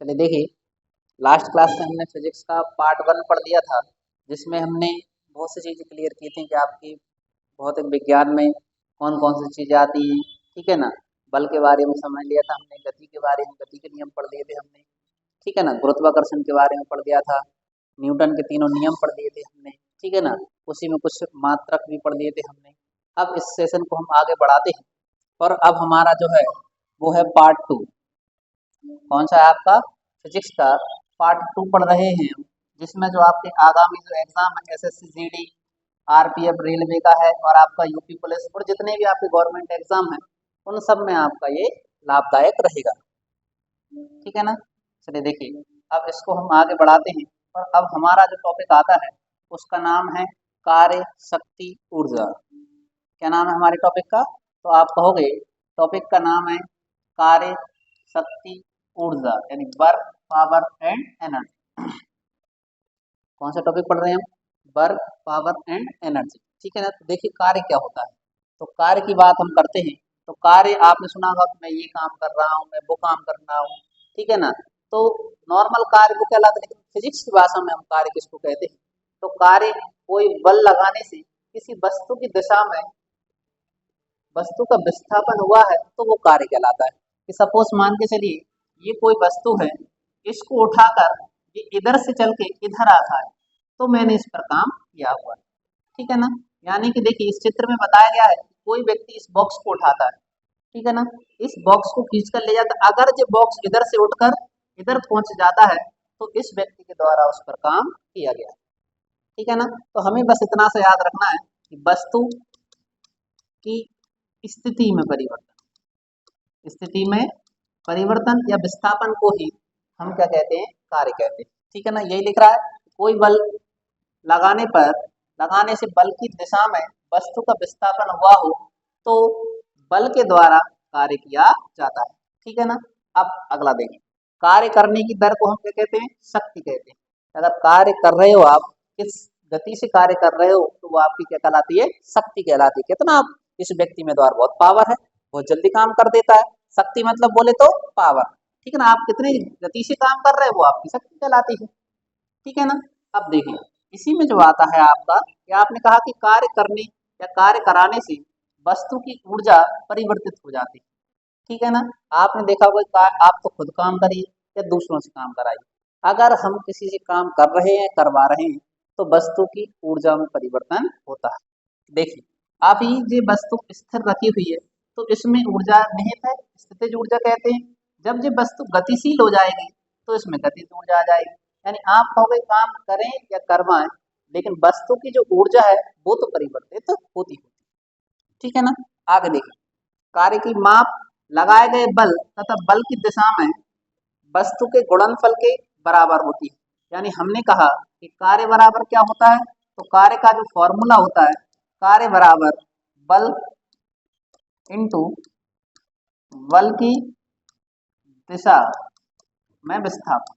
चलिए देखिए, last class में हमने फिजिक्स का पार्ट 1 पढ़ लिया था, जिसमें हमने बहुत सी चीज़ें क्लियर की थी कि आपकी भौतिक विज्ञान में कौन-कौन सी चीज़ें आती हैं, ठीक है ना? बल के बारे में समझ लिया था हमने, गति के बारे में, गति के नियम पढ़ लिए थे हमने, ठीक है ना? गुरुत्वाकर्षण के बारे में पढ़ लिया था, न्यूटन के तीनों नियम पढ़ लिए थे हमने, ठीक है ना? उसी में कुछ मात्रक भी पढ़ लिए थे हमने। अब इस सेशन को हम आगे बढ़ाते हैं और अब हमारा जो है वो है पार्ट 2। कौन सा है आपका? फिजिक्स का पार्ट 2 पढ़ रहे हैं हम, जिसमें जो आपके आगामी जो एग्जाम है एसएससी जीडी आरपीएफ रेलवे का है और आपका यूपी पुलिस और जितने भी आपके गवर्नमेंट एग्जाम हैं उन सब में आपका ये लाभदायक रहेगा, ठीक है ना? चलिए देखिए, अब इसको हम आगे बढ़ाते हैं और अब हमारा जो टॉपिक आता है उसका नाम है कार्य शक्ति ऊर्जा। क्या नाम है हमारे टॉपिक का? तो आप कहोगे टॉपिक का नाम है कार्य शक्ति ऊर्जा, यानी वर्क पावर एंड एनर्जी। कौन सा टॉपिक पढ़ रहे हैं हम? वर्क पावर एंड एनर्जी, ठीक है ना? तो देखिए कार्य क्या होता है। तो कार्य की बात हम करते हैं तो कार्य आपने सुना होगा कि मैं ये काम कर रहा हूँ, मैं वो काम कर रहा हूँ, ठीक है ना? तो नॉर्मल कार्य को कहलाता है, लेकिन फिजिक्स की भाषा में हम कार्य किसको कहते हैं? तो कार्य कोई बल लगाने से किसी वस्तु की दिशा में वस्तु का विस्थापन हुआ है तो वो कार्य कहलाता है। कि सपोज मान के चलिए ये कोई वस्तु है, इसको उठाकर ये इधर से चल के इधर आता है तो मैंने इस पर काम किया हुआ है, ठीक है ना? यानी कि देखिए इस चित्र में बताया गया है कि कोई व्यक्ति इस बॉक्स को उठाता है, ठीक है ना? इस बॉक्स को खींच कर ले जाता है, अगर जो बॉक्स इधर से उठकर इधर पहुंच जाता है तो इस व्यक्ति के द्वारा उस पर काम किया गया, ठीक है ना? तो हमें बस इतना सा याद रखना है कि वस्तु की स्थिति में परिवर्तन, स्थिति में परिवर्तन या विस्थापन को ही हम क्या कहते हैं? कार्य कहते हैं, ठीक है ना? यही लिख रहा है कोई बल लगाने पर लगाने से बल की दिशा में वस्तु का विस्थापन हुआ हो तो बल के द्वारा कार्य किया जाता है, ठीक है ना? अब अगला देखें, कार्य करने की दर को हम क्या कहते हैं? शक्ति कहते हैं। अगर कार्य कर रहे हो आप, किस गति से कार्य कर रहे हो तो वो आपकी क्या कहलाती है? शक्ति कहलाती है। कितना आप इस व्यक्ति में द्वारा बहुत पावर है, बहुत जल्दी काम कर देता है। शक्ति मतलब बोले तो पावर, ठीक है ना? आप कितनी गति से काम कर रहे हो वो आपकी शक्ति कहलाती है, ठीक है ना? अब देखिए इसी में जो आता है आपका कि आपने कहा कि कार्य करने या कार्य कराने से वस्तु की ऊर्जा परिवर्तित हो जाती है, ठीक है ना? आपने देखा होगा आप तो खुद काम करिए या दूसरों से काम कराइए, अगर हम किसी से काम कर रहे हैं, करवा रहे हैं तो वस्तु की ऊर्जा में परिवर्तन होता है। देखिए अभी ये वस्तु स्थिर रखी हुई है तो इसमें ऊर्जा निहित है, स्थितिज ऊर्जा कहते हैं। जब ये वस्तु गतिशील हो जाएगी तो इसमें गतिज ऊर्जा आ जाएगी। यानी आप कहोगे काम करें या करवाएं, लेकिन वस्तु की जो ऊर्जा है वो तो परिवर्तित होती है, ठीक है ना? आगे देखिए, कार्य की माप लगाए गए बल तथा बल की दिशा में वस्तु के गुणनफल के बराबर होती है। यानी हमने कहा कि कार्य बराबर क्या होता है? तो कार्य का जो फॉर्मूला होता है, कार्य बराबर बल इंटू बल की दिशा में विस्थापन,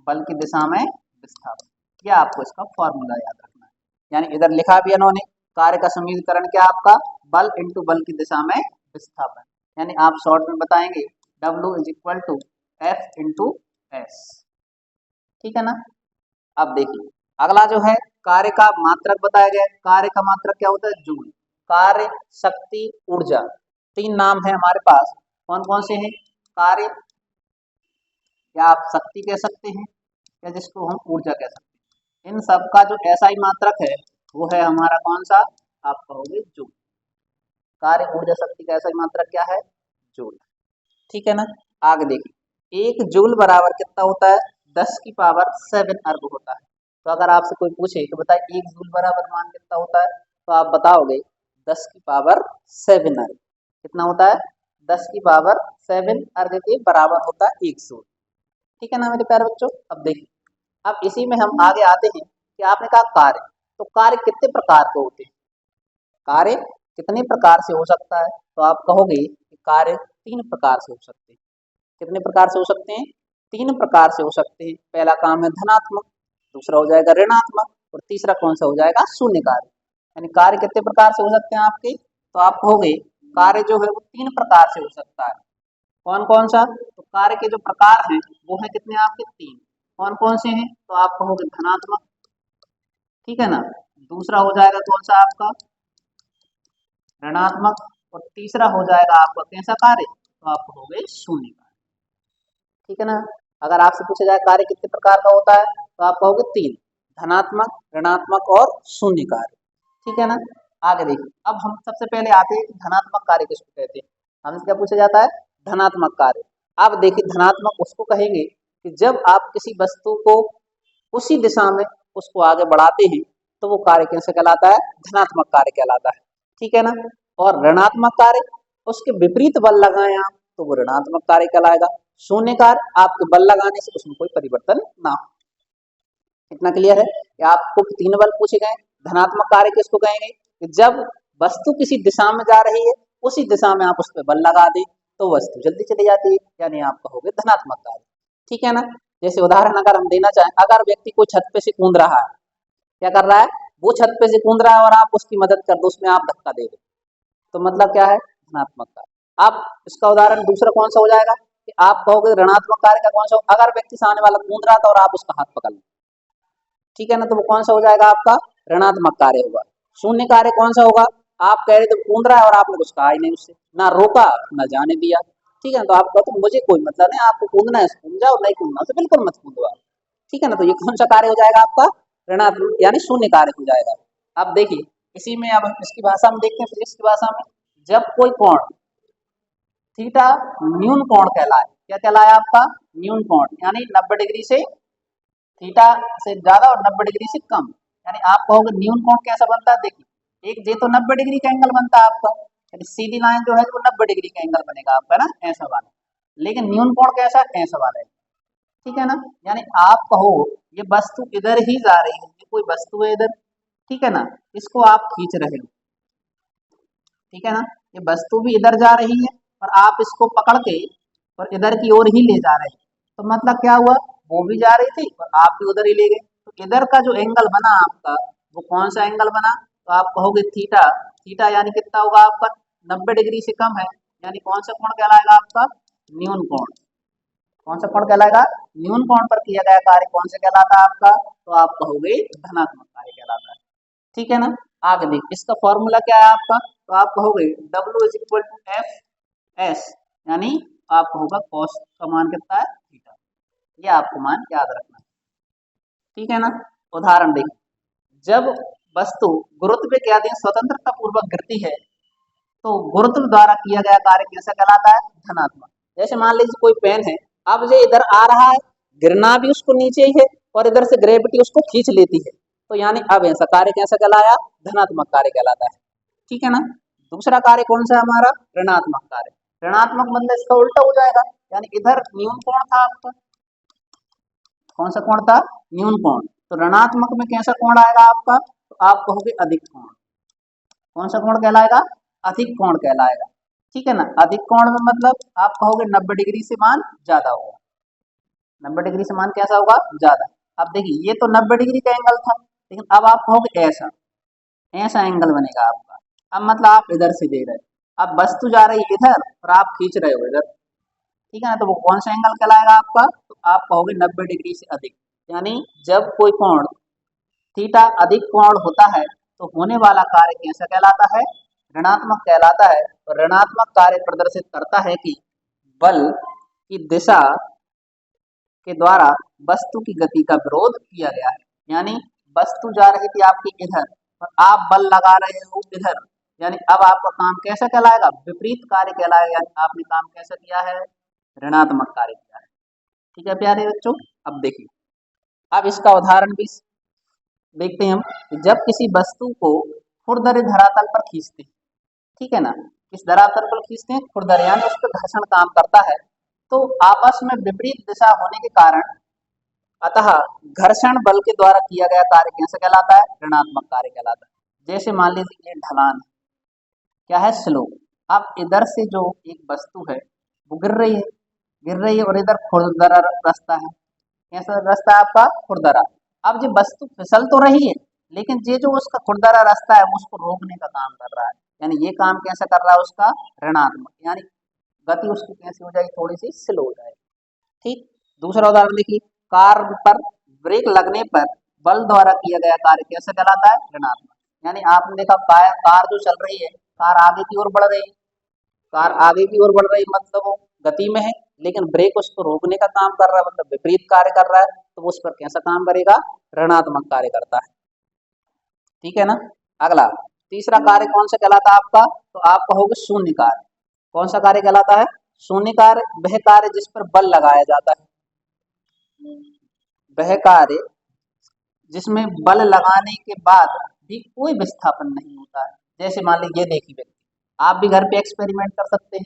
बल की दिशा में विस्थापन, यह आपको इसका फॉर्मूला याद रखना है। यानी इधर लिखा भी इन्होंने कार्य का समीकरण क्या आपका? बल इंटू बल की दिशा में विस्थापन, यानी आप शॉर्ट में बताएंगे W is equal to F into S, ठीक है ना? अब देखिए अगला जो है कार्य का मात्रक बताया गया। कार्य का मात्रक क्या होता है? जूल। कार्य शक्ति ऊर्जा, तीन नाम है हमारे पास, कौन कौन से हैं? कार्य या आप शक्ति कह सकते हैं या जिसको हम ऊर्जा कह सकते हैं। इन सब का जो एसआई मात्रक है वो है हमारा कौन सा? आप कहोगे जूल। कार्य ऊर्जा शक्ति का एसआई मात्रक क्या है? जूल, ठीक है ना? आगे देखिए एक जूल बराबर कितना होता है? 10 की पावर 7 अर्ग होता है। तो अगर आपसे कोई पूछे कि बताए एक जूल बराबर मान कितना होता है, तो आप बताओगे 10 की पावर 7 अर्ग। कितना होता है? 10 की पावर 7 अर्ग के बराबर होता है एक जूल, ठीक है ना मेरे प्यारे बच्चों? अब देखिए अब इसी में हम आगे आते हैं कि आपने कहा कार्य, तो कार्य कितने प्रकार के होते हैं? कार्य कितने प्रकार से हो सकता है? तो आप कहोगे कि कार्य 3 प्रकार से हो सकते हैं। कितने प्रकार से हो सकते हैं? 3 प्रकार से हो सकते हैं। पहला काम है धनात्मक, दूसरा हो जाएगा ऋणात्मक और तीसरा कौन सा हो जाएगा? शून्य कार्य। यानी कार्य कितने प्रकार से हो सकते हैं आपके? तो आप कहोगे कार्य जो है वो 3 प्रकार से हो सकता है। कौन कौन सा? तो कार्य के जो प्रकार हैं वो है कितने आपके? 3। कौन कौन से हैं? तो आप कहोगे धनात्मक, ठीक है ना। दूसरा हो जाएगा कौन सा आपका? ऋणात्मक। और तीसरा हो जाएगा आपका कैसा कार्य? तो आप कहोगे शून्य कार्य, ठीक है ना। अगर आपसे पूछा जाए कार्य कितने प्रकार का होता है तो आप कहोगे 3, धनात्मक, ऋणात्मक और शून्य कार्य, ठीक है ना। आगे देखिए, अब हम सबसे पहले आते हैं कि धनात्मक कार्य किसको कहते हैं। हमसे क्या पूछा जाता है? धनात्मक कार्य। अब देखिए धनात्मक उसको कहेंगे कि जब आप किसी वस्तु को उसी दिशा में उसको आगे बढ़ाते हैं तो वो कार्य कैसे कहलाता है? धनात्मक कार्य कहलाता है, ठीक है ना। और ऋणात्मक कार्य, उसके विपरीत बल लगाएं आप तो वो ऋणात्मक कार्य कहलाएगा। शून्य कार्य, आपके बल लगाने से उसमें कोई परिवर्तन ना हो। इतना क्लियर है कि आपको 3 बल पूछे गए। धनात्मक कार्य किसको कहेंगे? कि जब वस्तु किसी दिशा में जा रही है उसी दिशा में आप उस पर बल लगा दें तो वस्तु जल्दी चली जाती है, यानी आप कहोगे धनात्मक कार्य, ठीक है ना। जैसे उदाहरण अगर हम देना चाहें, अगर व्यक्ति को छत पे से कूद रहा है, क्या कर रहा है? वो छत पे से कूद रहा है और आप उसकी मदद कर दो, उसमें आप धक्का दे दो, तो मतलब क्या है? धनात्मक कार्य। अब इसका उदाहरण दूसरा कौन सा हो जाएगा कि आप कहोगे ऋणात्मक कार्य का कौन सा? अगर व्यक्ति सामने वाला कूद रहा था और आप उसका हाथ पकड़ लो, ठीक है ना, तो वो कौन सा हो जाएगा आपका? ऋणात्मक कार्य होगा। शून्य कार्य कौन सा होगा? आप कह रहे थे कूद रहा है और आपने कुछ कहा ही नहीं, उससे ना रोका ना जाने दिया, ठीक है ना, तो आप कहते तो मुझे कोई मतलब नहीं, आपको कूदना है कूद जाओ, नहीं कूदना तो बिल्कुल मत कूदो आप, ठीक है ना। तो ये कौन सा कार्य हो जाएगा आपका? ऋणात्मक यानी शून्य कार्य हो जाएगा। अब देखिए इसी में, अब इसकी भाषा में देखते हैं, फिजिक्स की भाषा में, जब कोई कोण थीटा न्यून कोण कहलाए, क्या कहलाए आपका? न्यून कोण, यानी 90 डिग्री से, थीटा से ज्यादा और 90 डिग्री से कम, यानी आप कहोगे न्यून कोण कैसा बनता है? देखिए एक जे तो 90 डिग्री का एंगल बनता है आपका, यानी सीधी लाइन जो है वो 90 डिग्री का एंगल बनेगा आपका ना, ऐसा वाला। लेकिन न्यून कोण कैसा? ऐसा वाला है, ठीक है ना। यानी आप कहो ये वस्तु इधर ही जा रही है, ये कोई वस्तु है इधर, ठीक है ना, इसको आप खींच रहे हो, ठीक है ना, ये वस्तु भी इधर जा रही है और आप इसको पकड़ के और इधर की ओर ही ले जा रहे हैं, तो मतलब क्या हुआ? वो भी जा रही थी और आप भी उधर ही ले गए, तो इधर का जो एंगल बना आपका वो कौन सा एंगल बना? तो आप कहोगे थीटा। थीटा यानी कितना होगा आपका? 90 डिग्री से कम है, यानी कौन सा कोण कहलाएगा आपका? न्यून कोण। कौन सा कोण कहलाएगा? न्यून कोण पर किया गया कार्य कौन सा कहलाता है आपका? तो आप कहोगे धनात्मक कार्य कहलाता है, ठीक है ना। आगे देखिए इसका फॉर्मूला क्या है आपका? तो आप कहोगे W is equal to F S, यानी आपको होगा कॉस का मान कितना है? थीटा। ये आपको मान याद रखना है, ठीक है ना। उदाहरण देखिए, जब वस्तु गुरुत्व के अधीन स्वतंत्रता पूर्वक गिरती है तो गुरुत्व द्वारा किया गया कार्य कैसा कहलाता है? धनात्मक। जैसे मान लीजिए कोई पेन है, अब ये इधर आ रहा है, गिरना भी उसको नीचे ही है और इधर से ग्रेविटी उसको खींच लेती है, तो यानी अब ऐसा कार्य कैसा कहलाया? धनात्मक कार्य कहलाता है, ठीक है ना। दूसरा कार्य कौन सा है हमारा? ऋणात्मक कार्य। ऋणात्मक मतलब इसका उल्टा हो जाएगा, यानी इधर न्यून कोण था आपका, कौन सा कोण था? न्यून कोण, तो ऋणात्मक में कैसा कोण आएगा आपका? तो आप कहोगे अधिक कोण। कौन सा कोण कहलाएगा? अधिक कोण कहलाएगा, ठीक है ना। अधिक कोण में मतलब आप कहोगे 90 डिग्री से मान ज्यादा होगा, 90 डिग्री से मान कैसा होगा? ज्यादा। अब देखिए ये तो 90 डिग्री का एंगल था, लेकिन अब आप कहोगे ऐसा, ऐसा एंगल बनेगा आपका। अब मतलब आप इधर से दे रहे हो, अब वस्तु जा रही है इधर और आप खींच रहे हो इधर, ठीक है ना, तो वो कौन सा एंगल कहलाएगा आपका? तो आप कहोगे 90 डिग्री से अधिक, यानी जब कोई कोण थीटा अधिक कोण होता है तो होने वाला कार्य कैसा कहलाता है? ऋणात्मक कहलाता है। और ऋणात्मक कार्य प्रदर्शित करता है कि बल की दिशा के द्वारा वस्तु की गति का विरोध किया गया है, यानी वस्तु जा रही थी आपकी इधर और आप बल लगा रहे हो इधर, यानी अब आपका काम कैसा कहलाएगा? विपरीत कार्य कहलाएगा, यानी आपने काम कैसा किया है? ऋणात्मक कार्य किया है, ठीक है प्यारे बच्चों। अब देखिए, अब इसका उदाहरण भी देखते हैं हम कि जब किसी वस्तु को खुरदरे धरातल पर खींचते हैं, ठीक है ना, किस धरातल पर खींचते हैं? खुरदरे, यानी उस पर घर्षण काम करता है, तो आपस में विपरीत दिशा होने के कारण अतः घर्षण बल के द्वारा किया गया कार्य कैसे कहलाता है? ऋणात्मक कार्य कहलाता है। जैसे मान लीजिए ये ढलान क्या है? स्लोप। अब इधर से जो एक वस्तु है वो गिर रही है और इधर खुरदरा रास्ता है, कैसा रास्ता है आपका? खुरदरा। अब जो वस्तु फिसल तो रही है, लेकिन ये जो उसका खुरदरा रास्ता है वो उसको रोकने का काम कर रहा है, यानी ये काम कैसा कर रहा है उसका? ऋणात्मक, यानी गति उसकी कैसी हो जाएगी, थोड़ी सी स्लो हो जाएगी। ठीक। दूसरा उदाहरण देखिए, कार पर ब्रेक लगने पर बल द्वारा किया गया कार्य कैसे कहलाता है, ऋणात्मक। यानी आपने देखा कार जो चल रही है, कार आगे की ओर बढ़ रही है, कार आगे की ओर बढ़ रही मतलब वो गति में है, लेकिन ब्रेक उसको रोकने का काम कर रहा है, मतलब विपरीत कार्य कर रहा है, तो वो उस पर कैसा काम करेगा, ऋणात्मक कार्य करता है। ठीक है ना। अगला तीसरा कार्य कौन सा कहलाता है आपका, तो आप कहोगे शून्य कार्य। कौन सा कार्य कहलाता है, शून्य कार्य। वह कार्य जिस पर बल लगाया जाता है, वह कार्य जिसमें बल लगाने के बाद भी कोई विस्थापन नहीं होता है। जैसे मान लीजिए देखिए व्यक्ति, आप भी घर पे एक्सपेरिमेंट कर सकते हैं।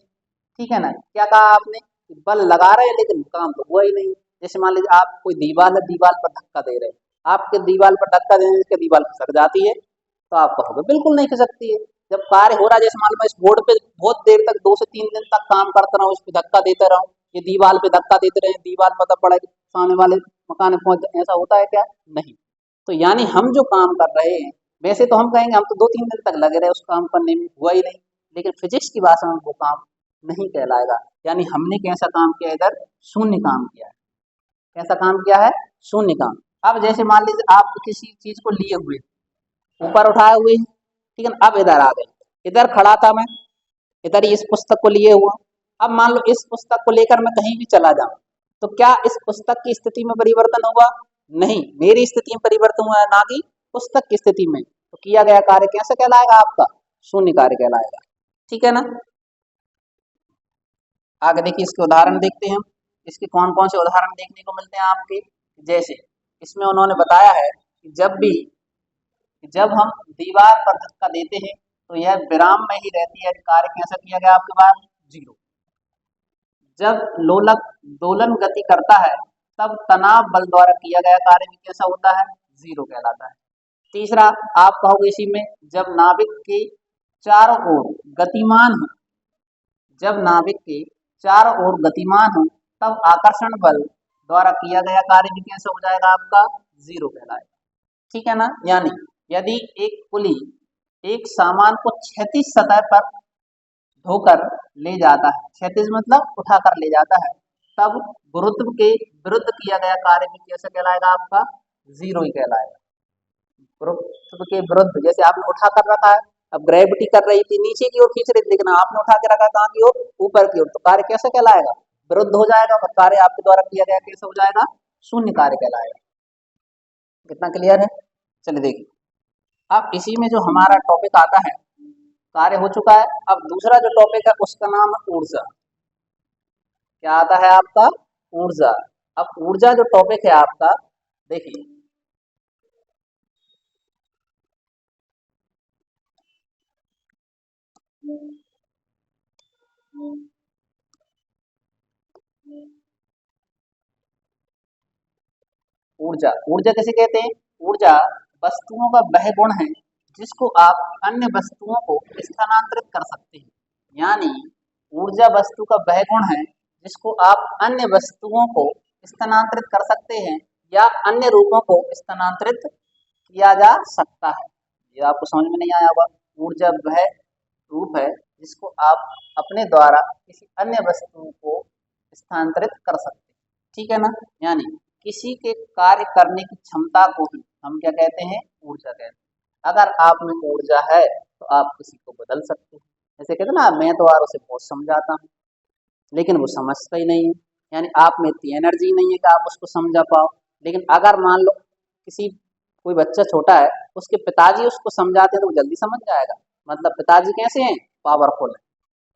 ठीक है ना। क्या कहा आपने, बल लगा रहे हैं लेकिन काम तो हुआ ही नहीं। जैसे मान लीजिए आप कोई दीवार है, दीवार पर धक्का दे रहे हैं, आपके दीवार पर धक्का देने से दीवार खिसक जाती है, तो आप कहोगे बिल्कुल नहीं खिसकती है। जब कार्य हो रहा है, जैसे मान लो मैं इस बोर्ड पे बहुत देर तक 2 से 3 दिन तक काम करता रहा हूँ, इस पे धक्का देते रहा हूँ, ये दीवार पे धक्का देते रहे, दीवार पता पड़ा कि सामने वाले मकान में पहुंच जाए, ऐसा होता है क्या, नहीं। तो यानी हम जो काम कर रहे हैं, वैसे तो हम कहेंगे हम तो 2 3 दिन तक लगे रहे उस काम करने में, हुआ ही नहीं, लेकिन फिजिक्स की भाषा में वो काम नहीं कहलाएगा। यानी हमने कैसा काम किया, इधर शून्य काम किया है। कैसा काम किया है, शून्य काम। अब जैसे मान लीजिए आप किसी चीज को लिए हुए, ऊपर उठाए हुए हैं, ठीक है ना, अब इधर आ गए, इधर खड़ा था मैं, इधर ही इस पुस्तक को लिए हुआ, अब मान लो इस पुस्तक को लेकर मैं कहीं भी चला जाऊं, तो क्या इस पुस्तक की स्थिति में परिवर्तन होगा, नहीं, मेरी स्थिति में परिवर्तन हुआ है, ना कि पुस्तक की स्थिति में। तो किया गया कार्य कैसे कहलाएगा आपका, शून्य कार्य कहलाएगा। ठीक है ना। आगे देखिए, इसके उदाहरण देखते हैं हम। इसके कौन कौन से उदाहरण देखने को मिलते हैं आपके, जैसे इसमें उन्होंने बताया है कि जब हम दीवार पर धक्का देते हैं तो यह विराम में ही रहती है, कार्य कैसा किया गया आपके पास, जीरो। जब लोलक दोलन गति करता है तब तनाव बल द्वारा किया गया कार्य भी कैसा होता है, जीरो कहलाता है। तीसरा आप कहोगे इसी में, जब नाभिक के चारों ओर गतिमान हो, जब नाभिक के चारों ओर गतिमान हो, तब आकर्षण बल द्वारा किया गया कार्य भी कैसा हो जाएगा आपका, जीरो कहलाएगा। ठीक है ना। यानी यदि एक पुली एक सामान को क्षैतिज सतह पर ढोकर ले जाता है, क्षैतिज मतलब उठाकर ले जाता है, तब गुरुत्व के विरुद्ध किया गया कार्य भी कैसे कहलाएगा आपका, जीरो ही कहलाएगा। गुरुत्व के विरुद्ध, जैसे आपने उठा कर रखा है, अब ग्रेविटी कर रही थी नीचे की ओर खींच रही थी, लेकिन आपने उठा के रखा कहाँ की ओर, ऊपर की ओर, तो कार्य कैसे कहलाएगा, विरुद्ध हो जाएगा, और कार्य आपके द्वारा किया गया कैसे हो जाएगा, शून्य कार्य कहलाएगा। कितना क्लियर है। चलिए देखिए, अब इसी में जो हमारा टॉपिक आता है, कार्य हो चुका है, अब दूसरा जो टॉपिक है उसका नाम है ऊर्जा। क्या आता है आपका, ऊर्जा। अब ऊर्जा जो टॉपिक है आपका, देखिए ऊर्जा, ऊर्जा किसे कहते हैं, ऊर्जा वस्तुओं का वह गुण है जिसको आप अन्य वस्तुओं को स्थानांतरित कर सकते हैं। यानी ऊर्जा वस्तु का वह गुण है जिसको आप अन्य वस्तुओं को स्थानांतरित कर सकते हैं, या अन्य रूपों को स्थानांतरित किया जा सकता है। ये आपको समझ में नहीं आया होगा। ऊर्जा वह रूप है जिसको आप अपने द्वारा किसी अन्य वस्तु को स्थानांतरित कर सकते हैं। ठीक है ना। यानी किसी के कार्य करने की क्षमता को ही हम क्या कहते हैं, ऊर्जा कहते हैं। अगर आप में ऊर्जा है तो आप किसी को बदल सकते हैं। जैसे कहते हैं ना, मैं तो यार उसे बहुत समझाता हूँ, लेकिन वो समझता ही नहीं है। यानी आप में इतनी एनर्जी नहीं है कि आप उसको समझा पाओ। लेकिन अगर मान लो किसी कोई बच्चा छोटा है, उसके पिताजी उसको समझाते हैं तो वो जल्दी समझ जाएगा। मतलब पिताजी कैसे हैं, पावरफुल है।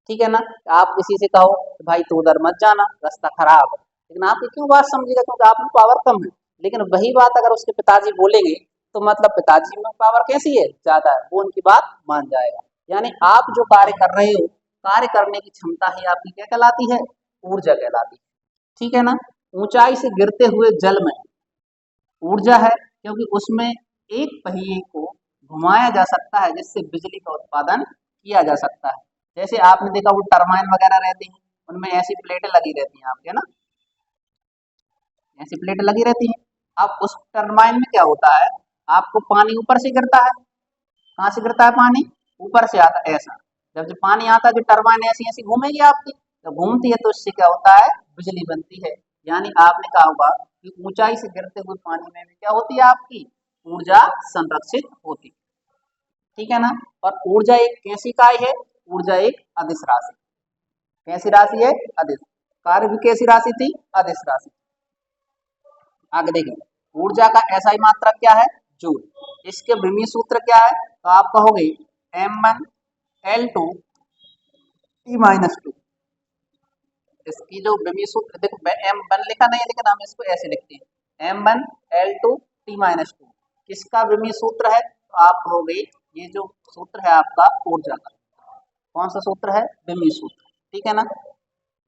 ठीक है ना। आप किसी से कहो कि भाई तू उधर मत जाना, रास्ता खराब है, लेकिन आपकी क्यों बात समझेगा, क्योंकि आप में पावर कम है। लेकिन वही बात अगर उसके पिताजी बोलेंगे, तो मतलब पिताजी में पावर कैसी है, ज्यादा है, वो उनकी बात मान जाएगा। यानी आप जो कार्य कर रहे हो, कार्य करने की क्षमता ही आपकी क्या कहलाती है, ऊर्जा कहलाती है। ठीक है ना। ऊंचाई से गिरते हुए जल में ऊर्जा है, क्योंकि उसमें एक पहिए को घुमाया जा सकता है जिससे बिजली का उत्पादन किया जा सकता है। जैसे आपने देखा वो टरबाइन वगैरह रहती हैं, उनमें ऐसी प्लेटें लगी रहती हैं आपके ना, ऐसी प्लेटें लगी रहती हैं। अब उस टरबाइन में क्या होता है, आपको पानी ऊपर से गिरता है, कहाँ से गिरता है पानी, ऊपर से आता है ऐसा। जब जो पानी आता है, जो टरबाइन ऐसी ऐसी घूमेगी आपकी, तो घूमती है तो इससे क्या होता है, बिजली बनती है। यानी आपने कहा होगा कि ऊंचाई से गिरते हुए पानी में भी क्या होती है, आपकी ऊर्जा संरक्षित होती है। ठीक है ना। और ऊर्जा एक कैसी इकाई है, ऊर्जा एक अदिश राशि। कैसी राशि है, अदिश। कार्य भी कैसी राशि थी, अदिश राशि। आगे देखिए, ऊर्जा का एसआई मात्रक क्या है, जूल। इसके विमीय सूत्र क्या है, तो आप कहोगे m1l2t-2। इसकी जो विमीय सूत्र देखो, m1 लिखा नहीं है लेकिन हम इसको ऐसे लिखते हैं m1l2t-2। किसका विमीय सूत्र है, तो आप कहोगे ये जो सूत्र है आपका ऊर्जा का। कौन सा सूत्र है, विमीय सूत्र। ठीक है ना।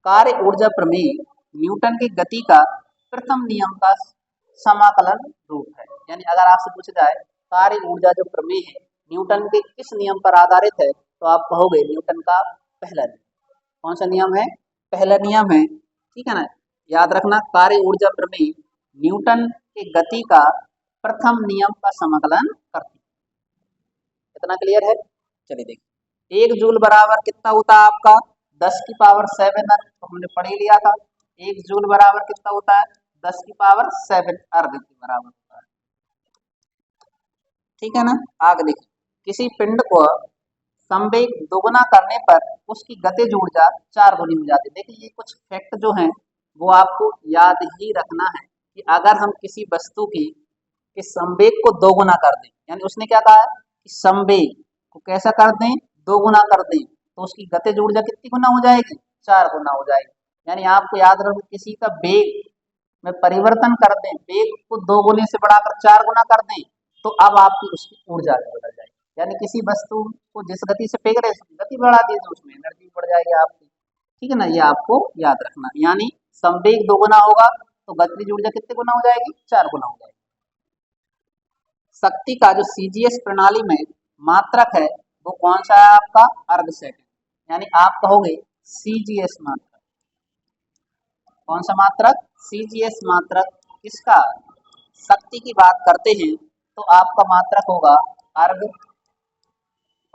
कार्य ऊर्जा प्रमेय न्यूटन की गति का प्रथम नियम का समाकलन रूप है। यानी अगर आपसे पूछा जाए कार्य ऊर्जा जो प्रमेय है न्यूटन के किस नियम पर आधारित है, तो आप कहोगे न्यूटन का पहला नियम। कौन सा नियम है, पहला नियम है। ठीक है ना। याद रखना, कार्य ऊर्जा प्रमेय न्यूटन के गति का प्रथम नियम का समाकलन करती है। इतना क्लियर है। चलिए देखिए, 1 जूल बराबर कितना होता है आपका 10⁻7 अर्ग, तो हमने पढ़ ही लिया था। 1 जूल बराबर कितना होता है 10⁻7 अर्ग के बराबर होता है। ठीक है ना। आगे देखिए, किसी पिंड को संवेग दोगुना करने पर उसकी गतिज ऊर्जा 4 गुनी हो जाती है। देखिए ये कुछ फैक्ट जो हैं वो आपको याद ही रखना है कि अगर हम किसी वस्तु की के संवेग को दोगुना कर दें, यानी उसने क्या कहा है कि संवेग को कैसा कर दें, दोगुना कर दें, तो उसकी गतिज ऊर्जा कितनी गुना हो जाएगी, 4 गुना हो जाएगी। यानी आपको याद रखो, किसी का वेग में परिवर्तन कर दें, वेग को 2 गुने से बढ़ाकर 4 गुना कर दें, तो अब आपकी उसकी ऊर्जा भी बदल जाएगी। यानी किसी वस्तु को जिस गति से फेंक रहे हैं गति बढ़ा दीजिए, उसमें एनर्जी बढ़ जाएगी आपकी। ठीक है ना, ये आपको याद रखना। यानी संवेग 2 गुना होगा तो गतिज ऊर्जा कितने गुना हो जाएगी, 4 गुना हो जाएगी। शक्ति का जो सीजीएस प्रणाली में मात्रक है वो कौन सा है आपका, अर्ध सेकंड। यानी आप कहोगे सीजीएस मात्रक। कौन सा मात्रक, सीजीएस मात्रक। किसका, शक्ति की बात करते हैं तो आपका मात्रक होगा अर्ध।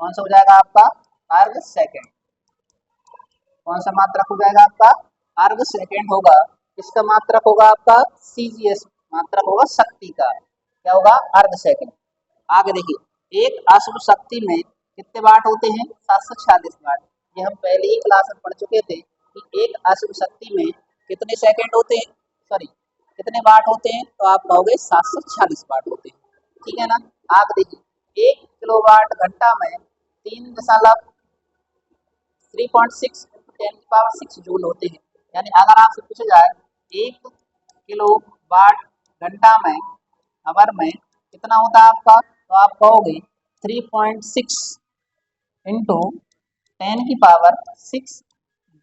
कौन सा हो जाएगा आपका, अर्ध सेकंड। कौन सा मात्रक हो जाएगा आपका, अर्ध सेकंड होगा। इसका मात्रक होगा आपका सीजीएस मात्रक होगा शक्ति का, क्या होगा, अर्ध सेकंड। आगे देखिए, एक अश्व शक्ति में कितने वाट होते हैं, 746 वाट। ये हम पहले ही क्लास में पढ़ चुके थे कि एक अश्व शक्ति में कितने सेकंड होते हैं, सॉरी कितने वाट होते हैं, तो आप कहोगे 746 वाट होते हैं। ठीक है ना। आगे देखिए, 1 किलोवाट घंटा में 3.6 10⁶ जूल होते हैं। यानी अगर आपसे पूछा जाए 1 किलोवाट घंटा में आवर में कितना होता है आपका, तो आप कहोगे 3.6 इंटू 10⁶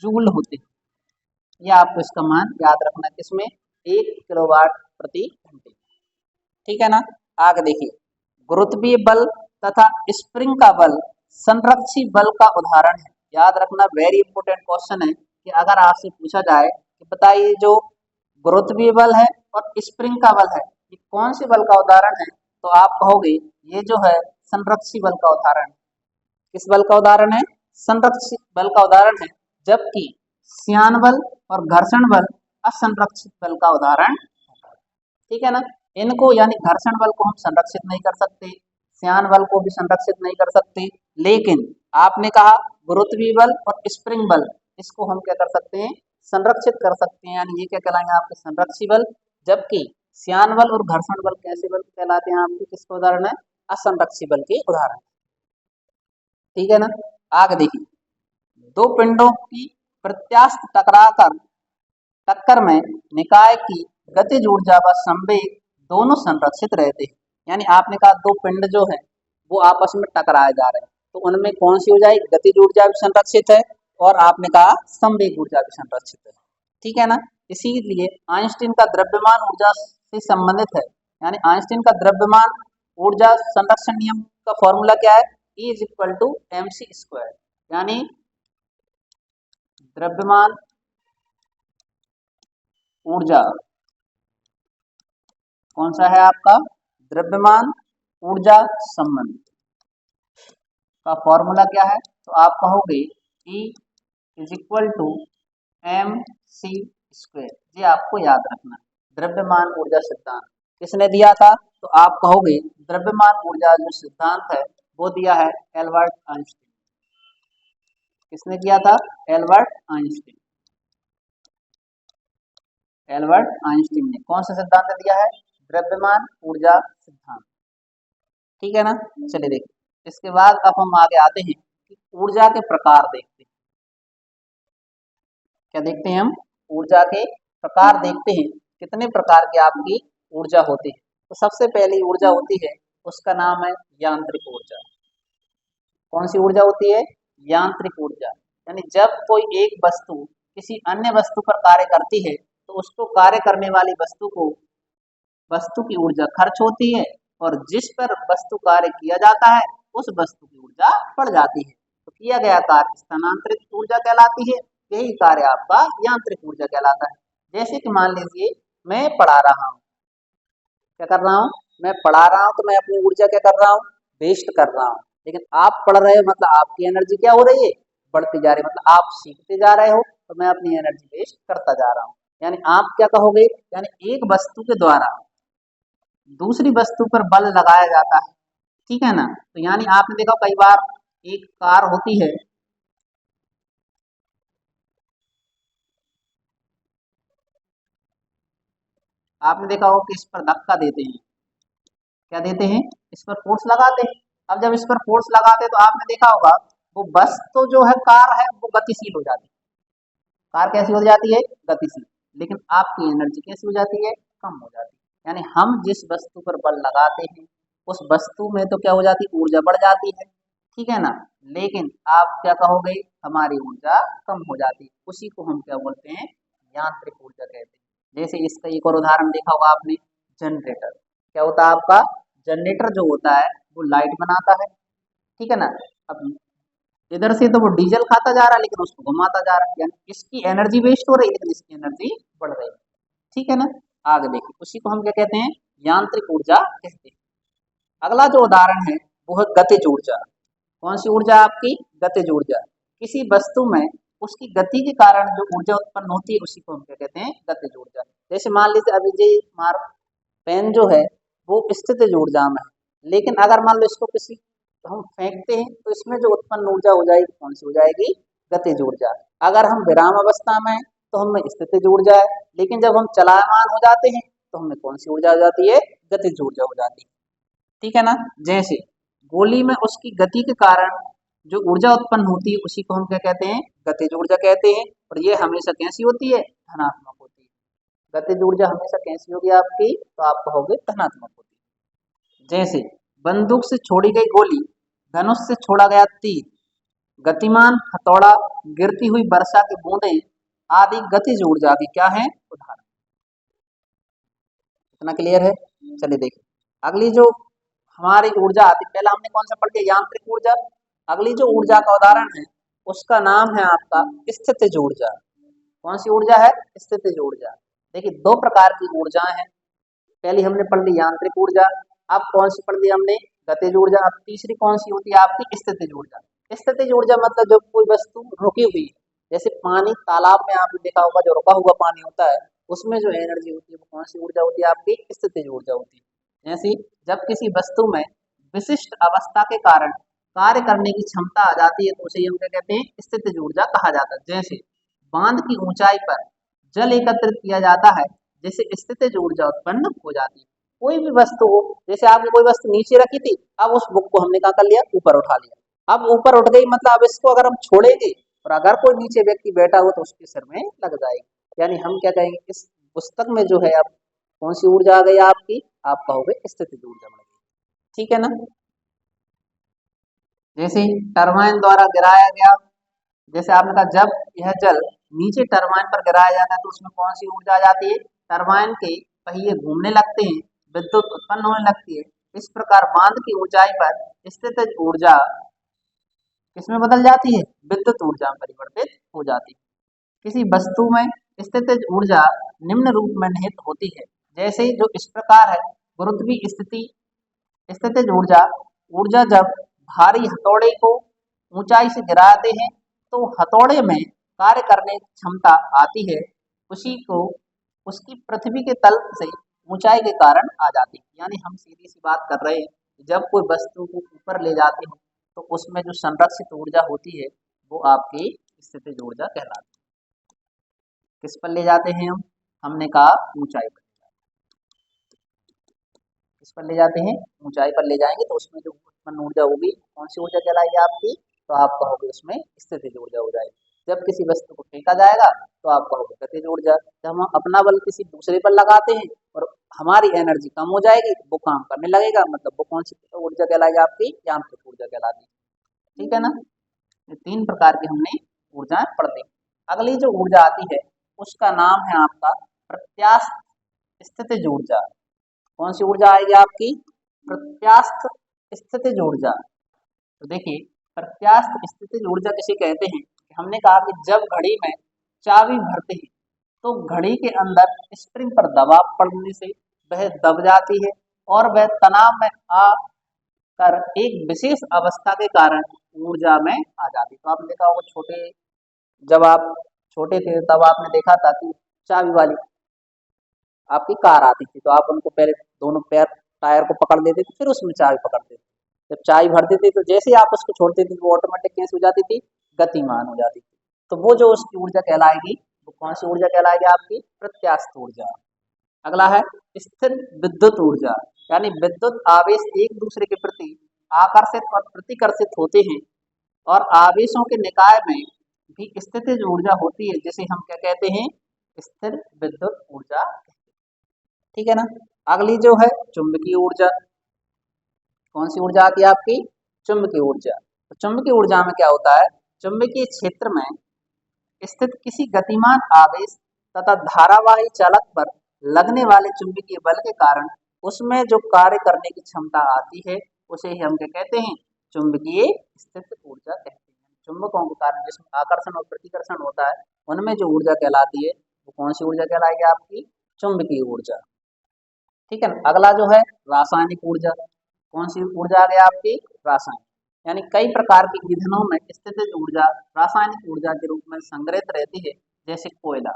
जूल होते हैं। यह आपको इसका मान याद रखना है, किसमें, 1 किलोवाट प्रति घंटे। ठीक है ना। आगे देखिए, गुरुत्वीय बल तथा स्प्रिंग का बल संरक्षी बल का उदाहरण है। याद रखना, वेरी इंपोर्टेंट क्वेश्चन है कि अगर आपसे पूछा जाए कि बताइए जो गुरुत्वीय बल है और स्प्रिंग का बल है ये कौन से बल का उदाहरण है, तो आप कहोगे ये जो है संरक्षी बल का उदाहरण है। किस बल का उदाहरण है, संरक्षी बल का उदाहरण है। जबकि श्यान बल और घर्षण बल असंरक्षित बल का उदाहरण। ठीक है ना। इनको यानी घर्षण बल को हम संरक्षित नहीं कर सकते, श्यान बल को भी संरक्षित नहीं कर सकते, लेकिन आपने कहा गुरुत्वीय बल और स्प्रिंग बल इसको हम क्या कर सकते हैं, संरक्षित कर सकते हैं। यानी ये क्या कहलाएंगे आपके संरक्षी बल। जबकि श्यान बल और घर्षण बल कैसे बल कहलाते हैं आपके, किसके उदाहरण है, असंरक्षी बल के उदाहरण। ठीक है ना। आगे देखिए, दो पिंडों की प्रत्यास्थ टक्कर में निकाय की गतिज ऊर्जा व संवेग दोनों संरक्षित रहते हैं। यानी आपने कहा दो पिंड जो है वो आपस में टकराए जा रहे हैं, तो उनमें कौन सी हो जाएगी, गतिज ऊर्जा भी संरक्षित है और आपने कहा संवेग ऊर्जा भी संरक्षित है। ठीक है ना। इसीलिए आइंस्टीन का द्रव्यमान ऊर्जा से संबंधित है। यानी आइंस्टीन का द्रव्यमान ऊर्जा संरक्षण नियम का फॉर्मूला क्या है, E = mc²। यानी द्रव्यमान ऊर्जा कौन सा है आपका, द्रव्यमान ऊर्जा संबंध का फॉर्मूला क्या है, तो आप कहोगे E = एम सी स्क्वायर, ये आपको याद रखना। द्रव्यमान ऊर्जा सिद्धांत किसने दिया था? तो आप कहोगे द्रव्यमान ऊर्जा जो सिद्धांत है वो दिया है एल्बर्ट आइंस्टीन। किसने किया था? Albert Einstein. एल्बर्ट आइंस्टीन ने कौन सा सिद्धांत दिया है? द्रव्यमान ऊर्जा सिद्धांत। ठीक है ना। चलिए देखिए, इसके बाद अब हम आगे आते हैं कि ऊर्जा के प्रकार देखते हैं। क्या देखते हैं हम? ऊर्जा के प्रकार देखते हैं। कितने प्रकार की आपकी ऊर्जा होती है? तो सबसे पहली ऊर्जा होती है, उसका नाम है यांत्रिक ऊर्जा। कौन सी ऊर्जा होती है? यांत्रिक ऊर्जा। यानी जब कोई एक वस्तु किसी अन्य वस्तु पर कार्य करती है तो उसको कार्य करने वाली वस्तु को वस्तु की ऊर्जा खर्च होती है, और जिस पर वस्तु कार्य किया जाता है उस वस्तु की ऊर्जा बढ़ जाती है। तो किया गया कार्य स्थानांतरित ऊर्जा कहलाती है, यही कार्य आपका यांत्रिक ऊर्जा कहलाता है। जैसे कि मान लीजिए मैं पढ़ा रहा हूँ, क्या कर रहा हूँ? मैं पढ़ा रहा हूँ, तो मैं अपनी ऊर्जा क्या कर रहा हूँ? वेस्ट कर रहा हूँ। लेकिन आप पढ़ रहे हो मतलब आपकी एनर्जी क्या हो रही है? बढ़ती जा रही है, मतलब आप सीखते जा रहे हो, तो मैं अपनी एनर्जी वेस्ट करता जा रहा हूँ। यानी आप क्या कहोगे? यानी एक वस्तु के द्वारा दूसरी वस्तु पर बल लगाया जाता है, ठीक है ना। तो यानी आपने देखा कई बार एक कार होती है, आपने देखा हो कि इस पर धक्का देते हैं, क्या देते हैं? इस पर फोर्स लगाते हैं। अब जब इस पर फोर्स लगाते हैं तो आपने देखा होगा वो बस तो जो है कार है वो गतिशील हो जाती है। कार कैसी हो जाती है? गतिशील। लेकिन आपकी एनर्जी कैसी हो जाती है? कम हो जाती है। यानी हम जिस वस्तु पर बल लगाते हैं उस वस्तु में तो क्या हो जाती है? ऊर्जा बढ़ जाती है, ठीक है ना। लेकिन आप क्या कहोगे? हमारी ऊर्जा कम हो जाती है। उसी को हम क्या बोलते हैं? यांत्रिक ऊर्जा कहते हैं। जैसे इसका एक और उदाहरण देखा होगा आपने, जनरेटर। क्या होता है आपका? जनरेटर जो होता है वो लाइट बनाता है, ठीक है ना। अब इधर से तो वो डीजल खाता जा रहा है लेकिन उसको घुमाता जा रहा है, यानी इसकी एनर्जी वेस्ट हो रही है लेकिन इसकी एनर्जी बढ़ रही है, ठीक है ना। आगे देखिए, उसी को हम क्या कहते हैं? यांत्रिक ऊर्जा कहते हैं। अगला जो उदाहरण है वो है गतिज ऊर्जा। कौन सी ऊर्जा आपकी? गतिज ऊर्जा। किसी वस्तु में उसकी गति के कारण जो ऊर्जा उत्पन्न होती है उसी को हम क्या कहते हैं? गतिज ऊर्जा। जैसे मान लीजिए अभी जी हमारा पेन जो है वो स्थितिज ऊर्जा में है, लेकिन अगर मान लो इसको किसी तो हम फेंकते हैं तो इसमें जो उत्पन्न ऊर्जा हो जाएगी कौन सी हो जाएगी? गतिज ऊर्जा। अगर हम विराम अवस्था में हैं तो हमें स्थितिज ऊर्जा है, लेकिन जब हम चलायमान हो जाते हैं तो हमें कौन सी ऊर्जा हो जाती है? गतिज ऊर्जा हो जाती है, ठीक है ना। जैसे गोली में उसकी गति के कारण जो ऊर्जा उत्पन्न होती है उसी को हम क्या कहते हैं? गतिज ऊर्जा कहते हैं। और ये हमेशा कैसी होती है? धनात्मक होती है। गतिज ऊर्जा हमेशा कैसी होगी आपकी? तो आप कहोगे धनात्मक होती है। जैसे बंदूक से छोड़ी गई गोली, धनुष से छोड़ा गया तीर, गतिमान हथौड़ा, गिरती हुई वर्षा की बूंदें आदि गतिज ऊर्जा की क्या है? उदाहरण। इतना क्लियर है? चलिए देखिए, अगली जो हमारी ऊर्जा आती है, पहला हमने कौन सा पढ़ लिया? यांत्रिक ऊर्जा। अगली जो ऊर्जा का उदाहरण है उसका नाम है आपका स्थितिज ऊर्जा। कौन सी ऊर्जा है? स्थितिज ऊर्जा। देखिए दो प्रकार की ऊर्जाएं हैं। पहली हमने पढ़ ली यांत्रिक ऊर्जा, अब कौन सी पढ़ ली हमने? गतिज ऊर्जा। अब तीसरी कौन सी होती है आपकी? स्थितिज ऊर्जा। स्थितिज ऊर्जा मतलब जब कोई वस्तु रुकी हुई है, जैसे पानी, तालाब में आपने देखा होगा जो रुका हुआ पानी होता है उसमें जो एनर्जी होती है वो कौन सी ऊर्जा होती है? आपकी स्थितिज ऊर्जा होती है। जैसे जब किसी वस्तु में विशिष्ट अवस्था के कारण कार्य करने की क्षमता आ जाती है तो उसे हम क्या कहते हैं? स्थितिज ऊर्जा कहा जाता है। जैसे बांध की ऊंचाई पर जल एकत्रित किया जाता है जिससे स्थितिज ऊर्जा उत्पन्न हो जाती है। कोई भी वस्तु हो, जैसे आपने कोई वस्तु नीचे रखी थी, अब उस बुक को हमने क्या कर लिया? ऊपर उठा लिया। अब ऊपर उठ गई मतलब अब इसको अगर हम छोड़ेंगे और अगर कोई नीचे व्यक्ति बैठा हो तो उसके सिर में लग जाएगी। यानी हम क्या कहेंगे? इस पुस्तक में जो है अब कौन सी ऊर्जा आ गई आपकी? आप कहोगे स्थितिज ऊर्जा बढ़ गई, ठीक है ना। जैसे टरबाइन द्वारा गिराया गया, जैसे आपने कहा जब यह जल नीचे टरबाइन पर गिराया जाता है तो उसमें कौन सी ऊर्जा आ जाती है? टरबाइन के पहिए घूमने लगते हैं, विद्युत उत्पन्न होने लगती है। इस प्रकार बांध की ऊंचाई पर स्थितिज ऊर्जा किसमें बदल जाती है? विद्युत ऊर्जा में परिवर्तित हो जाती है। किसी वस्तु में स्थितिज ऊर्जा निम्न रूप में निहित होती है, जैसे जो इस प्रकार है। गुरुत्वीय स्थिति स्थितिज ऊर्जा, ऊर्जा जब भारी हथौड़े को ऊंचाई से गिराते हैं तो हथौड़े में कार्य करने की क्षमता आती है, उसी को उसकी पृथ्वी के तल से ऊंचाई के कारण आ जाती है। यानी हम सीधी सी बात कर रहे हैं, जब कोई वस्तु को ऊपर ले जाते हैं तो उसमें जो संरक्षित ऊर्जा होती है वो आपकी स्थितिज ऊर्जा कहलाती है। किस पर ले जाते हैं हम? हमने कहा ऊंचाई पर। किस पर ले जाते हैं? ऊंचाई पर ले जाएंगे तो उसमें जो उत्पन्न ऊर्जा होगी कौन सी ऊर्जा कहलाएगी आपकी? तो आप कहोगे उसमें स्थितिज ऊर्जा हो जाएगी। जब किसी वस्तु को फेंका जाएगा तो आप कहोगे गतिज ऊर्जा। जब हम अपना बल किसी दूसरे पर लगाते हैं और हमारी एनर्जी कम हो जाएगी, वो काम करने लगेगा, मतलब वो कौन सी ऊर्जा कहलाएगी आपकी? यांत्रिक ऊर्जा कहलाती है। ठीक है ना? ये 3 प्रकार की हमने ऊर्जाएं पढ़ ली। अगली जो ऊर्जा आती है उसका नाम है आपका प्रत्यास्थ स्थितिज ऊर्जा। कौन सी ऊर्जा आएगी आपकी? प्रत्यास्थ स्थितिज ऊर्जा। तो देखिए, प्रत्यास्थ स्थितिज ऊर्जा किसे कहते हैं? हमने कहा कि जब घड़ी में चाबी भरते हैं तो घड़ी के अंदर स्प्रिंग पर दबाव पड़ने से वह दब जाती है और वह तनाव में आकर एक विशेष अवस्था के कारण ऊर्जा में आ जाती है। तो आपने देखा होगा जब आप छोटे थे तब आपने देखा था कि चाबी वाली आपकी कार आती थी तो आप उनको पहले दोनों पैर टायर को पकड़ लेते थे, फिर उसमें चाबी पकड़ते थे। जब चाबी भरते थे तो जैसे ही आप उसको छोड़ते थे वो ऑटोमेटिक कैसे हो जाती थी? गतिमान हो जाती थी। तो वो जो उसकी ऊर्जा कहलाएगी वो कौन सी ऊर्जा कहलाएगी आपकी? प्रत्यास्थ ऊर्जा। अगला है स्थिर विद्युत ऊर्जा। यानी विद्युत आवेश एक दूसरे के प्रति आकर्षित और प्रतिकर्षित होते हैं और आवेशों के निकाय में भी स्थितिज ऊर्जा होती है, जिसे हम क्या कहते हैं? स्थिर विद्युत ऊर्जा। ठीक है ना? अगली जो है चुंबकीय ऊर्जा। कौन सी ऊर्जा आती है आपकी? चुंबकीय ऊर्जा। तो चुंबकीय ऊर्जा में क्या होता है? चुंबकीय क्षेत्र में स्थित किसी गतिमान आवेश तथा धारावाही चालक पर लगने वाले चुंबकीय बल के कारण उसमें जो कार्य करने की क्षमता आती है उसे ही हम क्या कहते हैं? चुंबकीय स्थित ऊर्जा कहते हैं। चुंबकों के कारण जिसमें आकर्षण और प्रतिकर्षण होता है उनमें जो ऊर्जा कहलाती है वो कौन सी ऊर्जा कहलाएगी आपकी? चुंबकीय ऊर्जा। ठीक है ना? अगला जो है रासायनिक ऊर्जा। कौन सी ऊर्जा आ गई आपकी? रासायनिक। यानी कई प्रकार के ईंधनों में स्थितिज ऊर्जा रासायनिक ऊर्जा के रूप में संग्रहित रहती है, जैसे कोयला।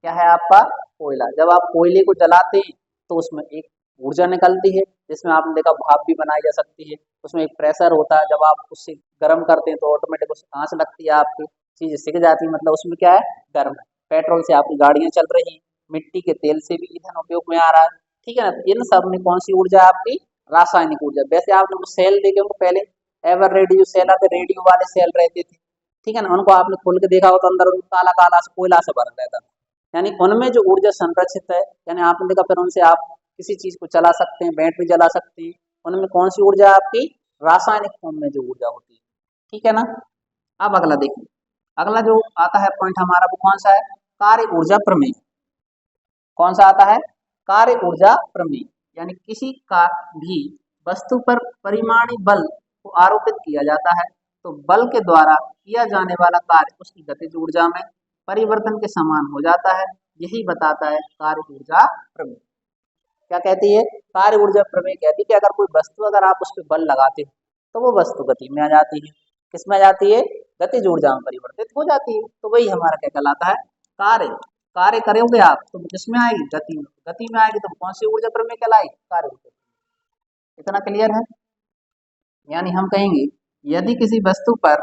क्या है आपका? कोयला। जब आप कोयले को जलाते हैं तो उसमें एक ऊर्जा निकलती है जिसमें आपने देखा भाप भी बनाई जा सकती है। उसमें एक प्रेशर होता है, जब आप उससे गर्म करते हैं तो ऑटोमेटिक उससे आंच लगती है, आपकी चीज सिक जाती है, मतलब उसमें क्या है? गर्म है। पेट्रोल से आपकी गाड़ियां चल रही हैं, मिट्टी के तेल से भी ईंधन उपयोग में आ रहा है। ठीक है ना? तो इन सब में कौन सी ऊर्जा है आपकी? रासायनिक ऊर्जा। वैसे आपने वो सेल देखे होंगे पहले, एवर रेडियो सेल आते, रेडियो वाले सेल रहते थे। ठीक है ना? उनको आपने खोल के देखा हो तो अंदर उनको काला काला कोयला से भरा रहता था। यानी उनमें जो ऊर्जा संरक्षित है, यानी आपने देखा फिर उनसे आप किसी चीज को चला सकते हैं, बैटरी जला सकते हैं। उनमें कौन सी ऊर्जा है आपकी? रासायनिक फॉर्म में जो ऊर्जा होती है। ठीक है ना? अब अगला देखिए, अगला जो आता है पॉइंट हमारा वो कौन सा है? कार्य ऊर्जा प्रमेय। कौन सा आता है? कार्य ऊर्जा प्रमेय। यानी किसी का भी वस्तु पर परिमाणी बल को आरोपित किया जाता है तो बल के द्वारा किया जाने वाला कार्य उसकी गतिज ऊर्जा में परिवर्तन के समान हो जाता है। यही बताता है कार्य ऊर्जा प्रमेय। क्या कहती है? कार्य ऊर्जा प्रमेय कहती है कि अगर कोई वस्तु, अगर आप उस पर बल लगाते हो तो वो वस्तु गति में आ जाती है। किस में आ जाती है? गतिज ऊर्जा में परिवर्तित हो जाती है। तो वही हमारा क्या कहलाता है? कार्य। कार्य करोगे आप तो किसमें आएगी? गति में। गति में आएगी तो कौन सी ऊर्जा प्रमेय कहलाएगी? कार्य ऊर्जा। इतना क्लियर है? यानी हम कहेंगे यदि किसी वस्तु पर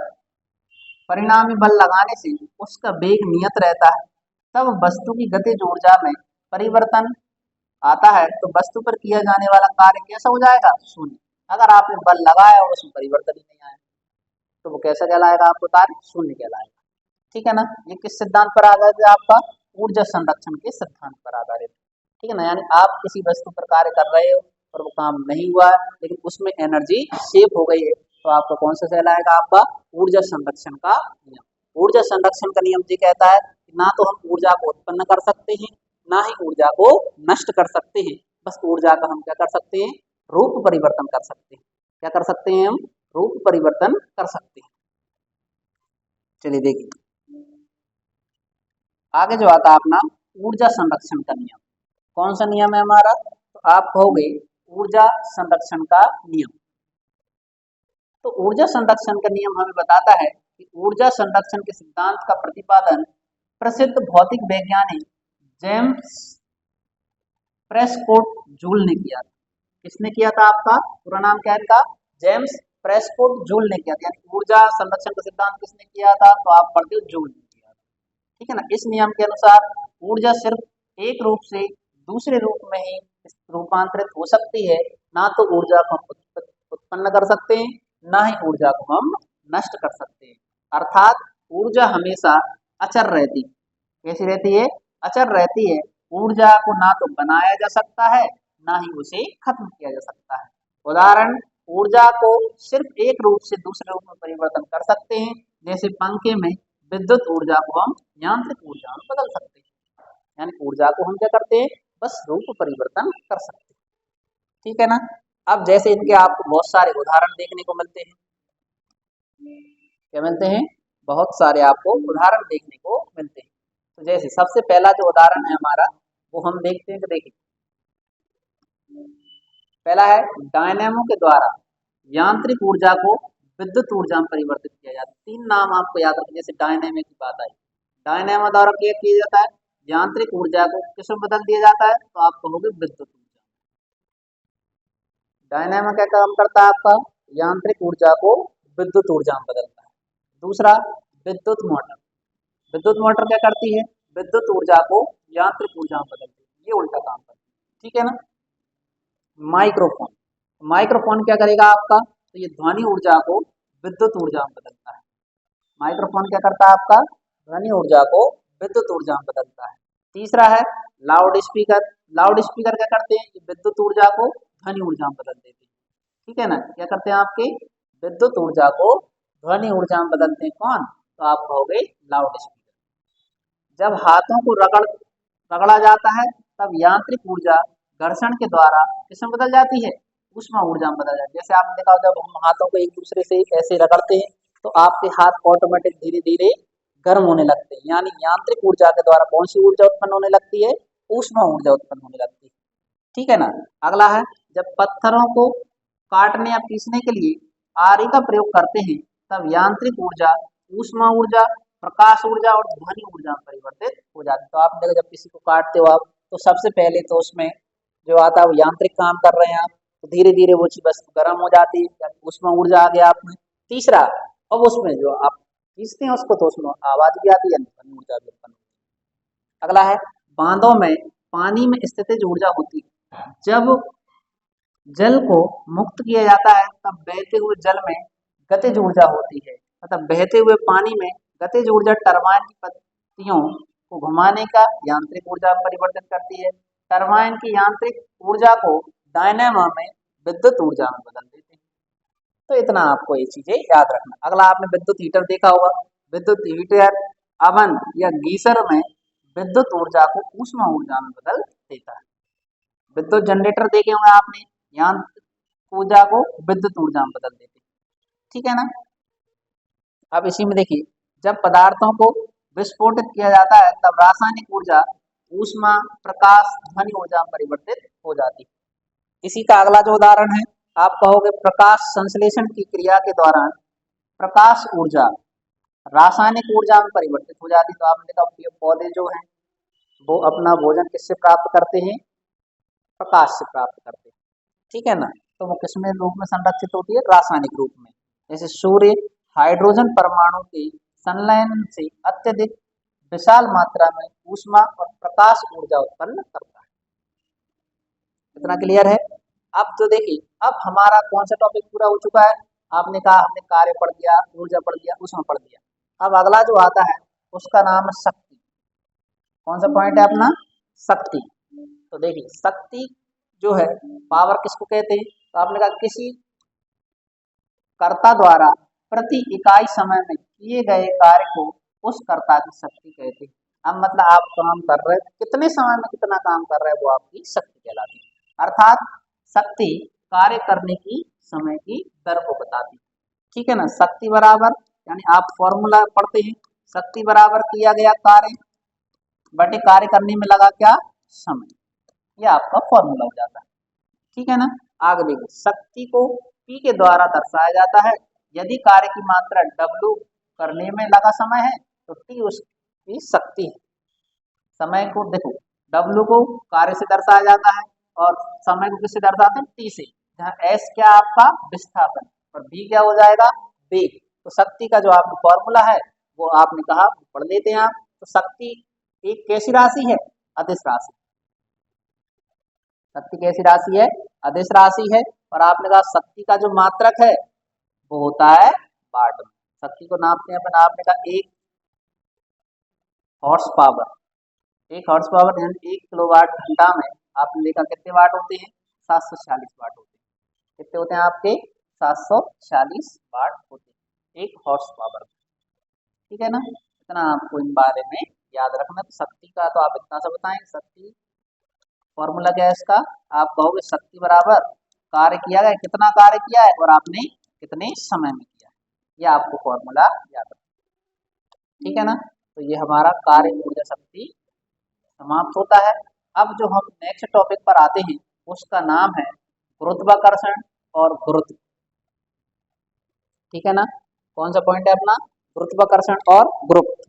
परिणामी बल लगाने से उसका वेग नियत रहता है तब वस्तु की गतिज ऊर्जा में परिवर्तन आता है तो वस्तु पर किया जाने वाला कार्य कैसा हो जाएगा? शून्य। अगर आपने बल लगाया और उसमें परिवर्तन ही नहीं आया तो वो कैसा कहलाएगा? आपको कार्य शून्य कहलाएगा। ठीक है ना? ये किस सिद्धांत पर आधारित है? आपका ऊर्जा संरक्षण के सिद्धांत पर आधारित। ठीक है ना? यानी आप किसी वस्तु पर कार्य कर रहे हो और वो काम नहीं हुआ है लेकिन उसमें एनर्जी सेव हो गई है तो आपका कौन सा कहलाएगा? आपका ऊर्जा संरक्षण का नियम। ऊर्जा संरक्षण का नियम ये कहता है कि ना तो हम ऊर्जा को उत्पन्न कर सकते हैं ना ही ऊर्जा को नष्ट कर सकते हैं। बस ऊर्जा का हम क्या कर सकते हैं? रूप परिवर्तन कर सकते हैं। क्या कर सकते हैं हम? रूप परिवर्तन कर सकते हैं। चलिए देखिए, आगे जो आता है अपना ऊर्जा संरक्षण का नियम। कौन सा नियम है हमारा? तो आप कहोगे ऊर्जा संरक्षण का नियम। तो ऊर्जा संरक्षण का नियम हमें बताता है कि ऊर्जा संरक्षण के सिद्धांत का प्रतिपादन प्रसिद्ध भौतिक वैज्ञानिक जेम्स प्रेस्कॉट जूल ने किया था। किसने किया था? आपका पूरा नाम क्या है इनका? जेम्स प्रेस्कॉट जूल ने किया था। यानी ऊर्जा संरक्षण का सिद्धांत किसने किया था? तो आप पढ़ते हो जूल ने किया था। ठीक है ना। इस नियम के अनुसार ऊर्जा सिर्फ एक रूप से दूसरे रूप में ही रूपांतरित हो सकती है, ना तो ऊर्जा को हम उत्पन्न कर सकते हैं, ना ही ऊर्जा को हम नष्ट कर सकते हैं। अर्थात ऊर्जा हमेशा अचर रहती है। कैसी रहती है? अचर रहती है। ऊर्जा को ना तो बनाया जा सकता है, ना ही उसे खत्म किया जा सकता है। उदाहरण, ऊर्जा को सिर्फ एक रूप से दूसरे रूप में परिवर्तन कर सकते हैं। जैसे पंखे में विद्युत ऊर्जा को हम यांत्रिक ऊर्जा में बदल सकते हैं। यानी ऊर्जा को हम क्या करते हैं? बस रूप परिवर्तन कर सकते हैं। ठीक है ना। अब जैसे इनके आपको बहुत सारे उदाहरण देखने को मिलते हैं। क्या मिलते हैं? बहुत सारे आपको उदाहरण देखने को मिलते हैं। तो जैसे सबसे पहला जो उदाहरण है हमारा, वो हम देखते हैं। तो देखिए, पहला है डायनेमो के द्वारा यांत्रिक ऊर्जा को विद्युत ऊर्जा में परिवर्तित किया जाता है। 3 नाम आपको याद रखिए। जैसे डायनेमो की बात आई, डायनेमो द्वारा क्या किया जाता है? यांत्रिक ऊर्जा को किस में बदल दिया जाता है? तो आप कहोगे विद्युत ऊर्जा। डायनेमो क्या काम करता है? आपका यांत्रिक ऊर्जा को विद्युत ऊर्जा में बदलता है। दूसरा, विद्युत मोटर। विद्युत मोटर क्या करती है? विद्युत ऊर्जा को यांत्रिक ऊर्जा में बदलती है। ये उल्टा काम करती है। ठीक है ना। माइक्रोफोन, माइक्रोफोन क्या करेगा आपका? तो ये ध्वनि ऊर्जा को विद्युत ऊर्जा में बदलता है। माइक्रोफोन क्या करता है आपका? ध्वनि ऊर्जा को विद्युत ऊर्जा में बदलता है। तीसरा है लाउड स्पीकर। लाउड स्पीकर क्या करते हैं? ये विद्युत ऊर्जा को ध्वनि ऊर्जा में बदल देते हैं। ठीक है ना। क्या करते हैं? आपके विद्युत ऊर्जा को ध्वनि ऊर्जा में बदलते हैं। कौन? तो आप कहोगे लाउड स्पीकर। जब हाथों को रगड़ा जाता है, तब यांत्रिक ऊर्जा घर्षण के द्वारा किसमें बदल जाती है? ऊष्मा ऊर्जा में बदल जाती है। जैसे आपने देखा, जब हम हाथों को एक दूसरे से ऐसे रगड़ते हैं, तो आपके हाथ ऑटोमेटिक धीरे धीरे गर्म होने लगते हैं। यानी यांत्रिक ऊर्जा के द्वारा कौन सी ऊर्जा उत्पन्न होने लगती है? ऊष्मा ऊर्जा उत्पन्न होने लगती है। ठीक है ना। अगला है, जब पत्थरों को काटने या पीसने के लिए आरी का प्रयोग करते हैं, तब यांत्रिक ऊर्जा ऊष्मा ऊर्जा, प्रकाश ऊर्जा और ध्वनि ऊर्जा में परिवर्तित हो जाती है। तो आप देखो, जब किसी को काटते हो आप, तो सबसे पहले तो उसमें जो आता है वो यांत्रिक काम कर रहे हैं आप, तो धीरे धीरे वो चीज बस गर्म हो जाती है, उसमें ऊर्जा आ गया आप में। तीसरा, अब उसमें जो आप पीसते हैं उसको, तो उसमें आवाज भी आती है, ध्वनि ऊर्जा भी उत्पन्न होती है। अगला है, बांधों में पानी में स्थितिज ऊर्जा होती है। जब जल को मुक्त किया जाता है, तब बहते हुए जल में गतिज ऊर्जा होती है। मतलब बहते हुए पानी में गतिज ऊर्जा टरबाइन की पत्तियों को घुमाने का यांत्रिक ऊर्जा में परिवर्तित करती है। टरबाइन की यांत्रिक ऊर्जा को डायनेमो में विद्युत ऊर्जा में बदल देते हैं। तो इतना आपको ये चीजें याद रखना। अगला, आपने विद्युत हीटर देखा होगा। विद्युत हीटर अवन या गीसर में विद्युत ऊर्जा को ऊष्मा ऊर्जा में बदल देता है। विद्युत जनरेटर देखे होंगे आपने, यांत्रिक ऊर्जा को विद्युत ऊर्जा में बदल देते हैं। ठीक है ना। अब इसी में देखिए, जब पदार्थों को विस्फोटित किया जाता है, तब रासायनिक ऊर्जा ऊष्मा, प्रकाश, ध्वनि ऊर्जा में परिवर्तित हो जाती है। इसी का अगला जो उदाहरण है, आप कहोगे प्रकाश संश्लेषण की क्रिया के दौरान प्रकाश ऊर्जा रासायनिक ऊर्जा में परिवर्तित हो जाती है। तो आपने देखा, पौधे जो हैं वो अपना भोजन किससे प्राप्त करते हैं? प्रकाश से प्राप्त करते हैं। ठीक है ना। तो वो किस में रूप में संरक्षित होती है? रासायनिक रूप में। जैसे सूर्य हाइड्रोजन परमाणु के संलयन से अत्यधिक विशाल मात्रा में ऊष्मा और प्रकाश ऊर्जा उत्पन्न करता है। इतना क्लियर है। अब तो देखिए, अब हमारा कौन सा टॉपिक पूरा हो चुका है? आपने कहा हमने कार्य पढ़ दिया, ऊर्जा पढ़ दिया, ऊष्मा पढ़ दिया। अब अगला जो आता है उसका नाम है शक्ति। कौन सा पॉइंट है अपना? शक्ति। तो देखिए, शक्ति जो है, पावर किसको कहते हैं? तो आपने कहा किसी कर्ता द्वारा प्रति इकाई समय में किए गए कार्य को उस कर्ता की शक्ति कहते हैं। अब मतलब आप काम कर रहे हैं, कितने समय में कितना काम कर रहे हैं, वो आपकी शक्ति कहलाती है। अर्थात शक्ति कार्य करने की समय की दर को बताती है। ठीक है ना। शक्ति बराबर, यानी आप फॉर्मूला पढ़ते हैं, शक्ति बराबर किया गया कार्य बटे कार्य करने में लगा क्या? समय। ये आपका फॉर्मूला हो जाता है। ठीक है ना। आगे देखिए, शक्ति को P के द्वारा दर्शाया जाता है। यदि कार्य की मात्रा W करने में लगा समय है, तो टी उसकी शक्ति है। समय को देखो, डब्ल्यू को कार्य से दर्शाया जाता है और समय को किससे दर्शाते हैं, टी से। जहाँ एस क्या आपका विस्थापन और बी क्या हो जाएगा, वेग। तो शक्ति का जो आपका फॉर्मूला है वो आपने कहा पढ़ लेते हैं आप। तो शक्ति एक कैसी राशि है, अदिश राशि। शक्ति कैसी राशि है, अदिश राशि है। और आपने कहा शक्ति का जो मात्रक है वो होता है वाट में। शक्ति को नापते हैं अपन, आपने कहा एक हॉर्स पावर, एक हॉर्स पावर यानी 1 किलोवाट घंटा में आपने देखा कितने वाट होते हैं, 746 वाट होते हैं। कितने होते हैं आपके, 746 वाट होते हैं एक हॉर्स पावर। ठीक है ना, इतना आपको इन बारे में याद रखना। तो शक्ति का तो आप इतना सा बताएं, शक्ति फॉर्मूला क्या है इसका, आप कहोगे शक्ति बराबर कार्य किया गया, कितना कार्य किया है और आपने कितने समय में किया है, ये आपको फॉर्मूला याद रखना। ठीक है ना, तो ये हमारा कार्य ऊर्जा शक्ति समाप्त होता है। अब जो हम नेक्स्ट टॉपिक पर आते हैं उसका नाम है गुरुत्वाकर्षण और गुरुत्व। ठीक है ना, कौन सा पॉइंट है अपना, गुरुत्वाकर्षण और गुरुत्व।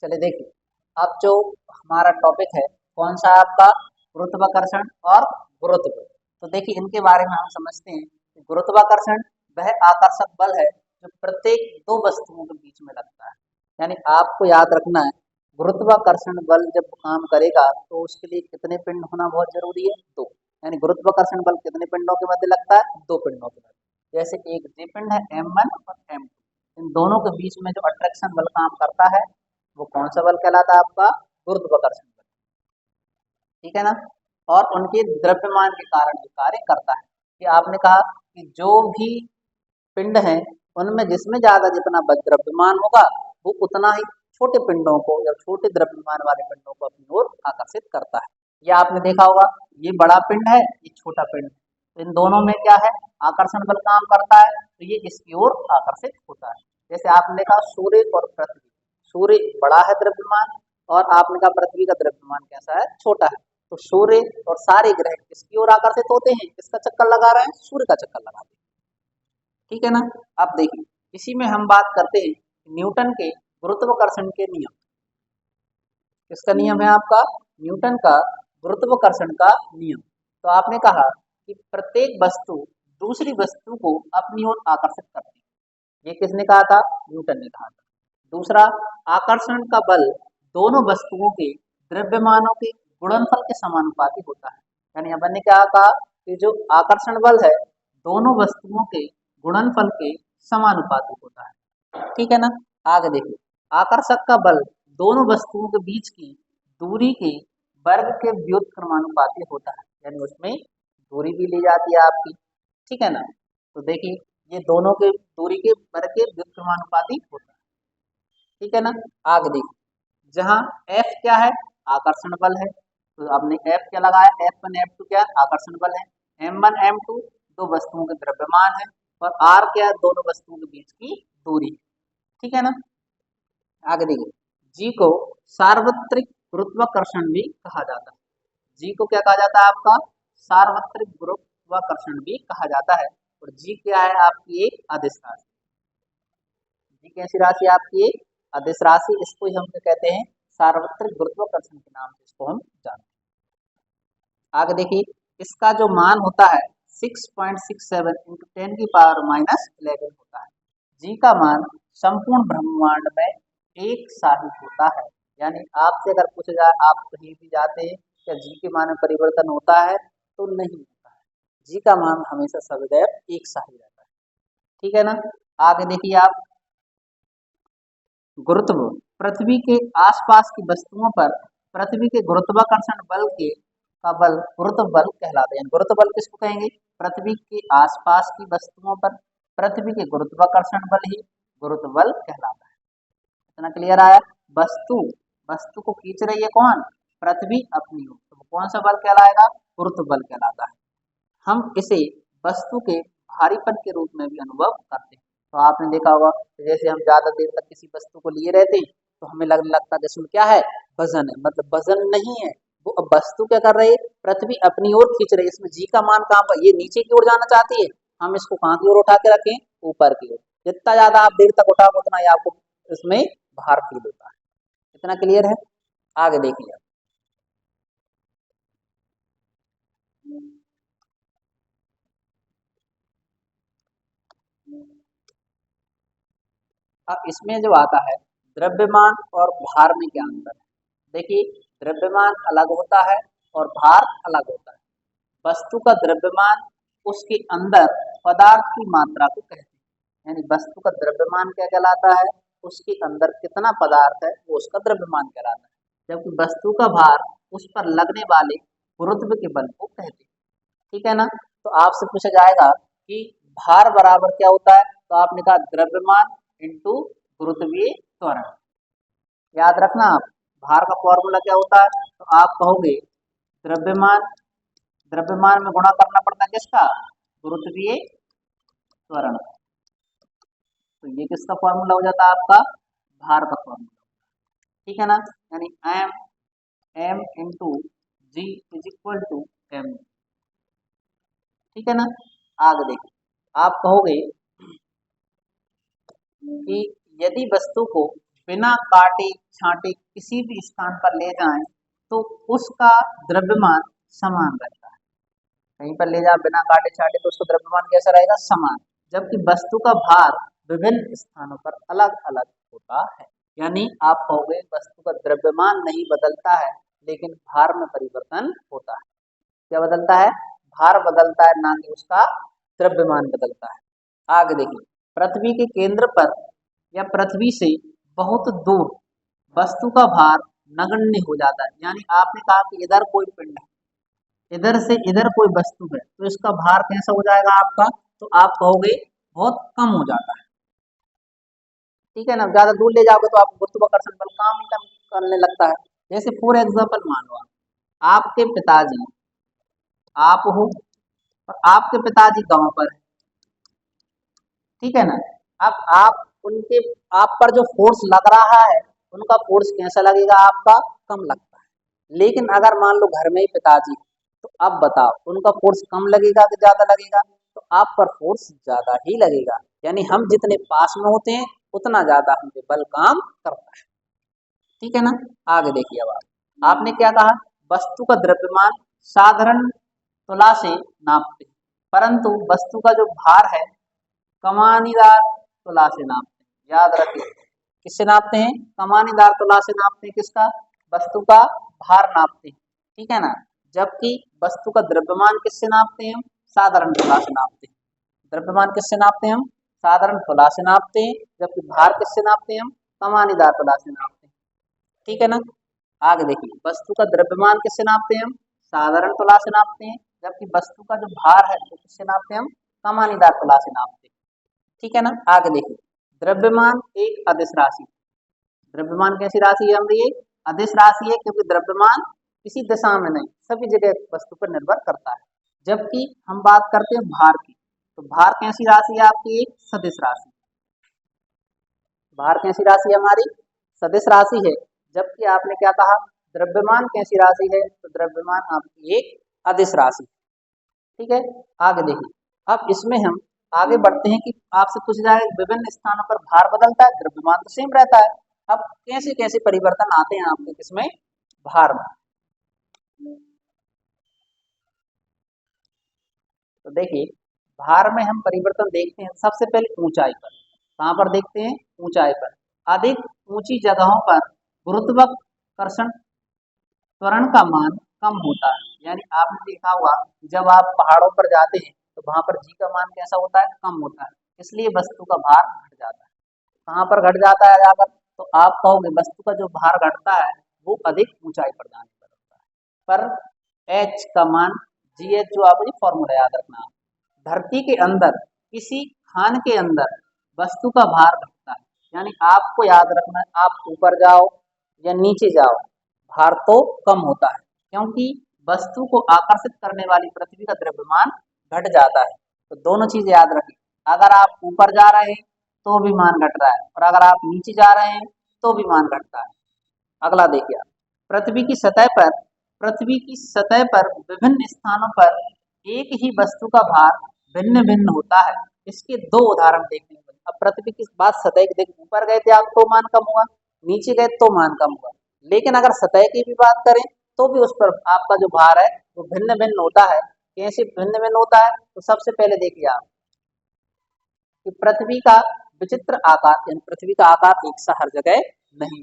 चलिए देखिए, अब जो हमारा टॉपिक है कौन सा है आपका, गुरुत्वाकर्षण और गुरुत्व। तो देखिए इनके बारे में हम समझते हैं कि गुरुत्वाकर्षण वह आकर्षक बल है जो प्रत्येक दो वस्तुओं के बीच में लगता है। यानी आपको याद रखना है, गुरुत्वाकर्षण बल जब काम करेगा तो उसके लिए कितने पिंड होना बहुत जरूरी है, दो। यानी गुरुत्वाकर्षण बल कितने पिंडों के मध्य लगता है, दो पिंडों के मध्य। जैसे एक जे पिंड है M1 और M2, इन दोनों के बीच में जो अट्रैक्शन बल काम करता है वो कौन सा बल कहलाता है आपका, गुरुत्वाकर्षण बल। ठीक है ना, और उनके द्रव्यमान के कारण ये कार्य करता है। कि आपने कहा कि जो भी पिंड हैं उनमें जिसमें ज्यादा जितना द्रव्यमान होगा वो उतना ही छोटे पिंडों को या छोटे द्रव्यमान वाले पिंडों को अपनी ओर आकर्षित करता है। ये आपने देखा होगा, ये बड़ा पिंड है, ये छोटा पिंड है, तो इन दोनों में क्या है, आकर्षण बल काम करता है, तो ये इसकी ओर आकर्षित होता है। जैसे आपने देखा सूर्य और पृथ्वी, सूर्य बड़ा है द्रव्यमान और आपने कहा पृथ्वी का द्रव्यमान कैसा है, छोटा है। तो सूर्य और सारे ग्रह किसकी ओर आकर्षित होते हैं, किसका चक्कर लगा रहे हैं, सूर्य का चक्कर लगा रहे हैं। ठीक है ना, अब देखिए इसी में हम बात करते हैं न्यूटन के गुरुत्वाकर्षण के नियम। किसका नियम है आपका, न्यूटन का गुरुत्वाकर्षण का नियम। तो आपने कहा कि प्रत्येक वस्तु दूसरी वस्तु को अपनी ओर आकर्षित करती है, ये किसने कहा था, न्यूटन ने कहा था। दूसरा, आकर्षण का बल दोनों वस्तुओं के द्रव्यमानों के गुणनफल के समानुपाती होता है। यानी अपन ने क्या कहा कि जो आकर्षण बल है दोनों वस्तुओं के गुणनफल के समानुपाती होता है। ठीक है ना, आगे देखिए, आकर्षक का बल दोनों वस्तुओं के बीच की दूरी के वर्ग के व्युत्क्रमानुपाती होता है। यानी उसमें दूरी भी ली जाती है आपकी। ठीक है ना, तो देखिए ये दोनों के दूरी के वर्ग के व्युत्क्रमानुपाती होता है। ठीक है ना, आगे देखिए, जहाँ F क्या है, आकर्षण बल है, तो आपने F क्या लगाया, F1 F2 क्या आकर्षण बल है, M1 M2 दो वस्तुओं के द्रव्यमान है, और R क्या है, दोनों वस्तुओं के बीच की दूरी। ठीक है ना, आगे देखिए, जी को सार्वत्रिक गुरुत्वाकर्षण भी कहा जाता है। जी को क्या कहा जाता है आपका, सार्वत्रिक गुरुत्वाकर्षण भी कहा जाता है। और जी क्या है आपकी, एक अदिश राशि। जी कैसी राशि है आपकी, एक अदिश राशि, इसको ही हम कहते हैं सार्वत्रिक गुरुत्वाकर्षण के नाम से इसको हम जानते हैं। आगे देखिए, इसका जो मान होता है 6.67 इंटू 10⁻11 होता है। जी का मान संपूर्ण ब्रह्मांड में एक सा ही होता है। यानी आपसे अगर पूछा जाए आप कहीं भी जाते हैं क्या जी के मान में परिवर्तन होता है, तो नहीं होता है। जी का मान हमेशा सदैव एक सा ही रहता है। ठीक है ना। आगे देखिए आप, गुरुत्व, पृथ्वी के आसपास की वस्तुओं पर पृथ्वी के गुरुत्वाकर्षण बल के का बल गुरुत्व बल कहलाता है। गुरुत्व बल किसको कहेंगे? पृथ्वी के आसपास की वस्तुओं पर पृथ्वी के गुरुत्वाकर्षण बल ही गुरुत्व बल कहलाता है। इतना क्लियर आया? वस्तु वस्तु को खींच रही है कौन? पृथ्वी अपनी ओर, तो कौन सा बल कहलाएगा? गुरुत्व बल कहलाता है। हम इसे वस्तु के भारीपन के रूप में भी अनुभव करते हैं। तो आपने देखा होगा जैसे हम ज्यादा देर तक किसी वस्तु को लिए रहते हैं तो हमें लगने लगता है जैसे क्या है, वजन है, मतलब वजन नहीं है वो। अब वस्तु क्या कर रही है? पृथ्वी अपनी ओर खींच रही है। इसमें जी का मान कहाँ पर? ये नीचे की ओर जाना चाहती है, हम इसको कहाँ की ओर उठा के रखें? ऊपर की ओर। जितना ज्यादा आप देर तक उठाओ उतना ही आपको इसमें भार फील होता है। इतना क्लियर है? आगे देखिए। अब इसमें जो आता है द्रव्यमान और भार में क्या अंतर है? देखिए, द्रव्यमान अलग होता है और भार अलग होता है। वस्तु का द्रव्यमान उसके अंदर पदार्थ की मात्रा को कहते हैं। यानी वस्तु का द्रव्यमान क्या कहलाता है? उसके अंदर कितना पदार्थ है वो उसका द्रव्यमान कहलाता है। जबकि वस्तु का भार उस पर लगने वाले गुरुत्व के बल को कहते हैं। ठीक है ना। तो आपसे पूछा जाएगा कि भार बराबर क्या होता है, तो आपने कहा द्रव्यमान इंटू गुरुत्वीय त्वरण। याद रखना आप, भार का फॉर्मूला क्या होता है? तो आप कहोगे द्रव्यमान, द्रव्यमान में गुणा करना पड़ता है किसका? गुरुत्वीय त्वरण। तो ये किसका फॉर्मूला हो जाता है? आपका भार का फॉर्मूला। ठीक है ना। यानी M M into G is equal to M. ठीक है ना। आगे देखिए, आप कहोगे कि यदि वस्तु को बिना काटे छांटे किसी भी स्थान पर ले जाएं तो उसका द्रव्यमान समान रहता है। कहीं पर ले जाए बिना काटे छाटे तो उसका द्रव्यमान कैसा रहेगा? समान। जबकि वस्तु का भार विभिन्न स्थानों पर अलग अलग होता है। यानी आप कहोगे वस्तु का द्रव्यमान नहीं बदलता है लेकिन भार में परिवर्तन होता है। क्या बदलता है? भार बदलता है, ना कि उसका द्रव्यमान बदलता है। आगे देखिए, पृथ्वी के केंद्र पर या पृथ्वी से बहुत दूर वस्तु का भार नगण्य हो जाता है। यानी आपने कहा कि इधर कोई पिंड है, इधर से इधर कोई वस्तु है, तो इसका भार कैसा हो जाएगा आपका? तो आप कहोगे बहुत कम हो जाता है। ठीक है ना। ज्यादा दूर ले जाओगे तो आपको गुरुत्वाकर्षण बल काम ही कम करने लगता है। जैसे फॉर एग्जाम्पल मान लो आपके पिताजी, आप हो और आपके पिताजी गांव पर है। ठीक है ना। अब आप उनके, आप पर जो फोर्स लग रहा है उनका फोर्स कैसा लगेगा? आपका कम लगता है। लेकिन अगर मान लो घर में ही पिताजी, तो अब बताओ उनका फोर्स कम लगेगा कि ज्यादा लगेगा? तो आप पर फोर्स ज्यादा ही लगेगा। यानी हम जितने पास में होते हैं उतना ज्यादा हम पे बल काम करता है। ठीक है ना। आगे देखिए, अब आपने क्या कहा? वस्तु का द्रव्यमान साधारण तुला से नापते हैं, परंतु वस्तु का जो भार है कमानीदार तुला से नापते हैं। याद रखिए, किससे नापते हैं? कमानीदार तुला से नापते हैं। किसका? वस्तु का भार नापते हैं। ठीक है ना। जबकि वस्तु का द्रव्यमान किससे नापते हैं? हम साधारण तुला से नापते हैं। द्रव्यमान किससे नापते हैं? हम साधारण तुला से नापते हैं। जबकि भार किससे नापते हैं? हम कमानीदार तुला से नापते हैं। ठीक है ना। आगे देखिए, वस्तु का द्रव्यमान किससे नापते हैं? हम साधारण तुला से नापते हैं। जबकि वस्तु का जो भार है वो किससे नापते हैं? हम कमानीदार तुला से नापते हैं। ठीक है ना। आगे देखिए, द्रव्यमान एक अदिश राशि। द्रव्यमान कैसी राशि है हमारी? ये अदिश राशि है, क्योंकि द्रव्यमान किसी दिशा में नहीं, सभी जगह वस्तु पर निर्भर करता है। जबकि हम बात करते हैं भार की, तो भार कैसी राशि है आपकी? एक सदिश राशि। भार कैसी राशि है हमारी? सदिश राशि है। जबकि आपने क्या कहा? द्रव्यमान कैसी राशि है? तो द्रव्यमान आपकी एक अदिश राशि। ठीक है। आगे देखिए, अब इसमें हम आगे बढ़ते हैं कि आपसे पूछा जाए विभिन्न स्थानों पर भार बदलता है, द्रव्यमान तो सेम रहता है। अब कैसे कैसे परिवर्तन आते हैं आपके किसमें? भार में। तो देखिए, भार में हम परिवर्तन देखते हैं सबसे पहले ऊंचाई पर। कहाँ पर देखते हैं? ऊंचाई पर। अधिक ऊंची जगहों पर गुरुत्वाकर्षण त्वरण का मान कम होता है। यानी आपने देखा होगा जब आप पहाड़ों पर जाते हैं तो वहां पर जी का मान कैसा होता है, कम होता है, इसलिए वस्तु का भार घट जाता है। कहाँ पर घट जाता है जाकर, तो आप कहोगे वस्तु का जो भार घटता है वो अधिक ऊंचाई पर जाने पर होता है। पर एच का मान, जी एच जो आपको फॉर्मूला याद रखना आप, धरती के अंदर किसी खान के अंदर वस्तु का भार घटता है, यानी आपको याद रखना है आप ऊपर जाओ या नीचे जाओ भार तो कम होता है, क्योंकि वस्तु को आकर्षित करने वाली पृथ्वी का द्रव्यमान घट जाता है। तो दोनों चीजें याद रखें, अगर आप ऊपर जा रहे हैं तो भी मान घट रहा है और अगर आप नीचे जा रहे हैं तो भी मान घटता है। अगला देखिए आप, पृथ्वी की सतह पर पृथ्वी की सतह पर विभिन्न स्थानों पर एक ही वस्तु का भार भिन्न भिन्न होता है। इसके दो उदाहरण देखने को मिले। अब पृथ्वी की बात सतह की, देखिए ऊपर गए थे आप तो मान कम हुआ, नीचे गए तो मान कम हुआ, लेकिन अगर सतह की भी बात करें तो भी उस पर आपका जो भार है वो भिन्न भिन्न होता है। कैसे भिन्न भिन्न होता है, तो सबसे पहले देखिए आप कि पृथ्वी का विचित्र आकार, यानी पृथ्वी का आकार एक सा हर जगह नहीं।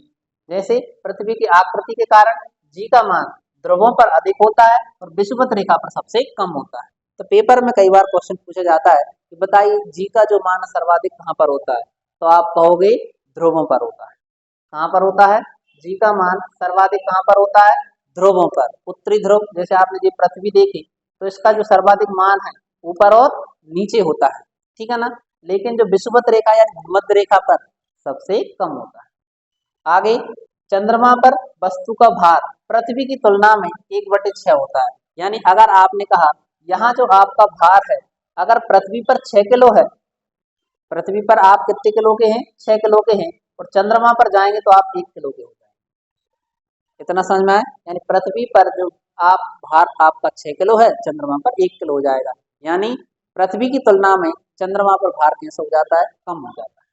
जैसे पृथ्वी की आकृति के कारण जी का मान ध्रुवों पर अधिक होता है और विषुवत रेखा पर सबसे कम होता है। तो पेपर में कई बार क्वेश्चन पूछा जाता है कि बताइए जी का जो मान सर्वाधिक कहाँ पर होता है, तो आप कहोगे ध्रुवों पर होता है। कहाँ पर होता है, जी का मान सर्वाधिक कहाँ पर होता है, ध्रुवों पर। उत्तरी ध्रुव, जैसे आपने ये पृथ्वी देखी तो इसका जो सर्वाधिक मान है ऊपर और नीचे होता है, ठीक है ना, लेकिन जो विषुवत रेखा या भूमध्य रेखा पर सबसे कम होता है। आगे, चंद्रमा पर वस्तु का भार पृथ्वी की तुलना में 1/6 होता है। यानी अगर आपने कहा यहाँ जो आपका भार है, अगर पृथ्वी पर 6 किलो है, पृथ्वी पर आप कितने किलो के हैं, 6 किलो के हैं, और चंद्रमा पर जाएंगे तो आप 1 किलो के हो जाएंगे। इतना समझ में आए, यानी पृथ्वी पर जो आप भार आपका 6 किलो है, चंद्रमा पर 1 किलो हो जाएगा। यानी पृथ्वी की तुलना में चंद्रमा पर भार कैसा हो जाता है, कम हो जाता है,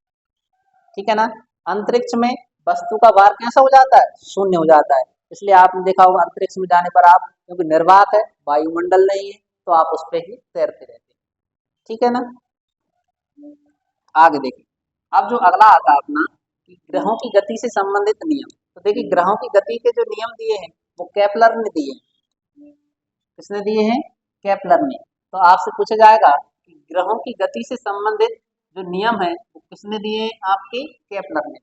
ठीक है ना। अंतरिक्ष में वस्तु का भार कैसा हो जाता है, शून्य हो जाता है। इसलिए आपने देखा होगा अंतरिक्ष में जाने पर आप, क्योंकि निर्वात है, वायुमंडल नहीं है, तो आप उस पर ही तैरते रहते हैं, ठीक है ना। आगे देखिए, अब जो अगला आता है अपना कि ग्रहों की गति से संबंधित नियम। तो देखिए ग्रहों की गति के जो नियम दिए हैं वो केपलर ने दिए हैं। किसने दिए हैं, केपलर ने। तो आपसे पूछा जाएगा कि ग्रहों की गति से संबंधित जो नियम है वो किसने दिए हैं, आपके केपलर ने,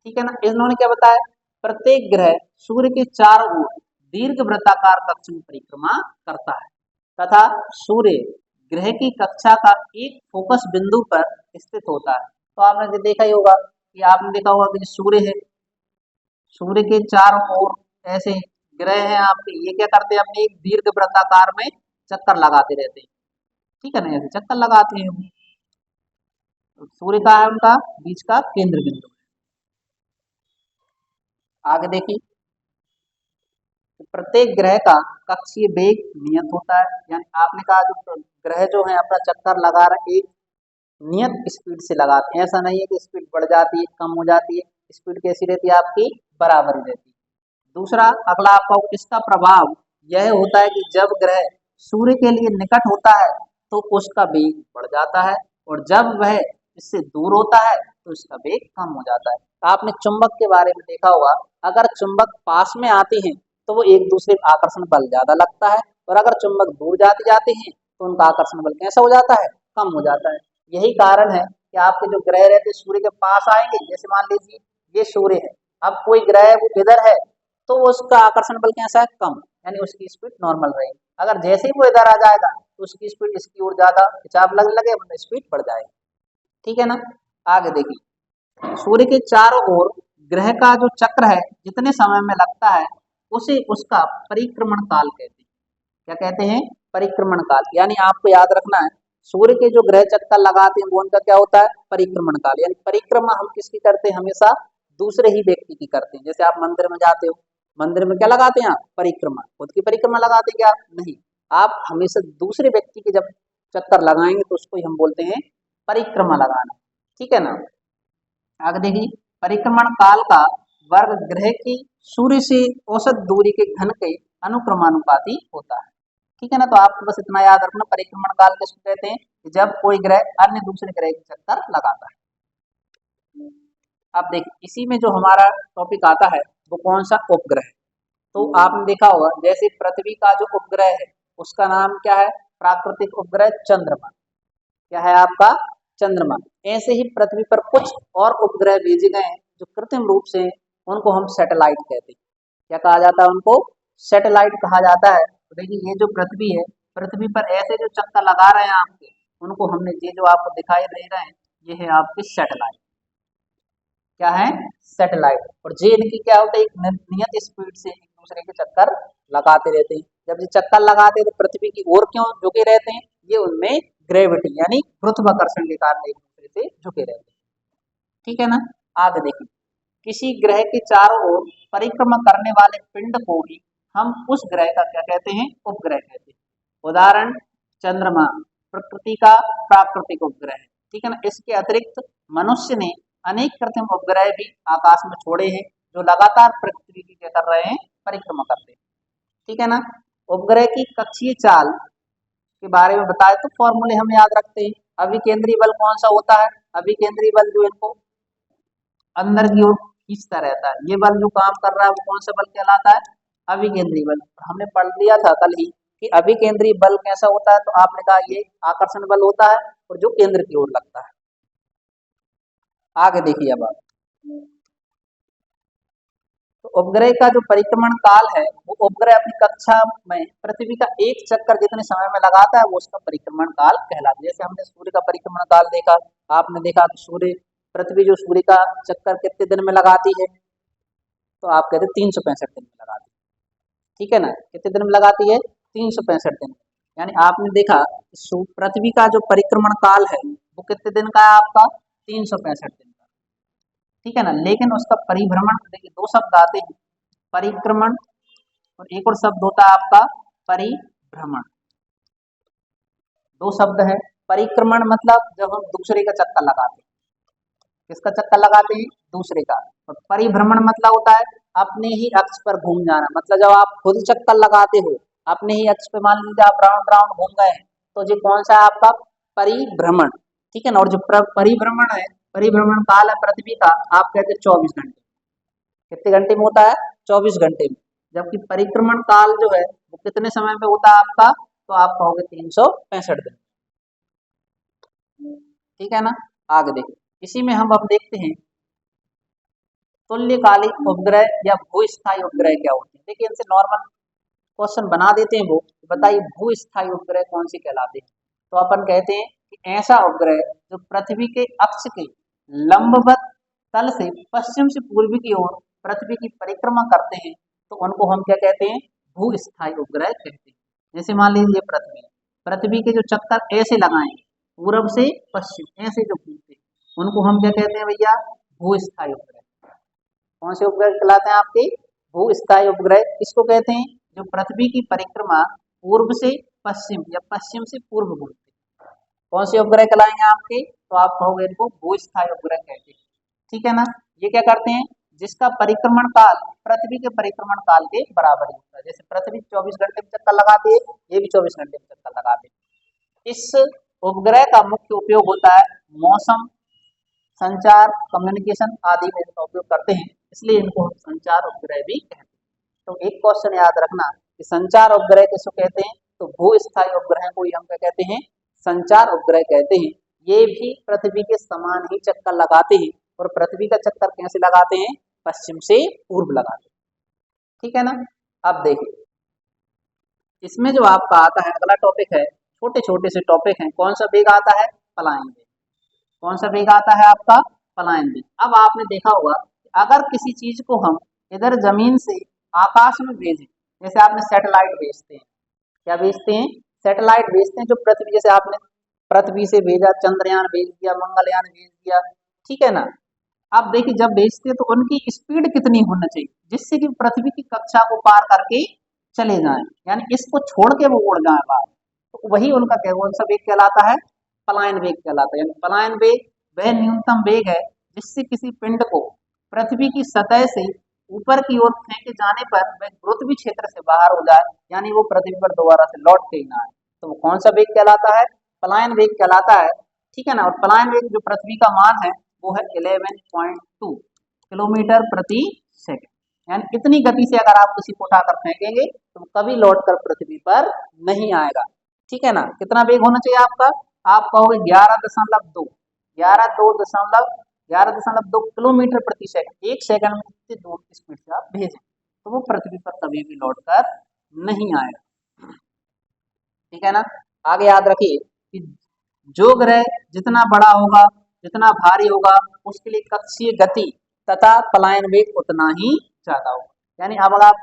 ठीक है ना। इन्होंने क्या बताया, प्रत्येक ग्रह सूर्य के चारों ओर दीर्घ वृत्ताकार कक्ष में परिक्रमा करता है तथा सूर्य ग्रह की कक्षा का एक फोकस बिंदु पर स्थित होता है। तो आपने जो देखा ही होगा कि आपने देखा होगा कि सूर्य है, सूर्य के चारों ओर ऐसे ग्रह हैं आपके, ये क्या करते हैं, अपने एक दीर्घ वृत्ताकार में चक्कर लगाते रहते हैं, ठीक है ना, ऐसे चक्कर लगाते हैं। तो सूर्य का है उनका बीच का केंद्र बिंदु। आगे देखिए, तो प्रत्येक ग्रह का कक्षीय वेग नियत होता है। यानी आपने कहा जो ग्रह जो है अपना चक्कर लगा रहे एक नियत स्पीड से लगाते हैं, ऐसा नहीं है कि स्पीड बढ़ जाती है कम हो जाती है, स्पीड कैसी रहती है आपकी, बराबर ही रहती है। दूसरा अगला आपका इसका प्रभाव यह होता है कि जब ग्रह सूर्य के लिए निकट होता है तो उसका वेग बढ़ जाता है, और जब वह इससे दूर होता है तो इसका वेग कम हो जाता है। आपने चुंबक के बारे में देखा होगा, अगर चुंबक पास में आते हैं तो वो एक दूसरे का आकर्षण बल ज्यादा लगता है, और अगर चुंबक दूर जाते जाते हैं तो उनका आकर्षण बल कैसा हो जाता है, कम हो जाता है। यही कारण है कि आपके जो ग्रह रहते सूर्य के पास आएंगे, जैसे मान लीजिए ये सूर्य है, अब कोई ग्रह है वो इधर है तो उसका आकर्षण बल कैसा है, कम, यानी उसकी स्पीड नॉर्मल रहेगी। अगर जैसे ही वो इधर आ जाएगा तो उसकी स्पीड इसकी ओर ज्यादा खिंचाव लगने लगे, मतलब स्पीड बढ़ जाएगी, ठीक है ना। आगे देखिए, सूर्य के चारों ओर ग्रह का जो चक्र है जितने समय में लगता है उसे उसका परिक्रमण काल कहते हैं। क्या कहते हैं, परिक्रमण काल। यानी आपको याद रखना है सूर्य के जो ग्रह चक्कर लगाते हैं वो उनका क्या होता है, परिक्रमण काल। यानी परिक्रमा हम किसकी करते हैं, हमेशा दूसरे ही व्यक्ति की करते हैं। जैसे आप मंदिर में जाते हो, मंदिर में क्या लगाते हैं आप, परिक्रमा। खुद की परिक्रमा लगाते क्या, नहीं, आप हमेशा दूसरे व्यक्ति के जब चक्कर लगाएंगे तो उसको ही हम बोलते हैं परिक्रमा लगाना, ठीक है ना। आगे देखिए, परिक्रमण काल का वर्ग ग्रह की सूर्य से औसत दूरी के घन के अनुक्रमानुपाती होता है, ठीक है ना। तो आपको बस इतना याद रखना, परिक्रमण काल किसको कहते हैं, कि जब कोई ग्रह अन्य दूसरे ग्रह के चक्कर लगाता है। अब देखिए, इसी में जो हमारा टॉपिक आता है वो कौन सा, उपग्रह। तो आपने देखा होगा जैसे पृथ्वी का जो उपग्रह है उसका नाम क्या है, प्राकृतिक उपग्रह चंद्रमा। क्या है आपका, चंद्रमा। ऐसे ही पृथ्वी पर कुछ और उपग्रह भेजे गए हैं जो कृत्रिम रूप से, उनको हम सैटेलाइट कहते हैं। क्या कहा जाता है उनको, सैटेलाइट कहा जाता है। तो देखिए ये जो पृथ्वी है, पृथ्वी पर ऐसे जो चक्कर लगा रहे हैं आपके, उनको हमने, ये जो आपको दिखाई दे रहे हैं, ये है आपके सैटेलाइट। क्या है, सैटेलाइट। और जे इनकी क्या होता है, एक नियत स्पीड से एक दूसरे के चक्कर लगाते रहते हैं। जब ये चक्कर लगाते हैं तो पृथ्वी की ओर क्यों झुके रहते हैं, ये उनमें ग्रेविटी यानी गुरुत्वाकर्षण के कारण एक दूसरे से झुके रहते हैं। ठीक है ना। आगे देखिए, किसी ग्रह के चारों ओर परिक्रमा करने वाले पिंड को ही हम उस ग्रह का क्या कहते हैं, उपग्रह कहते हैं। उदाहरण, चंद्रमा प्रकृति का प्राकृतिक उपग्रह है। ठीक है ना। इसके अतिरिक्त मनुष्य ने अनेक कृत्रिम उपग्रह भी आकाश में छोड़े हैं जो लगातार पृथ्वी की क्या कर रहे हैं, परिक्रमा करते हैं। ठीक है ना। उपग्रह की कक्षीय चाल के बारे में बताए तो फॉर्मूले हम याद रखते हैं। अभिकेंद्रीय बल कौन सा होता है, अभिकेंद्रीय बल जो इनको अंदर की ओर खींचता रहता है, ये बल जो काम कर रहा है वो कौन सा बल कहलाता है, अभिकेंद्रीय बल। हमने पढ़ लिया था कल ही कि अभिकेंद्रीय बल कैसा होता है, तो आपने कहा ये आकर्षण बल होता है और जो केंद्र की ओर लगता है। आगे देखिए अब आप, तो उपग्रह का जो परिक्रमण काल है, वो उपग्रह अपनी कक्षा में पृथ्वी का एक चक्कर जितने समय में लगाता है वो उसका परिक्रमण काल कहलाता है। जैसे हमने सूर्य का परिक्रमण काल देखा, आपने देखा कि सूर्य, पृथ्वी जो सूर्य का चक्कर कितने दिन में लगाती है, तो आप कहते हैं 365 दिन में लगाती है। ठीक है ना, कितने दिन में लगाती है, 365 दिन। यानी आपने देखा पृथ्वी का जो परिक्रमण काल है वो कितने दिन का है आपका, 365 दिन का। ठीक है ना। लेकिन उसका परिभ्रमण, देखिए दो शब्द आते हैं, परिक्रमण और एक और शब्द होता है आपका परिभ्रमण। दो शब्द है। परिक्रमण मतलब जब हम दूसरे का चक्कर लगाते हैं, किसका चक्कर लगाते हैं, दूसरे का। और परिभ्रमण मतलब होता है अपने ही अक्ष पर घूम जाना। मतलब जब आप खुद चक्कर लगाते हो अपने ही अक्ष पे, मान लीजिए आप राउंड राउंड घूम गए हैं, तो ये कौन सा है आपका, परिभ्रमण। ठीक है ना। और जो परिभ्रमण है, परिभ्रमण काल है पृथ्वी का, आप कहते हैं 24 घंटे। कितने घंटे में होता है, 24 घंटे में। जबकि परिक्रमण काल जो है वो कितने समय में होता है आपका, तो आप कहोगे 365 दिन। ठीक है ना। आगे देखिए, इसी में हम अब देखते हैं तुल्यकालिक उपग्रह या भूस्थायी उपग्रह क्या होते हैं। देखिए इनसे नॉर्मल क्वेश्चन बना देते हैं वो, बताइए भूस्थायी उपग्रह कौन से कहलाते हैं। तो अपन कहते हैं कि ऐसा उपग्रह जो पृथ्वी के अक्ष के लंबवत तल से पश्चिम से पूर्व की ओर पृथ्वी की परिक्रमा करते हैं, तो उनको हम क्या कहते हैं, भूस्थायी उपग्रह कहते हैं। जैसे मान लीजिए पृथ्वी, पृथ्वी के जो चक्कर ऐसे लगाए पूरब से पश्चिम ऐसे जो घूमते, उनको हम क्या कहते हैं भैया, भूस्थायी उपग्रह। कौन से उपग्रह कहलाते हैं आपके, भूस्थायी उपग्रह। किसको कहते हैं, जो पृथ्वी की परिक्रमा पूर्व से पश्चिम या पश्चिम से पूर्व घूमते। कौन से उपग्रह कहलाएंगे आपके, तो आप कहोगे इनको भूस्थायी उपग्रह कहते हैं। ठीक है ना। ये क्या करते हैं, जिसका परिक्रमण काल पृथ्वी के परिक्रमण काल के बराबर ही होता है। जैसे पृथ्वी 24 घंटे में चक्कर लगाती है, ये भी 24 घंटे में चक्कर लगाते हैं। इस उपग्रह का मुख्य उपयोग होता है मौसम, संचार, कम्युनिकेशन आदि में इनका उपयोग करते हैं, इसलिए इनको हम संचार उपग्रह भी कहते हैं। तो एक क्वेश्चन याद रखना कि संचार उपग्रह किसको कहते हैं, तो भूस्थायी उपग्रह को ही हम क्या कहते हैं, संचार उपग्रह कहते हैं। ये भी पृथ्वी के समान ही चक्कर लगाते हैं, और पृथ्वी का चक्कर कैसे लगाते हैं, पश्चिम से पूर्व लगाते हैं। ठीक है ना। अब देखिए, इसमें जो आपका आता है अगला टॉपिक है, छोटे छोटे से टॉपिक हैं। कौन सा वेग आता है, पलायन वेग। कौन सा वेग आता है आपका, पलायन वेग। अब आपने देखा होगा अगर किसी चीज को हम इधर जमीन से आकाश में भेजें, जैसे आपने सैटेलाइट भेजते हैं, क्या भेजते हैं, सैटेलाइट भेजते हैं जो पृथ्वी, जैसे आपने पृथ्वी से भेजा, चंद्रयान भेज दिया, मंगलयान भेज दिया। ठीक है ना। अब देखिए जब भेजते हैं तो उनकी स्पीड कितनी होना चाहिए, जिससे कि पृथ्वी की कक्षा को पार करके चले जाएं, यानी इसको छोड़ के वो उड़ जाए बाहर, तो वही उनका क्या, कौन सा वेग कहलाता है, पलायन वेग कहलाता है। यानी पलायन वेग वह न्यूनतम वेग है जिससे किसी पिंड को पृथ्वी की सतह से ऊपर की ओर फेंके जाने पर वह गुरुत्वीय क्षेत्र से बाहर हो जाए, यानी वो पृथ्वी पर दोबारा से लौट के ही ना आए, तो वो कौन सा वेग कहलाता है, पलायन वेग कहलाता है। ठीक है ना। और पलायन वेग जो पृथ्वी का मान है वो है 11.2 किलोमीटर प्रति सेकंड, यानी इतनी गति से अगर आप किसी को उठाकर फेंकेंगे तो कभी लौटकर पृथ्वी पर नहीं आएगा। ठीक है ना। कितना वेग होना चाहिए आपका? आप कहोगे 11.2, 11.2 किलोमीटर प्रति सेकंड, एक सेकंड में कितनी दूर की स्पीड से आप भेजें तो वो पृथ्वी पर कभी भी लौटकर नहीं आएगा। ठीक है ना। आगे याद रखिए कि जो ग्रह जितना बड़ा होगा, जितना भारी होगा, उसके लिए कक्षीय गति तथा पलायन वेग उतना ही ज्यादा होगा। यानी अब अगर आप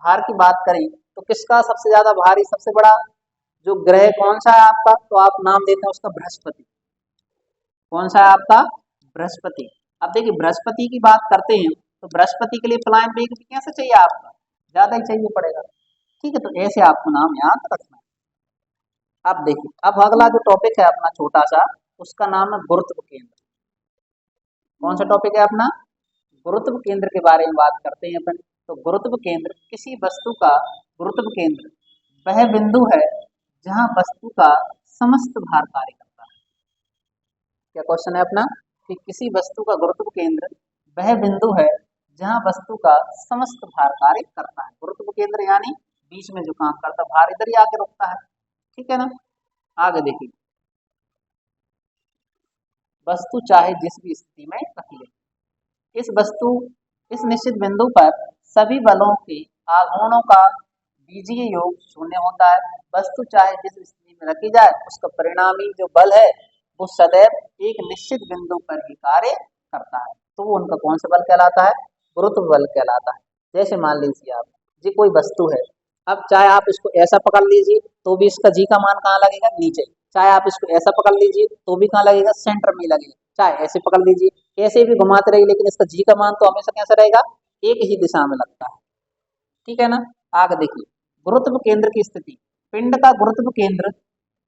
भार की बात करें तो किसका सबसे ज्यादा भारी, सबसे बड़ा जो ग्रह कौन सा है आपका, तो आप नाम देते हैं उसका बृहस्पति। कौन सा है आपका? बृहस्पति। अब देखिए बृहस्पति की बात करते हैं तो बृहस्पति के लिए पलायन वेग भी कैसे चाहिए आपका? ज्यादा ही चाहिए पड़ेगा। ठीक है, तो ऐसे आपको नाम याद रखना है। अब देखिए, अब अगला जो टॉपिक है अपना छोटा सा, उसका नाम है गुरुत्व केंद्र। कौन सा टॉपिक है अपना? गुरुत्व केंद्र के बारे में बात करते हैं अपन। तो गुरुत्व केंद्र, किसी वस्तु का गुरुत्व केंद्र वह बिंदु है जहां वस्तु का समस्त भार कार्य करता है। क्या क्वेश्चन है अपना? कि किसी वस्तु का गुरुत्व केंद्र वह बिंदु है जहां वस्तु का समस्त भार कार्य करता है। गुरुत्व केंद्र यानी बीच में जो काम करता है, भार इधर ही आके रुकता है। ठीक है ना। आगे देखिए, वस्तु चाहे जिस भी स्थिति में रख ले, इस वस्तु इस निश्चित बिंदु पर सभी बलों के आघूर्णों का बीजीय योग शून्य होता है। वस्तु चाहे जिस स्थिति में रखी जाए, उसका परिणामी जो बल है वो सदैव एक निश्चित बिंदु पर ही कार्य करता है। तो वो उनका कौन सा बल कहलाता है? गुरुत्व बल कहलाता है। जैसे मान लीजिए आप, जी कोई वस्तु है, अब चाहे आप इसको ऐसा पकड़ लीजिए तो भी इसका जी का मान कहाँ लगेगा? नीचे। चाहे आप इसको ऐसा पकड़ लीजिए तो भी कहाँ लगेगा? सेंटर में लगेगा। चाहे ऐसे पकड़ लीजिए, कैसे भी घुमाते रहिए, लेकिन इसका जी का मान तो हमेशा कैसा रहेगा? एक ही दिशा में लगता है। ठीक है ना। आगे देखिए, गुरुत्व केंद्र की स्थिति, पिंड का गुरुत्व केंद्र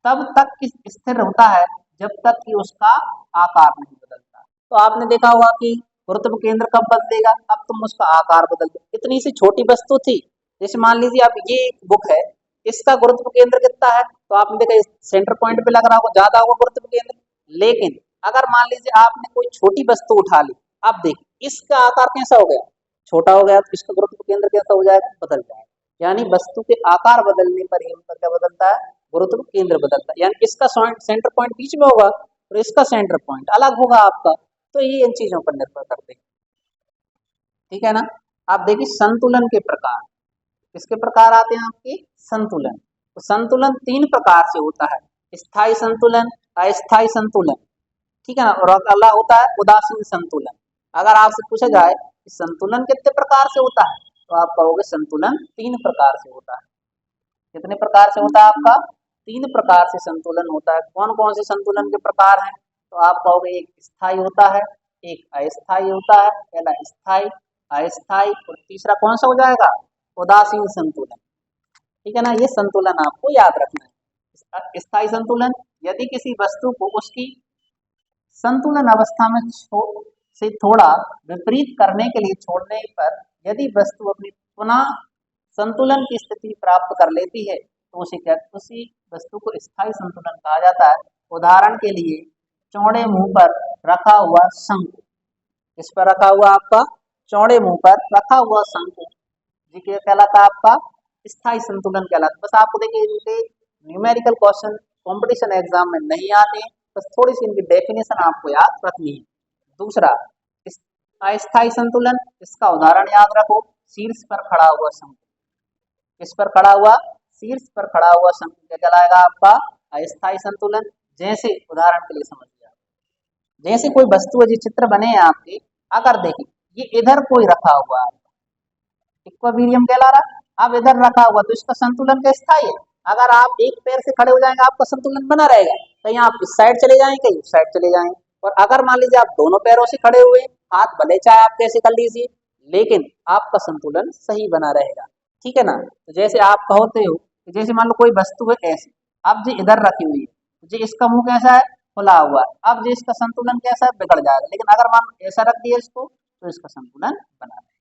तब तक स्थिर होता है जब तक कि उसका आकार नहीं बदलता। तो आपने देखा होगा कि गुरुत्व केंद्र कब बदलेगा? अब तुम उसका आकार बदल दो। इतनी सी छोटी वस्तु थी, जैसे मान लीजिए आप ये एक बुक है, इसका गुरुत्व केंद्र कितना है? तो आपने देखा सेंटर पॉइंट पे लग रहा होगा, ज्यादा होगा गुरुत्व केंद्र। लेकिन अगर मान लीजिए आपने कोई छोटी वस्तु उठा ली, अब देखिए इसका आकार कैसा हो गया? छोटा हो गया, तो इसका गुरुत्व केंद्र कैसा हो जाएगा? बदल जाएगा। यानी वस्तु के आकार बदलने पर ही उनका क्या बदलता है? गुरुत्व केंद्र बदलता है। यानी इसका सेंटर पॉइंट बीच में होगा और इसका सेंटर पॉइंट अलग होगा आपका। तो ये इन चीजों पर निर्भर करते हैं। ठीक है ना। आप देखिए संतुलन के प्रकार, किसके प्रकार आते हैं आपके? संतुलन। तो संतुलन तीन प्रकार से होता है, स्थायी संतुलन, अस्थायी संतुलन, ठीक है ना, और अगला होता है उदासीन संतुलन। अगर आपसे पूछा जाए कि संतुलन कितने प्रकार से होता है, तो आप कहोगे संतुलन तीन प्रकार से होता है। कितने प्रकार से होता है आपका? तीन प्रकार से संतुलन होता है। कौन कौन से संतुलन के प्रकार हैं? तो आप कहोगे एक स्थायी होता है, एक अस्थायी होता है, पहला स्थायी, अस्थायी, और तीसरा कौन सा हो जाएगा? उदासीन संतुलन। ठीक है ना। ये संतुलन आपको याद रखना है। स्थायी संतुलन, यदि किसी वस्तु को उसकी संतुलन अवस्था में से थोड़ा विपरीत करने के लिए छोड़ने पर यदि वस्तु अपनी पुनः संतुलन की स्थिति प्राप्त कर लेती है तो उसी वस्तु को स्थायी संतुलन कहा जाता है। उदाहरण के लिए चौड़े मुंह पर रखा हुआ शंकु, इस पर रखा हुआ आपका चौड़े मुंह पर रखा हुआ शंकु, ये क्या कहलाता है? आपका स्थायी संतुलन कहलाता है। बस आपको देखिए इनके न्यूमेरिकल क्वेश्चन कंपटीशन एग्जाम में नहीं आते, बस थोड़ी सी इनकी डेफिनेशन आपको याद रखनी है। दूसरा अस्थायी संतुलन, इसका उदाहरण याद रखो, शीर्ष पर खड़ा हुआ शंकु। किस पर खड़ा हुआ? शीर्ष पर खड़ा हुआ शंकु क्या कहलाएगा आपका? अस्थायी संतुलन। जैसे उदाहरण के लिए समझिए, जैसे कोई वस्तु है, जो चित्र बने हैं आपके, अगर देखिए ये इधर कोई रखा हुआ है, इक्विलिब्रियम कहला रहा, अब इधर रखा हुआ तो इसका संतुलन क्या स्थायी है? अगर आप एक पैर से खड़े हो जाएंगे आपका संतुलन बना रहेगा, कहीं आप इस साइड चले जाएंगे, कहीं उस साइड चले जाएंगे। और अगर मान लीजिए आप दोनों पैरों से खड़े हुए, हाथ भले चाहे आप कैसे कर लीजिए, लेकिन आपका संतुलन सही बना रहेगा। ठीक है ना। तो जैसे आप कहते हो, जैसे मान लो कोई वस्तु है ऐसी, अब जी इधर रखी हुई है, जी इसका मुंह कैसा है? खुला हुआ है। अब जी इसका संतुलन कैसा है? बिगड़ जाएगा। लेकिन अगर मान लो ऐसा रख दिया इसको, तो इसका संतुलन बना रहेगा।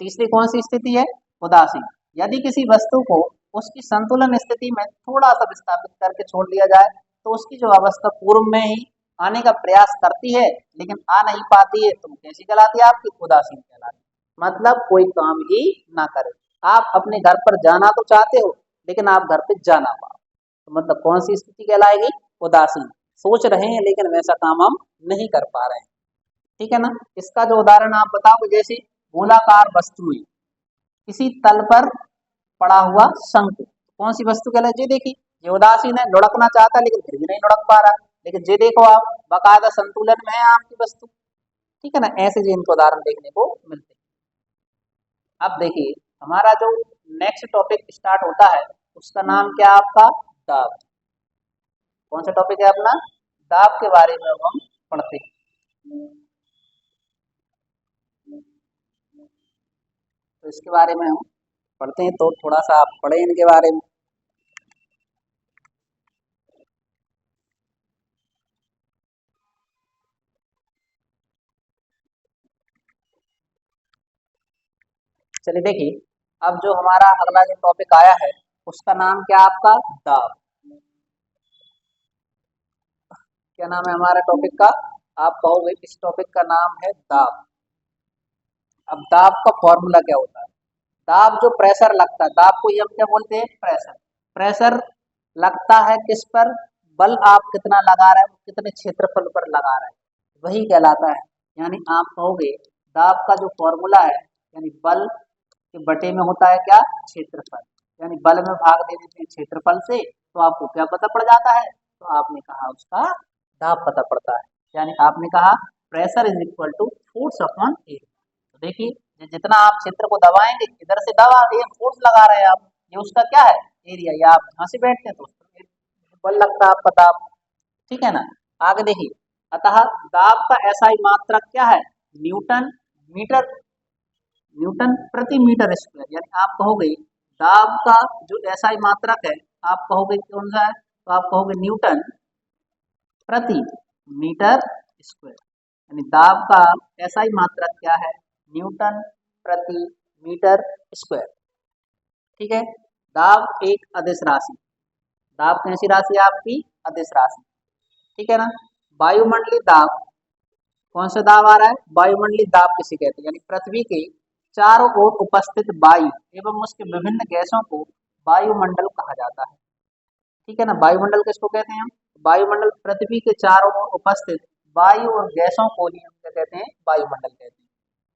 तीसरी कौन सी स्थिति है? उदासीन। यदि किसी वस्तु को उसकी संतुलन स्थिति में थोड़ा सा विस्थापित करके छोड़ दिया जाए तो उसकी जो अवस्था पूर्व में ही आने का प्रयास करती है लेकिन आ नहीं पाती है, तो कैसी कहलाती है? आपकी उदासीन कहलाती है। मतलब कोई काम ही ना करे। आप अपने घर पर जाना तो चाहते हो लेकिन आप घर पे जा ना पाओ, तो मतलब कौन सी स्थिति कहलाएगी? उदासीन। सोच रहे हैं लेकिन वैसा काम हम नहीं कर पा रहे हैं। ठीक है ना? इसका जो उदाहरण आप बताओगे, जैसे गोलाकार वस्तुएं, किसी तल पर पड़ा हुआ शंकु, कौन सी वस्तु कहलाए? ये देखिए, ये उदासीन है, लुढ़कना चाहता है लेकिन फिर भी नहीं लुढ़क पा रहा। लेकिन ये देखो आप, बाकायदा संतुलन में है आपकी वस्तु। ठीक है ना? ऐसे जो इनको उदाहरण देखने को मिलते हैं। अब देखिए, हमारा जो नेक्स्ट टॉपिक स्टार्ट होता है उसका नाम क्या है आपका? दाब। कौन सा टॉपिक है अपना? दाब के बारे में अब हम पढ़ते हैं। तो इसके बारे में हम पढ़ते हैं, तो थोड़ा सा आप पढ़े इनके बारे में। चलिए देखिए, अब जो हमारा अगला जो टॉपिक आया है उसका नाम क्या है आपका? दाब। क्या नाम है हमारा टॉपिक का? आप कहोगे इस टॉपिक का नाम है दाब। अब दाब का फॉर्मूला क्या होता है? दाब जो प्रेशर लगता है, दाब को ही हम क्या बोलते हैं? प्रेशर। प्रेशर लगता है किस पर? बल आप कितना लगा रहे हो, कितने क्षेत्रफल पर लगा रहे हैं, वही कहलाता है। यानी आप कहोगे दाब का जो फॉर्मूला है, यानी बल के बटे में होता है क्या? क्षेत्रफल। यानी बल में भाग दे देते हैं क्षेत्रफल से, तो आपको क्या पता पड़ जाता है? तो आपने कहा उसका दाब पता पड़ता है। यानी आपने कहा pressure is equal to force upon area. तो देखिए, जितना आप क्षेत्र को दबाएंगे, इधर से दबा, ये फोर्स लगा रहे हैं आप, ये उसका क्या है? एरिया। या आप जहाँ से बैठते हैं तो उस पर बल लगता है आपका दाब। ठीक है ना? आगे देखिए, अतः दाब का एसआई मात्रक क्या है? न्यूटन मीटर, न्यूटन प्रति मीटर स्क्वायर। यानी आप कहोगे दाब का जो एसआई मात्रक है, आप कहोगे कौन सा है? तो आप कहोगे न्यूटन प्रति मीटर स्क्वायर। यानी दाब का एसआई मात्रक क्या है? न्यूटन प्रति मीटर स्क्वायर। ठीक है? दाब एक अदिश राशि। दाब कैसी राशि है आपकी? अदिश राशि। ठीक है ना? वायुमंडलीय दाब, कौन सा दाब आ रहा है? वायुमंडलीय दाब किसे कहते हैं? यानी पृथ्वी के चारों ओर उपस्थित वायु एवं उसके विभिन्न गैसों को वायुमंडल कहा जाता है। ठीक है ना? वायुमंडल किसको कहते हैं हम? वायुमंडल पृथ्वी के चारों ओर उपस्थित वायु और गैसों को ही हम क्या कहते हैं? वायुमंडल कहते हैं।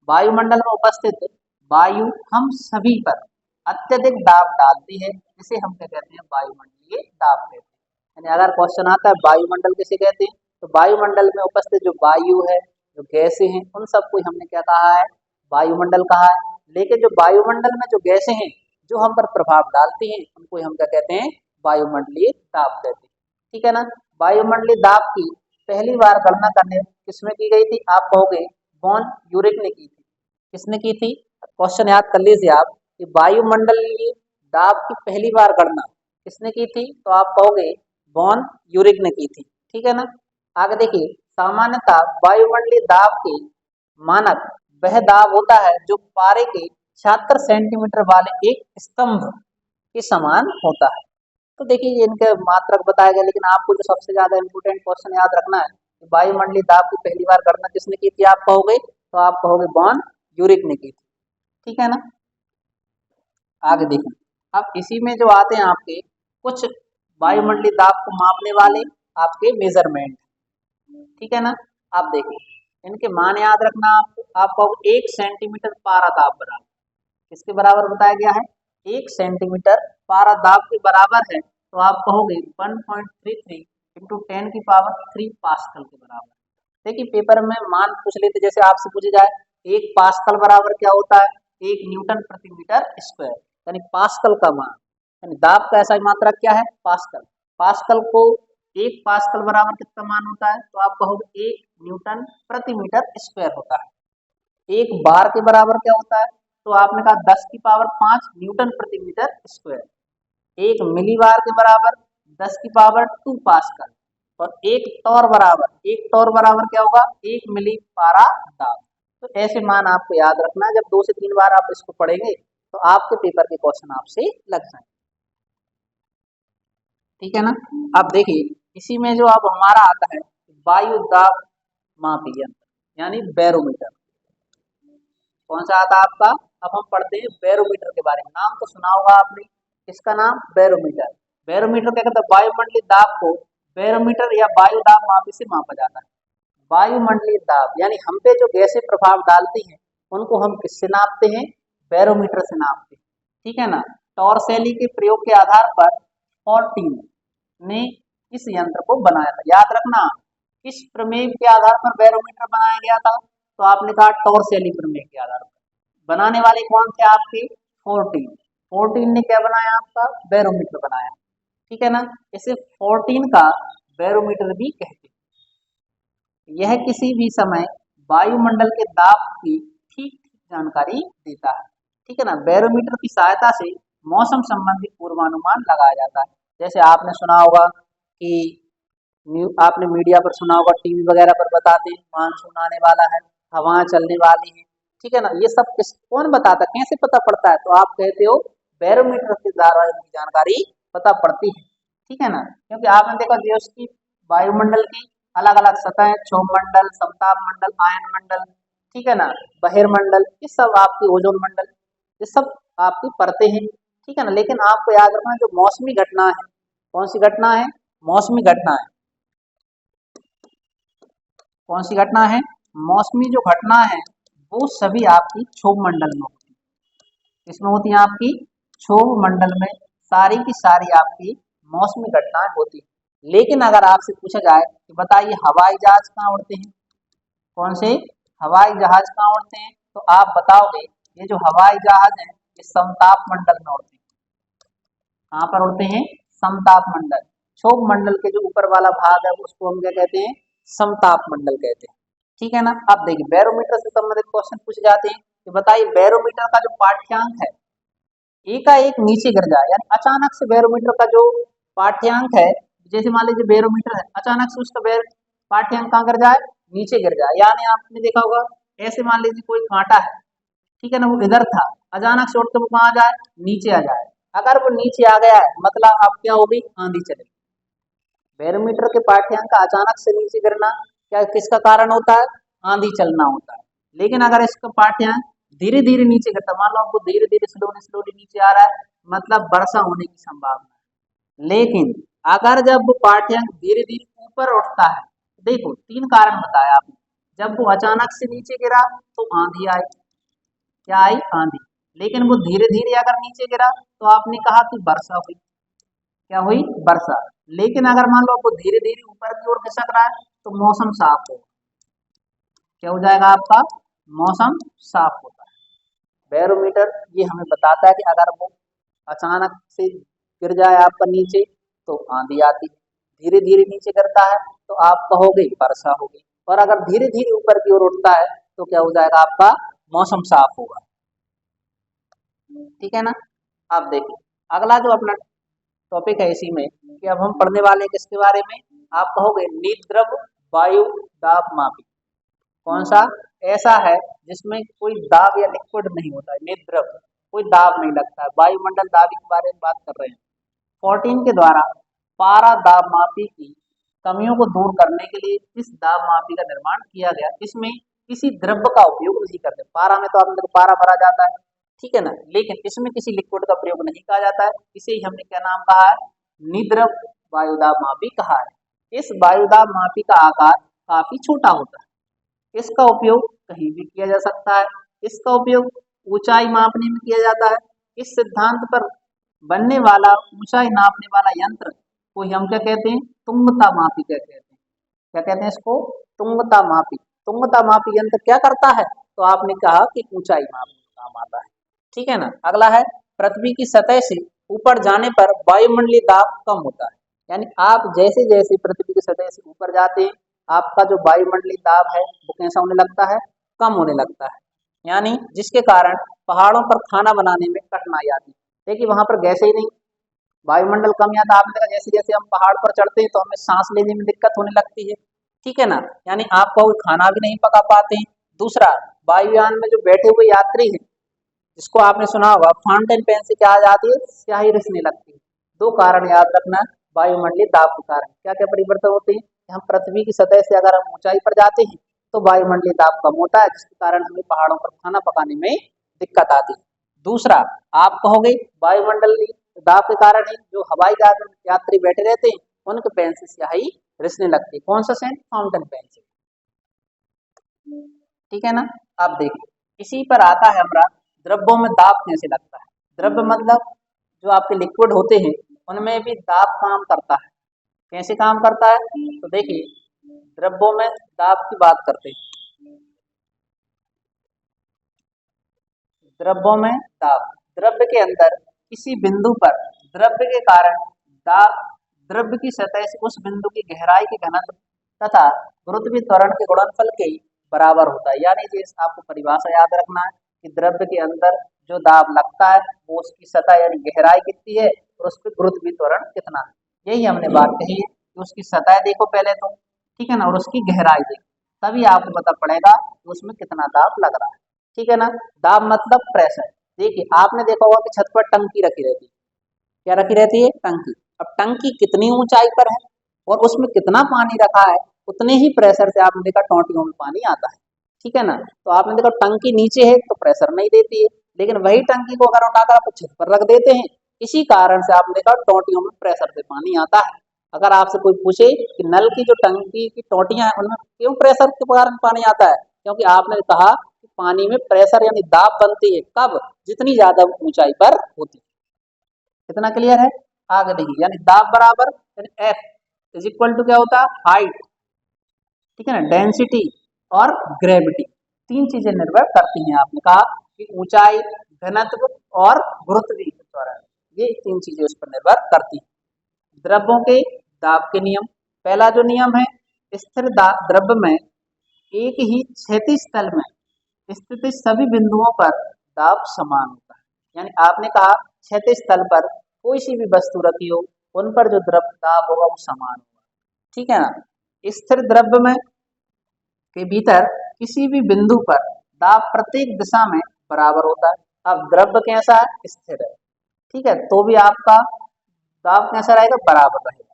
वायुमंडल में उपस्थित वायु हम सभी पर अत्यधिक दाब डालती है, जिसे हम क्या कहते हैं? वायुमंडलीय दाब कहते हैं। यानी अगर क्वेश्चन आता है वायुमंडल किसे कहते हैं, तो वायुमंडल में उपस्थित जो वायु है, जो गैसें हैं, उन सबको हमने क्या कहा है? वायुमंडल कहा है। लेकिन जो वायुमंडल में जो गैसें हैं जो हम पर प्रभाव डालती हैं, उनको हम क्या कहते हैं? वायुमंडलीय दाब कहते हैं। ठीक है ना? वायुमंडलीय दाब की पहली बार गणना करने किसमें की गई थी? आप कहोगे बॉन यूरिक ने की थी। किसने की थी? क्वेश्चन याद कर लीजिए आप कि वायुमंडलीय दाब की पहली बार गणना किसने की थी? तो आप कहोगे बॉन यूरिक ने की थी। ठीक है ना? आगे देखिए, सामान्यतः वायुमंडलीय दाब के मानक वह दाब होता है जो पारे के 76 सेंटीमीटर वाले एक स्तंभ के समान होता है। तो देखिए, ये इनके मात्रक बताया गया, लेकिन आपको जो सबसे ज्यादा इंपोर्टेंट क्वेश्चन याद रखना है कि वायुमंडलीय दाब की पहली बार गणना किसने की थी? आप कहोगे, तो आप कहोगे बॉन यूरिक ने की थी। ठीक है ना? आगे देखिए, अब इसी में जो आते हैं आपके कुछ वायुमंडलीय दाब को मापने वाले आपके मेजरमेंट। ठीक है ना? आप देखिए, इनके मान याद रखना आपको। आप कहोगे 1 सेंटीमीटर पारा दाब बराबर किसके बराबर बताया गया है? 1 सेंटीमीटर पारा दाब के बराबर है, तो आप कहोगे 1.33 इंटू 10⁻³ पास्कल के बराबर। देखिए, पेपर में मान पूछ लेते, जैसे आपसे पूछे जाए 1 पास्कल बराबर क्या होता है? 1 न्यूटन प्रति मीटर स्क्वायर। यानी पास्कल का मान, यानी दाब का ऐसा मात्रा क्या है? पास्कल। पास्कल को 1 पास्कल बराबर कितना मान होता है? तो आप कहोगे 1 न्यूटन प्रति मीटर स्क्वायर होता है। 1 बार के बराबर क्या होता है? तो आपने कहा 10⁵ न्यूटन प्रति मीटर स्क्वायर। 1 मिलीबार के बराबर 10⁻² पास्कल। और 1 टॉर बराबर क्या होगा? 1 मिली पारा दाब। तो ऐसे मान आपको याद रखना है, जब 2 से 3 बार आप इसको पढ़ेंगे तो आपके पेपर के क्वेश्चन आपसे लग जाएंगे। ठीक है ना? अब देखिए, इसी में जो अब हमारा आता है वायु दाब मापी यंत्र, यानी बैरोमीटर। कौन सा आता है आपका? अब हम पढ़ते हैं बैरोमीटर के बारे में। नाम तो सुना होगा आपने, इसका नाम बैरोमीटर। बैरोमीटर क्या कहता है? वायुमंडलीय दाब को बैरोमीटर या वायु दाब मापी से मापा जाता है। वायुमंडलीय दाब यानी हम पे जो गैसें प्रभाव डालती हैं उनको हम किससे नापते हैं? बैरोमीटर से नापते हैं, ठीक है ना। टॉरशैली के प्रयोग के आधार पर फोर्टीन ने इस यंत्र को बनाया था। याद रखना, किस प्रमेय के आधार पर बैरोमीटर बनाया गया था? तो आपने कहा टॉरशैली प्रमेय के आधार पर। बनाने वाले कौन थे आपके? फोर्टीन। फोर्टीन ने क्या बनाया? आपका बैरोमीटर बनाया, ठीक है ना। इसे फोर्टीन का बैरोमीटर भी कहते हैं। यह किसी भी समय वायुमंडल के दाब की ठीक जानकारी देता है, ठीक है ना। बैरोमीटर की सहायता से मौसम संबंधी पूर्वानुमान लगाया जाता है। जैसे आपने सुना होगा कि आपने मीडिया पर सुना होगा, टीवी वगैरह पर बताते हैं मानसून आने वाला है, हवाएं चलने वाली हैं, ठीक है ना। ये सब कौन बताता, कैसे पता पड़ता है? तो आप कहते हो बैरोमीटर के द्वारा इनकी जानकारी पता पड़ती है, ठीक है ना। क्योंकि आपने देखा देश की वायुमंडल की अलग अलग सतहें, क्षोभ मंडल, समताप मंडल, आयन मंडल, ठीक है ना, बहिर्मंडल, ये सब आपकी ओजोन मंडल, ये सब आपकी परतें हैं, ठीक है ना। लेकिन आपको याद रखना जो मौसमी घटना है, कौन सी घटना है? मौसमी घटना है। कौन सी घटना है? मौसमी जो घटना है वो सभी आपकी क्षोभ मंडल में होती है। इसमें होती है आपकी क्षोभ मंडल में सारी की सारी आपकी मौसमी घटनाएं होती है। लेकिन अगर आपसे पूछा जाए कि बताइए हवाई जहाज कहाँ उड़ते हैं? कौन से? हवाई जहाज कहाँ उड़ते हैं? तो आप बताओगे ये जो हवाई जहाज है ये समताप मंडल में उड़ते हैं। कहाँ पर उड़ते हैं? समताप मंडल। क्षोभ मंडल के जो ऊपर वाला भाग है उसको हम क्या कहते हैं? समताप मंडल कहते हैं, ठीक है ना। अब देखिए बैरोमीटर से संबंधित क्वेश्चन पूछे जाते हैं कि बताइए बैरोमीटर का जो पाठ्यांक है एकाएक नीचे गिर जाए, यानी अचानक से बैरोमीटर का जो पाठ्यांक है, जैसे मान लीजिए बैरोमीटर है, अचानक से उसका पाठ्यांक कहाँ गिर जाए? नीचे गिर जाए। यानी आपने देखा होगा ऐसे मान लीजिए कोई कांटा है, ठीक है ना, वो इधर था, अचानक से उठ के वो कहाँ आ जाए? नीचे आ जाए। अगर वो नीचे आ गया है मतलब अब क्या होगी? आंधी चलेगी। बैरोमीटर के पाठ्यांक का अचानक से नीचे गिरना क्या किसका कारण होता है? आंधी चलना होता है। लेकिन अगर इसका पाठ्यांक धीरे धीरे नीचे गिरता, मान लो आपको धीरे धीरे स्लोली स्लोली नीचे आ रहा है, मतलब वर्षा होने की संभावना है। लेकिन अगर जब वो पाठ्यांक धीरे धीरे ऊपर उठता है, देखो तीन कारण बताया आपने। जब वो अचानक से नीचे गिरा तो आंधी आई, क्या आई? आंधी। लेकिन वो धीरे धीरे अगर नीचे गिरा तो आपने कहा कि वर्षा हुई, क्या हुई? वर्षा। लेकिन अगर मान लो आपको धीरे धीरे ऊपर की ओर खिसक रहा है तो मौसम साफ होगा, क्या हो जाएगा आपका? मौसम साफ होता है। बैरोमीटर ये हमें बताता है कि अगर वो अचानक से गिर जाए आपका नीचे तो आंधी आती है, धीरे धीरे नीचे गिरता है तो आप कहोगे वर्षा होगी, और अगर धीरे धीरे ऊपर की ओर उठता है तो क्या हो जाएगा? आपका मौसम साफ होगा, ठीक है ना। अब देखिए अगला जो अपना टॉपिक है इसी में कि अब हम पढ़ने वाले हैं किसके बारे में? आप कहोगे निद्रव वायु दाब मापी। कौन सा? ऐसा है जिसमें कोई दाब या लिक्विड नहीं होता है, निद्रव, कोई दाब नहीं लगता है। वायुमंडल दाबी के बारे में बात कर रहे हैं। 14 के द्वारा पारा दाब मापी की कमियों को दूर करने के लिए इस दाब मापी का निर्माण किया गया। इसमें किसी द्रव्य का उपयोग नहीं करते। पारा में तो आपने देखो पारा भरा जाता है, ठीक है ना, लेकिन इसमें किसी लिक्विड का प्रयोग नहीं किया जाता है। इसे ही हमने क्या नाम कहा है? निद्रव वायुदाब मापी कहा है। इस वायुदाब मापी का आकार काफी छोटा होता है। इसका उपयोग कहीं भी किया जा सकता है। इसका उपयोग ऊंचाई मापने में किया जाता है। इस सिद्धांत पर बनने वाला ऊंचाई नापने वाला यंत्र को हम क्या कहते हैं? तुंगता मापी कहते हैं। क्या कहते हैं इसको? तुंगता मापी। तुंगता मापी यंत्र क्या करता है? तो आपने कहा कि ऊंचाई मापने का काम आता है, ठीक है ना। अगला है पृथ्वी की सतह से ऊपर जाने पर वायुमंडलीय दाब कम होता है। यानी आप जैसे जैसे पृथ्वी की सतह से ऊपर जाते हैं आपका जो वायुमंडलीय दाब है वो कैसा होने लगता है? कम होने लगता है। यानी जिसके कारण पहाड़ों पर खाना बनाने में कठिनाई आती है। देखिए वहां पर गैसे ही नहीं, वायुमंडल कम आता है। आपने देखा जैसे जैसे हम पहाड़ पर चढ़ते हैं तो हमें सांस लेने में दिक्कत होने लगती है, ठीक है ना। यानी आप कोई खाना भी नहीं पका पाते हैं। दूसरा, वायुयान में जो बैठे हुए यात्री हैं जिसको आपने सुना होगा फाउंटेन पेन से क्या आ जाती है? स्याही रिसने लगती है। दो कारण याद रखना वायुमंडलीय दाब के कारण क्या क्या परिवर्तन होते हैं। हम पृथ्वी की सतह से अगर हम ऊंचाई पर जाते हैं तो वायुमंडलीय दाब कम होता है, जिसके कारण हमें पहाड़ों पर खाना पकाने में दिक्कत आती है। दूसरा, आप कहोगे वायुमंडलीय दाब के कारण ही जो हवाई जहाज में यात्री बैठे रहते हैं उनके पेन से स्याही रिसने लगती है। कौन सा सेंट? फाउंटेन पेन से। ठीक है ना। अब देखिए, इसी पर आता है हमारा द्रव्यों में दाब कैसे लगता है। द्रव्य मतलब जो आपके लिक्विड होते हैं उनमें भी दाब काम करता है। कैसे काम करता है? तो देखिए, द्रव्यों में दाब की बात करते हैं। द्रव्यों में दाब, द्रव्य के अंदर किसी बिंदु पर द्रव्य के कारण दाब, द्रव्य की सतह से उस बिंदु की गहराई के घनत्व तथा गुरुत्वीय त्वरण के गुणनफल के बराबर होता है। यानी जैसे आपको परिभाषा याद रखना है कि द्रव्य के अंदर जो दाब लगता है वो उसकी सतह यानी गहराई कितनी है और उस पर गुरुत्वीय त्वरण कितना है। यही हमने बात कही है कि उसकी सतह देखो पहले तो, ठीक है ना, और उसकी गहराई देखो, तभी आपको पता पड़ेगा कि उसमें कितना दाब लग रहा है। ठीक है ना। दाब मतलब प्रेशर। देखिए, आपने देखा होगा कि छत पर टंकी रखी रहती है। क्या रखी रहती है? टंकी। अब टंकी कितनी ऊंचाई पर है और उसमें कितना पानी रखा है, उतने ही प्रेशर से आपने देखा टोंटियों में पानी आता है। ठीक है ना। तो आपने देखा टंकी नीचे है तो प्रेशर नहीं देती है, लेकिन वही टंकी को अगर उठाकर आप छत पर रख देते हैं, इसी कारण से आपने देखा टोंटियों में प्रेशर से पानी आता है। अगर आपसे कोई पूछे कि नल की जो टंकी की टोंटियां हैं उनमें क्यों प्रेशर के कारण पानी आता है, क्योंकि आपने कहा कि पानी में प्रेशर यानी दाब बनती है कब? जितनी ज्यादा ऊंचाई पर होती है। कितना क्लियर है? आगे देखिए, यानी दाब बराबर एफ इज इक्वल टू क्या होता है? हाइट, ठीक है ना, डेंसिटी और ग्रेविटी। तीन चीजें निर्भर करती हैं। आपने कहा कि ऊंचाई, घनत्व और गुरुत्वीय त्वरण, ये तीन चीजें उस पर निर्भर करती हैं। द्रव्यों के दाब के नियम। पहला जो नियम है, स्थिर द्रव्य में एक ही क्षैतिज तल में स्थित सभी बिंदुओं पर दाब समान होता है। यानी आपने कहा क्षैतिज तल पर कोई सी भी वस्तु रखी हो, उन पर जो द्रव दाब होगा वो समान होगा। ठीक है ना। स्थिर द्रव्य में के भीतर किसी भी बिंदु पर दाब प्रत्येक दिशा में बराबर होता है। अब द्रव्य कैसा है? स्थिर है, ठीक है, तो भी आपका दाब कैसा रहेगा? बराबर रहेगा।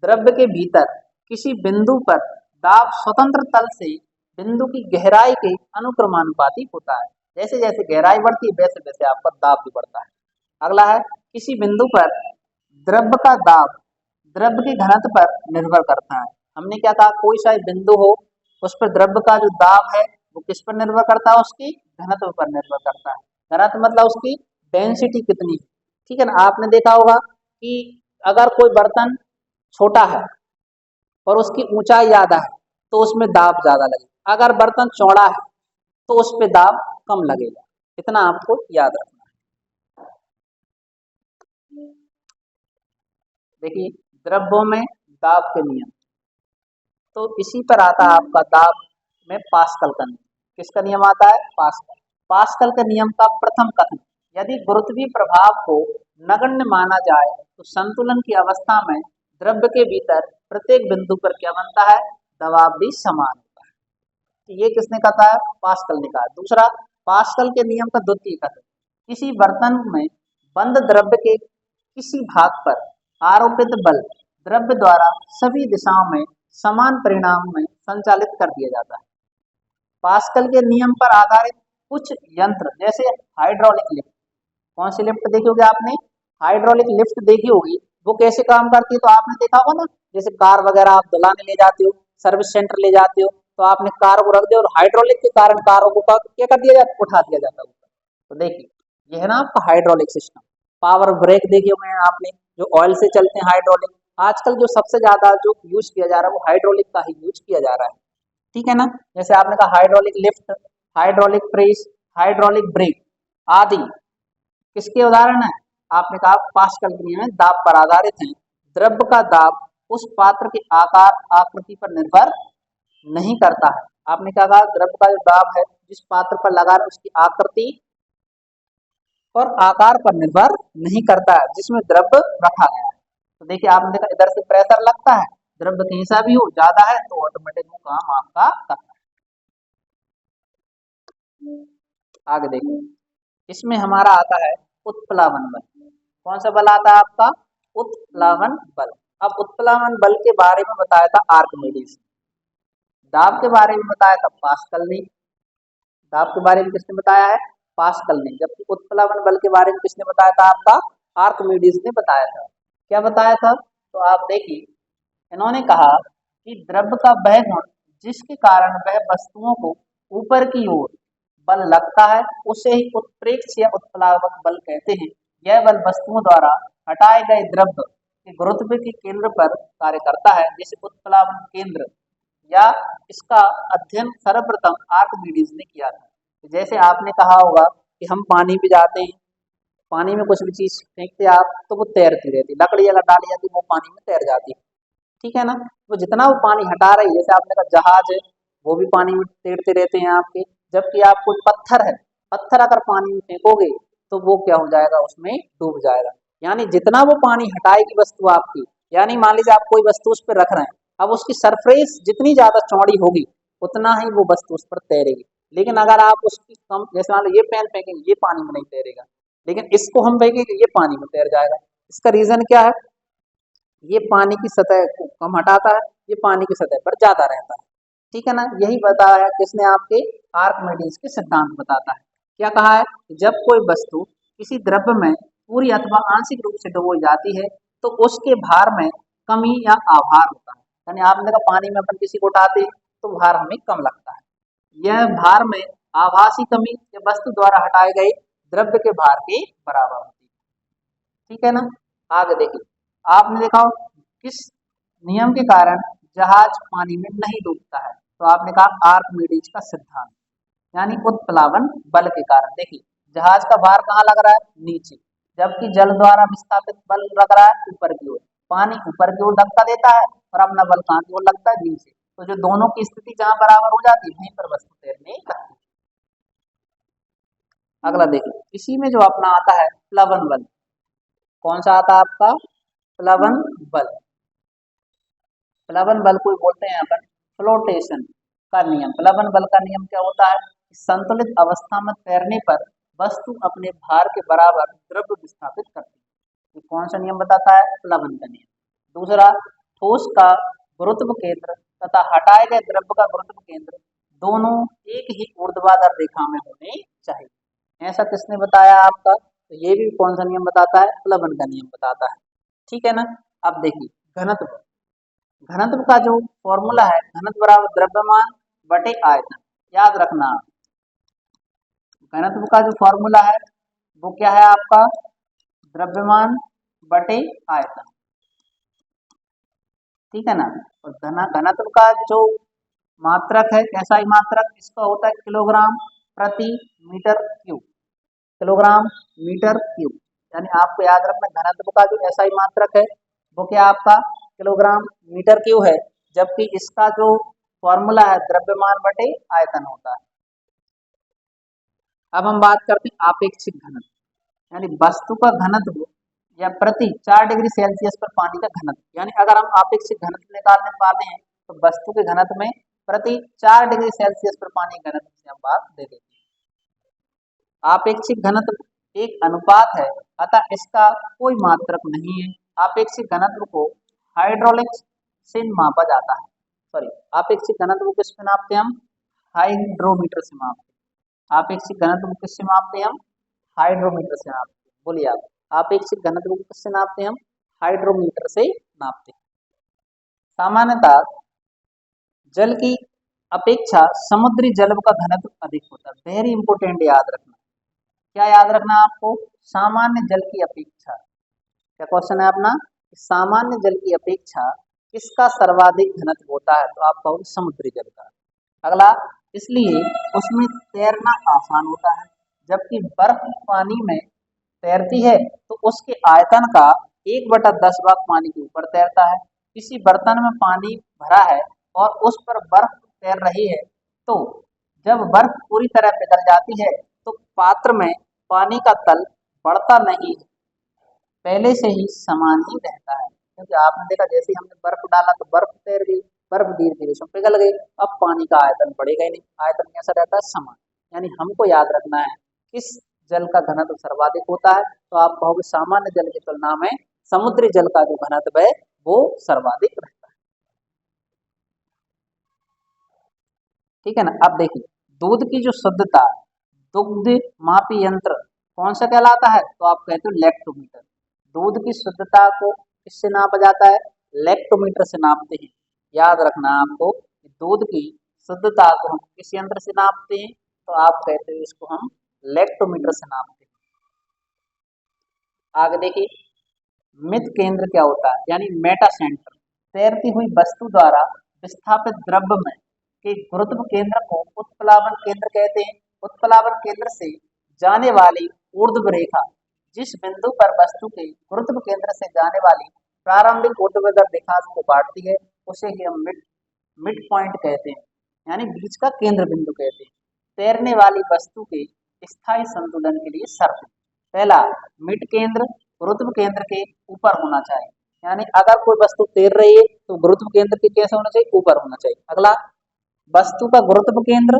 द्रव्य के भीतर किसी बिंदु पर दाब स्वतंत्र तल से बिंदु की गहराई के अनुक्रमानुपाती होता है। जैसे जैसे गहराई बढ़ती है वैसे वैसे आपका दाब भी बढ़ता है। अगला है, किसी बिंदु पर द्रव्य का दाब द्रव्य के घनत्व पर निर्भर करता है। हमने क्या कहा? कोई सा बिंदु हो उस पर द्रव्य का जो दाब है वो किस पर निर्भर करता है? उसकी घनत्व पर निर्भर करता है। घनत्व मतलब उसकी डेंसिटी कितनी है। ठीक है ना। आपने देखा होगा कि अगर कोई बर्तन छोटा है और उसकी ऊंचाई ज्यादा है तो उसमें दाब ज्यादा लगेगा, अगर बर्तन चौड़ा है तो उस पे दाब कम लगेगा। इतना आपको याद रखना है। देखिए, द्रव्यों में दाब के नियम, तो इसी पर आता है आपका दाब में पास्कल का नियम। किसका नियम आता है? पास्कल। पास्कल के नियम का प्रथम कथन, यदि गुरुत्वीय प्रभाव को नगण्य माना जाए तो संतुलन की अवस्था में द्रव्य के भीतर प्रत्येक बिंदु पर क्या बनता है? दबाव भी समान होता है। तो ये किसने कहा है? पास्कल ने कहा। दूसरा, पास्कल के नियम का द्वितीय कथन, किसी बर्तन में बंद द्रव्य के किसी भाग पर आरोपित बल द्रव्य द्वारा सभी दिशाओं में समान परिणाम में संचालित कर दिया जाता है। पास्कल के नियम पर आधारित कुछ यंत्र जैसे हाइड्रोलिक लिफ्ट, कौन सी लिफ्ट देखी होगी आपने? हाइड्रोलिक लिफ्ट देखी होगी। वो कैसे काम करती है? तो आपने देखा होगा ना, जैसे कार वगैरह आप धुलाने ले जाते हो, सर्विस सेंटर ले जाते हो, तो आपने कार को रख दिया और हाइड्रोलिक के कारण कारों को क्या कर दिया जाता? उठा दिया जाता है। तो देखिए, यह है ना आपका हाइड्रोलिक सिस्टम। पावर ब्रेक देखे हुए हैं आपने, जो ऑयल से चलते हैं हाइड्रोलिक। आजकल जो सबसे ज्यादा जो यूज किया जा रहा है वो हाइड्रोलिक का ही यूज किया जा रहा है। ठीक है ना। जैसे आपने कहा hydraulic lift, hydraulic press, hydraulic brake आदि किसके उदाहरण है? आपने कहा पास्कल के नियम में दाब पर आधारित है। द्रव्य का दाब उस पात्र के आकार आकृति पर निर्भर नहीं करता है। आपने क्या कहा? द्रव्य का जो दाब है जिस पात्र पर लगा है उसकी आकृति और आकार पर निर्भर नहीं करता है जिसमें द्रव्य रखा गया है। तो देखिए, आपने देखा इधर से प्रेशर लगता है, द्रव्य कहीं सा भी हो ज्यादा है तो ऑटोमेटिक वो काम आपका करता है। आगे देखिए, इसमें हमारा आता है उत्प्लावन बल। कौन सा बल आता है आपका? उत्प्लावन बल। अब उत्प्लावन बल के बारे में बताया था आर्किमिडीज। दाब के बारे में बताया था पास्कल ने, दाब के बारे में किसने बताया है, पास्कल ने। जबकि उत्प्लावन बल के बारे में किसने बताया था, आपका आर्किमिडीज ने बताया था। क्या बताया था, तो आप देखिए, इन्होंने कहा कि द्रव्य का वह गुण जिसके कारण वह वस्तुओं को ऊपर की ओर बल लगता है उसे ही उत्प्रेक्ष या उत्प्लावक बल कहते हैं। यह बल वस्तुओं द्वारा हटाए गए द्रव्य के गुरुत्व के केंद्र पर कार्य करता है, जिसे उत्प्लावन केंद्र या इसका अध्ययन सर्वप्रथम आर्किमिडीज ने किया था। जैसे आपने कहा होगा कि हम पानी में जाते हैं, पानी में कुछ भी चीज फेंकते आप तो वो तैरती रहती, लकड़ी अगर डाली जाती वो पानी में तैर जाती है, ठीक है ना। वो जितना वो पानी हटा रही है, जैसे आपने कहा जहाज है, वो भी पानी में तैरते रहते हैं आपके। जबकि आप कोई पत्थर है, पत्थर अगर पानी में फेंकोगे तो वो क्या हो जाएगा, उसमें डूब जाएगा। यानी जितना वो पानी हटाएगी वस्तु आपकी, यानी मान लीजिए आप कोई वस्तु उस पर रख रहे हैं, अब उसकी सरफेस जितनी ज्यादा चौड़ी होगी उतना ही वो वस्तु उस पर तैरेगी। लेकिन अगर आप उसकी कम, जैसे मान लो ये पेन फेंकेंगे, ये पानी में नहीं तैरेगा, लेकिन इसको हम फेंकेंगे ये पानी में तैर जाएगा। इसका रीजन क्या है, ये पानी की सतह को कम हटाता है, ये पानी की सतह पर ज्यादा रहता है, ठीक है ना। यही बताया है किसने, आपके आर्किमिडीज के सिद्धांत बताता है। क्या कहा है, जब कोई वस्तु किसी द्रव्य में पूरी अथवा आंशिक रूप से डुबोई जाती है तो उसके भार में कमी या आभार होता है। यानी आपने कहा पानी में अपन किसी को उठाते हैं तो भार हमें कम लगता है, यह भार में आभासी कमी या वस्तु द्वारा हटाए गए द्रव्य के भार के बराबर होती है, ठीक है ना। आगे देखिए, आपने देखा हो किस नियम के कारण जहाज पानी में नहीं डूबता है, तो आपने कहा आर्किमिडीज का सिद्धांत, यानी उत्प्लावन बल के कारण। देखिए, जहाज का भार कहाँ लग रहा है, नीचे, जबकि जल द्वारा विस्थापित बल लग रहा है ऊपर की ओर। पानी ऊपर की ओर धक्का देता है और अपना बल कहाँ की ओर लगता है, नीचे। तो जो दोनों की स्थिति जहां बराबर हो जाती है वहीं पर वस्तु तैरने लगती है। अगला देखिए, इसी में जो अपना आता है प्लवन बल, कौन सा आता है आपका, प्लवन बल। प्लवन बल को बोलते हैं अपन फ्लोटेशन का नियम। प्लवन बल का नियम क्या होता है, संतुलित अवस्था में तैरने पर वस्तु अपने भार के बराबर द्रव्य विस्थापित करती है। ये कौन सा नियम बताता है, प्लवन का नियम। दूसरा, ठोस का गुरुत्व केंद्र तथा हटाए गए द्रव्य का गुरुत्व केंद्र दोनों एक ही ऊर्ध्वाधर रेखा में होने चाहिए। ऐसा किसने बताया आपका, तो ये भी कौन सा नियम बताता है, प्लवन का नियम बताता है, ठीक है ना। अब देखिए घनत्व, घनत्व का जो फॉर्मूला है, घनत्व बराबर द्रव्यमान बटे आयतन। याद रखना, घनत्व का जो फॉर्मूला है वो क्या है आपका, द्रव्यमान बटे आयतन, ठीक है ना। और घनत्व का जो मात्रक है, कैसा ही मात्रक, इसका होता है किलोग्राम प्रति metre cube, kilogram metre cube. यानी आपको याद रखना घनत्व का जो ऐसा ही मात्रक है वो क्या आपका किलोग्राम मीटर क्यूब है, जबकि इसका जो फॉर्मूला है द्रव्यमान बटे आयतन होता है। अब हम बात करते हैं आपेक्षिक घनत्व, यानी वस्तु का घनत्व या प्रति 4 डिग्री सेल्सियस पर पानी का घनत्व। यानी अगर हम आपेक्षिक घनत्व निकालने वाले हैं तो वस्तु के घनत्व में प्रति 4 डिग्री सेल्सियस पर पानी के घनत्व से हम बात दे देते हैं। आपेक्षिक घनत्व एक अनुपात है, अतः इसका कोई मात्रक नहीं है। आपेक्षिक घनत्व को हाइड्रोलिक्स से मापा जाता है, सॉरी, आपेक्षिक घनत्व को किस में नापते हैं हम, हाइड्रोमीटर से मापते हैं। आपेक्षिक घनत्व को किससे मापते हैं हम, हाइड्रोमीटर से नापते हैं। बोलिए आप, आपेक्षिक घनत्व को किससे नापते हैं हम, हाइड्रोमीटर से नापते हैं। सामान्यतः जल की अपेक्षा समुद्री जल का घनत्व अधिक होता है। वेरी इंपोर्टेंट, याद रखना, क्या याद रखना आपको, सामान्य जल की अपेक्षा, क्या क्वेश्चन है अपना, सामान्य जल की अपेक्षा किसका सर्वाधिक घनत्व होता है, तो आप कहोगे समुद्री जल का। अगला, इसलिए उसमें तैरना आसान होता है। जबकि बर्फ पानी में तैरती है तो उसके आयतन का 1/10 भाग पानी के ऊपर तैरता है। किसी बर्तन में पानी भरा है और उस पर बर्फ तैर रही है, तो जब बर्फ पूरी तरह पिघल जाती है तो पात्र में पानी का तल बढ़ता नहीं, पहले से ही समान ही रहता है। क्योंकि आपने देखा जैसे ही हमने बर्फ डाला तो बर्फ तैर गई, बर्फ धीरे धीरे उसमें पिघल गई, अब पानी का आयतन बढ़ेगा ही नहीं, आयतन कैसा रहता है, समान। यानी हमको याद रखना है किस जल का घनत्व सर्वाधिक होता है, तो आप कहोगे सामान्य जल की तुलना में समुद्री जल का जो घनत्व है वो सर्वाधिक रहता है। ठीक है ना। अब देखिए दूध की जो शुद्धता, दुग्ध मापी यंत्र कौन सा कहलाता है, तो आप कहते हो लैक्टोमीटर। दूध की शुद्धता को किससे नापा जाता है, लैक्टोमीटर से नापते हैं। याद रखना आपको कि दूध की शुद्धता को हम किस यंत्र से नापते हैं, तो आप कहते हो इसको हम लैक्टोमीटर से नापते हैं। आगे देखिए मित केंद्र क्या होता है, यानी मेटा सेंटर। तैरती हुई वस्तु द्वारा विस्थापित द्रव्य में के गुरुत्व केंद्र को उत्प्लावन केंद्र कहते हैं। उत्प्लावन केंद्र से जाने वाली ऊर्ध्व रेखा जिस बिंदु पर वस्तु के गुरुत्व केंद्र से जाने वाली प्रारंभिक ऊर्ध्वाधर रेखा को काटती है, उसे ही हम मिड पॉइंट कहते हैं, यानी बीच का केंद्र बिंदु कहते हैं। तैरने वाली वस्तु के स्थायी संतुलन के लिए शर्त, पहला मिड केंद्र गुरुत्व केंद्र के ऊपर होना चाहिए, यानी अगर कोई वस्तु तैर रही है तो गुरुत्व केंद्र के कैसे होना चाहिए, ऊपर होना चाहिए। अगला वस्तु का गुरुत्व केंद्र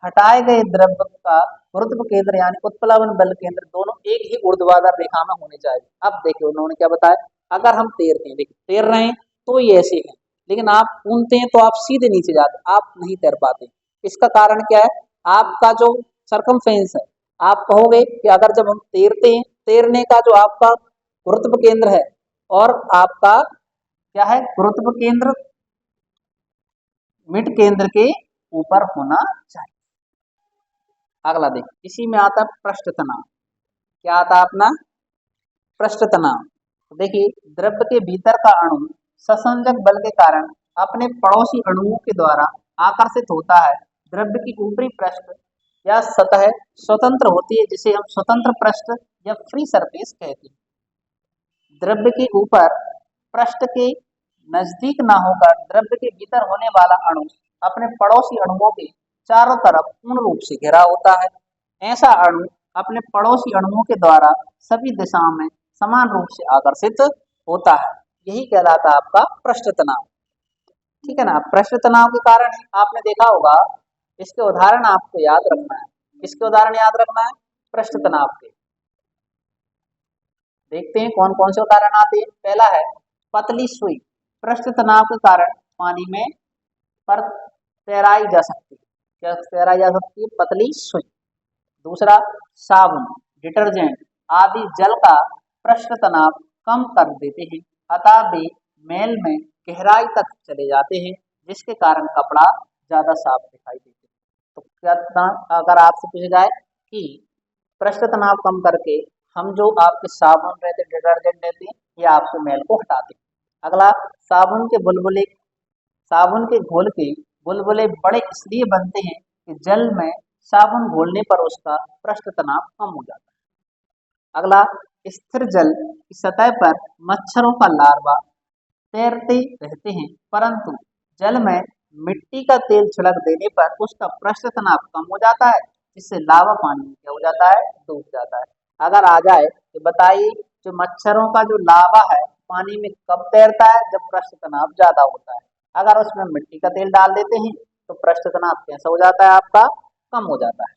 हटाए गए द्रव्य का गुरुत्व केंद्र यानी उत्प्लावन बल केंद्र दोनों एक ही ऊर्ध्वाधर रेखा में होने चाहिए। अब देखिए उन्होंने क्या बताया, अगर हम तैरते हैं, देखिए तैर रहे हैं तो ये ऐसे है, लेकिन आप कूदते हैं तो आप सीधे नीचे जाते, आप नहीं तैर पाते। इसका कारण क्या है, आपका जो सरकमफेरेंस है, आप कहोगे कि अगर जब हम तैरते हैं, तैरने का जो आपका गुरुत्व केंद्र है और आपका क्या है, गुरुत्व केंद्र मिड केंद्र के ऊपर होना चाहिए। अगला देखिए इसी में आता है पृष्ठ तनाव। क्या आता है अपना, पृष्ठ तनाव। तो देखिए द्रव्य के भीतर का अणु ससंजक बल के कारण अपने पड़ोसी अणुओं के द्वारा आकर्षित होता है। द्रव्य की ऊपरी पृष्ठ या सतह स्वतंत्र होती है, जिसे हम स्वतंत्र पृष्ठ या फ्री सरफेस कहते हैं। द्रव्य के ऊपर पृष्ठ के नजदीक न होकर द्रव्य के भीतर होने वाला अणु अपने पड़ोसी अणुओं के चारों तरफ पूर्ण रूप से घिरा होता है। ऐसा अणु अपने पड़ोसी अणुओं के द्वारा सभी दिशाओं में समान रूप से आकर्षित होता है, यही कहलाता है आपका पृष्ठ तनाव। ठीक है ना। पृष्ठ तनाव के कारण आपने देखा होगा, इसके उदाहरण आपको याद रखना है। इसके उदाहरण याद रखना है पृष्ठ तनाव के। देखते हैं कौन कौन से उदाहरण आते हैं। पहला है पतली सुई, पृष्ठ तनाव के कारण पानी में पर तैराई जा सकती है। क्या तैराई जा सकती है, पतली सुई। दूसरा साबुन, डिटर्जेंट आदि जल का पृष्ठ तनाव कम कर देते हैं, अतः वे मैल में गहराई तक चले जाते हैं, जिसके कारण कपड़ा ज्यादा साफ दिखाई देते हैं। तो क्या अगर आपसे पूछा जाए कि पृष्ठ तनाव कम करके हम जो आपके साबुन रहते, डिटर्जेंट रहते हैं, ये आपके मैल को हटाते हैं। अगला साबुन के बुलबुले, साबुन के घोल के बुलबुले बड़े इसलिए बनते हैं कि जल में साबुन घोलने पर उसका पृष्ठ तनाव कम हो जाता है। अगला स्थिर जल की सतह पर मच्छरों का लार्वा तैरते रहते हैं, परंतु जल में मिट्टी का तेल छिड़क देने पर उसका पृष्ठ तनाव कम हो जाता है, जिससे लावा पानी में क्या हो जाता है, डूब जाता है। अगर आ जाए तो बताइए जो मच्छरों का जो लावा है पानी में कब तैरता है, जब पृष्ठ तनाव ज्यादा होता है। अगर उसमें मिट्टी का तेल डाल देते हैं तो पृष्ठ तनाव कैसा हो जाता है, आपका कम हो जाता है।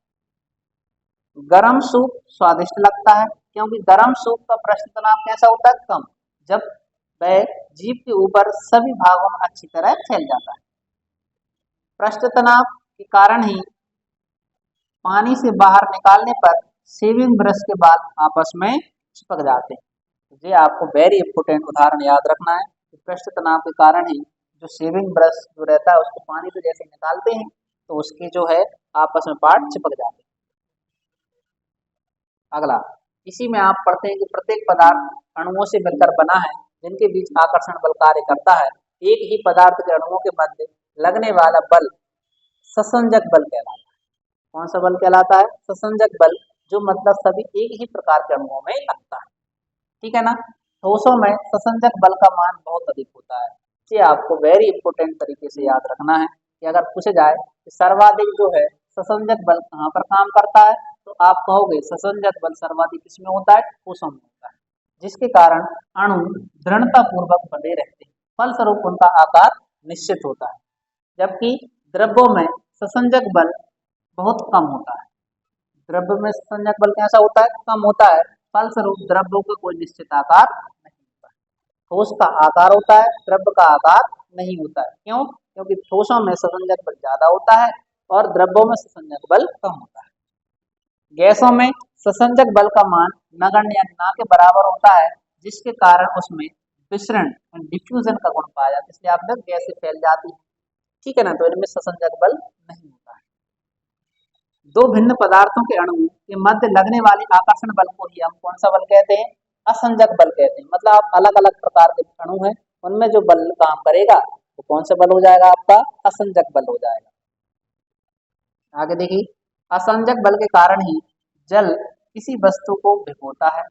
गरम सूप स्वादिष्ट लगता है, क्योंकि गरम सूप का पृष्ठ तनाव कैसा होता है, कम, जब वह जीभ के ऊपर सभी भागों में अच्छी तरह फैल जाता है। पृष्ठ तनाव के कारण ही पानी से बाहर निकालने पर शेविंग ब्रश के बाल आपस में चिपक जाते हैं। ये आपको वेरी इंपोर्टेंट उदाहरण याद रखना है कि पृष्ठ तनाव के कारण ही जो शेविंग ब्रश जो रहता है उसको पानी से जैसे निकालते हैं तो उसके जो है आपस में पार्ट चिपक जाते हैं। अगला इसी में आप पढ़ते हैं कि प्रत्येक पदार्थ अणुओं से मिलकर बना है, जिनके बीच आकर्षण बल कार्य करता है। एक ही पदार्थ के अणुओं के मध्य लगने वाला बल ससंजक बल कहलाता है। कौन सा बल कहलाता है, ससंजक बल, जो मतलब सभी एक ही प्रकार के अणुओं में लगता है। ठीक है ना। ठोसों में ससंजक बल का मान बहुत अधिक होता है। ये आपको वेरी इंपोर्टेंट तरीके से याद रखना है कि अगर पूछे जाए कि सर्वाधिक जो है ससंजक बल कहाँ पर काम करता है, तो आप कहोगे ससंजक बल सर्वाधिक किसमें होता है, ठोसों में होता है, जिसके कारण अणु दृढ़ता पूर्वक बने रहते हैं, फलस्वरूप उनका आकार निश्चित होता है। जबकि द्रव्यों में ससंजक बल बहुत कम होता है। द्रव्य में ससंजक बल कैसा होता है, कम होता है, फलस्वरूप द्रव्यों का कोई निश्चित आकार नहीं होता है। ठोस का आकार होता है, द्रव्य का आकार नहीं होता है। क्यों, क्योंकि ठोसों में ससंजक बल ज्यादा होता है और द्रव्यों में ससंजक बल कम होता है। गैसों में ससंजक बल का मान नगण्य या ना के बराबर होता है, जिसके कारण उसमें विसरण डिफ्यूजन का गुण पाया जाता है, इसलिए आप लोग गैसें फैल जाती है। ठीक है ना, तो इनमें ससंजक बल नहीं होता है। दो भिन्न पदार्थों के अणुओं के मध्य लगने वाले आकर्षण बल को ही हम कौन सा बल कहते हैं? असंजक बल कहते हैं। मतलब आप अलग अलग प्रकार के अणु हैं, उनमें जो बल काम करेगा वो कौन सा बल हो जाएगा? आपका असंजक बल हो जाएगा। आगे देखिए, असंजक बल के कारण ही जल किसी वस्तु को भिगोता है।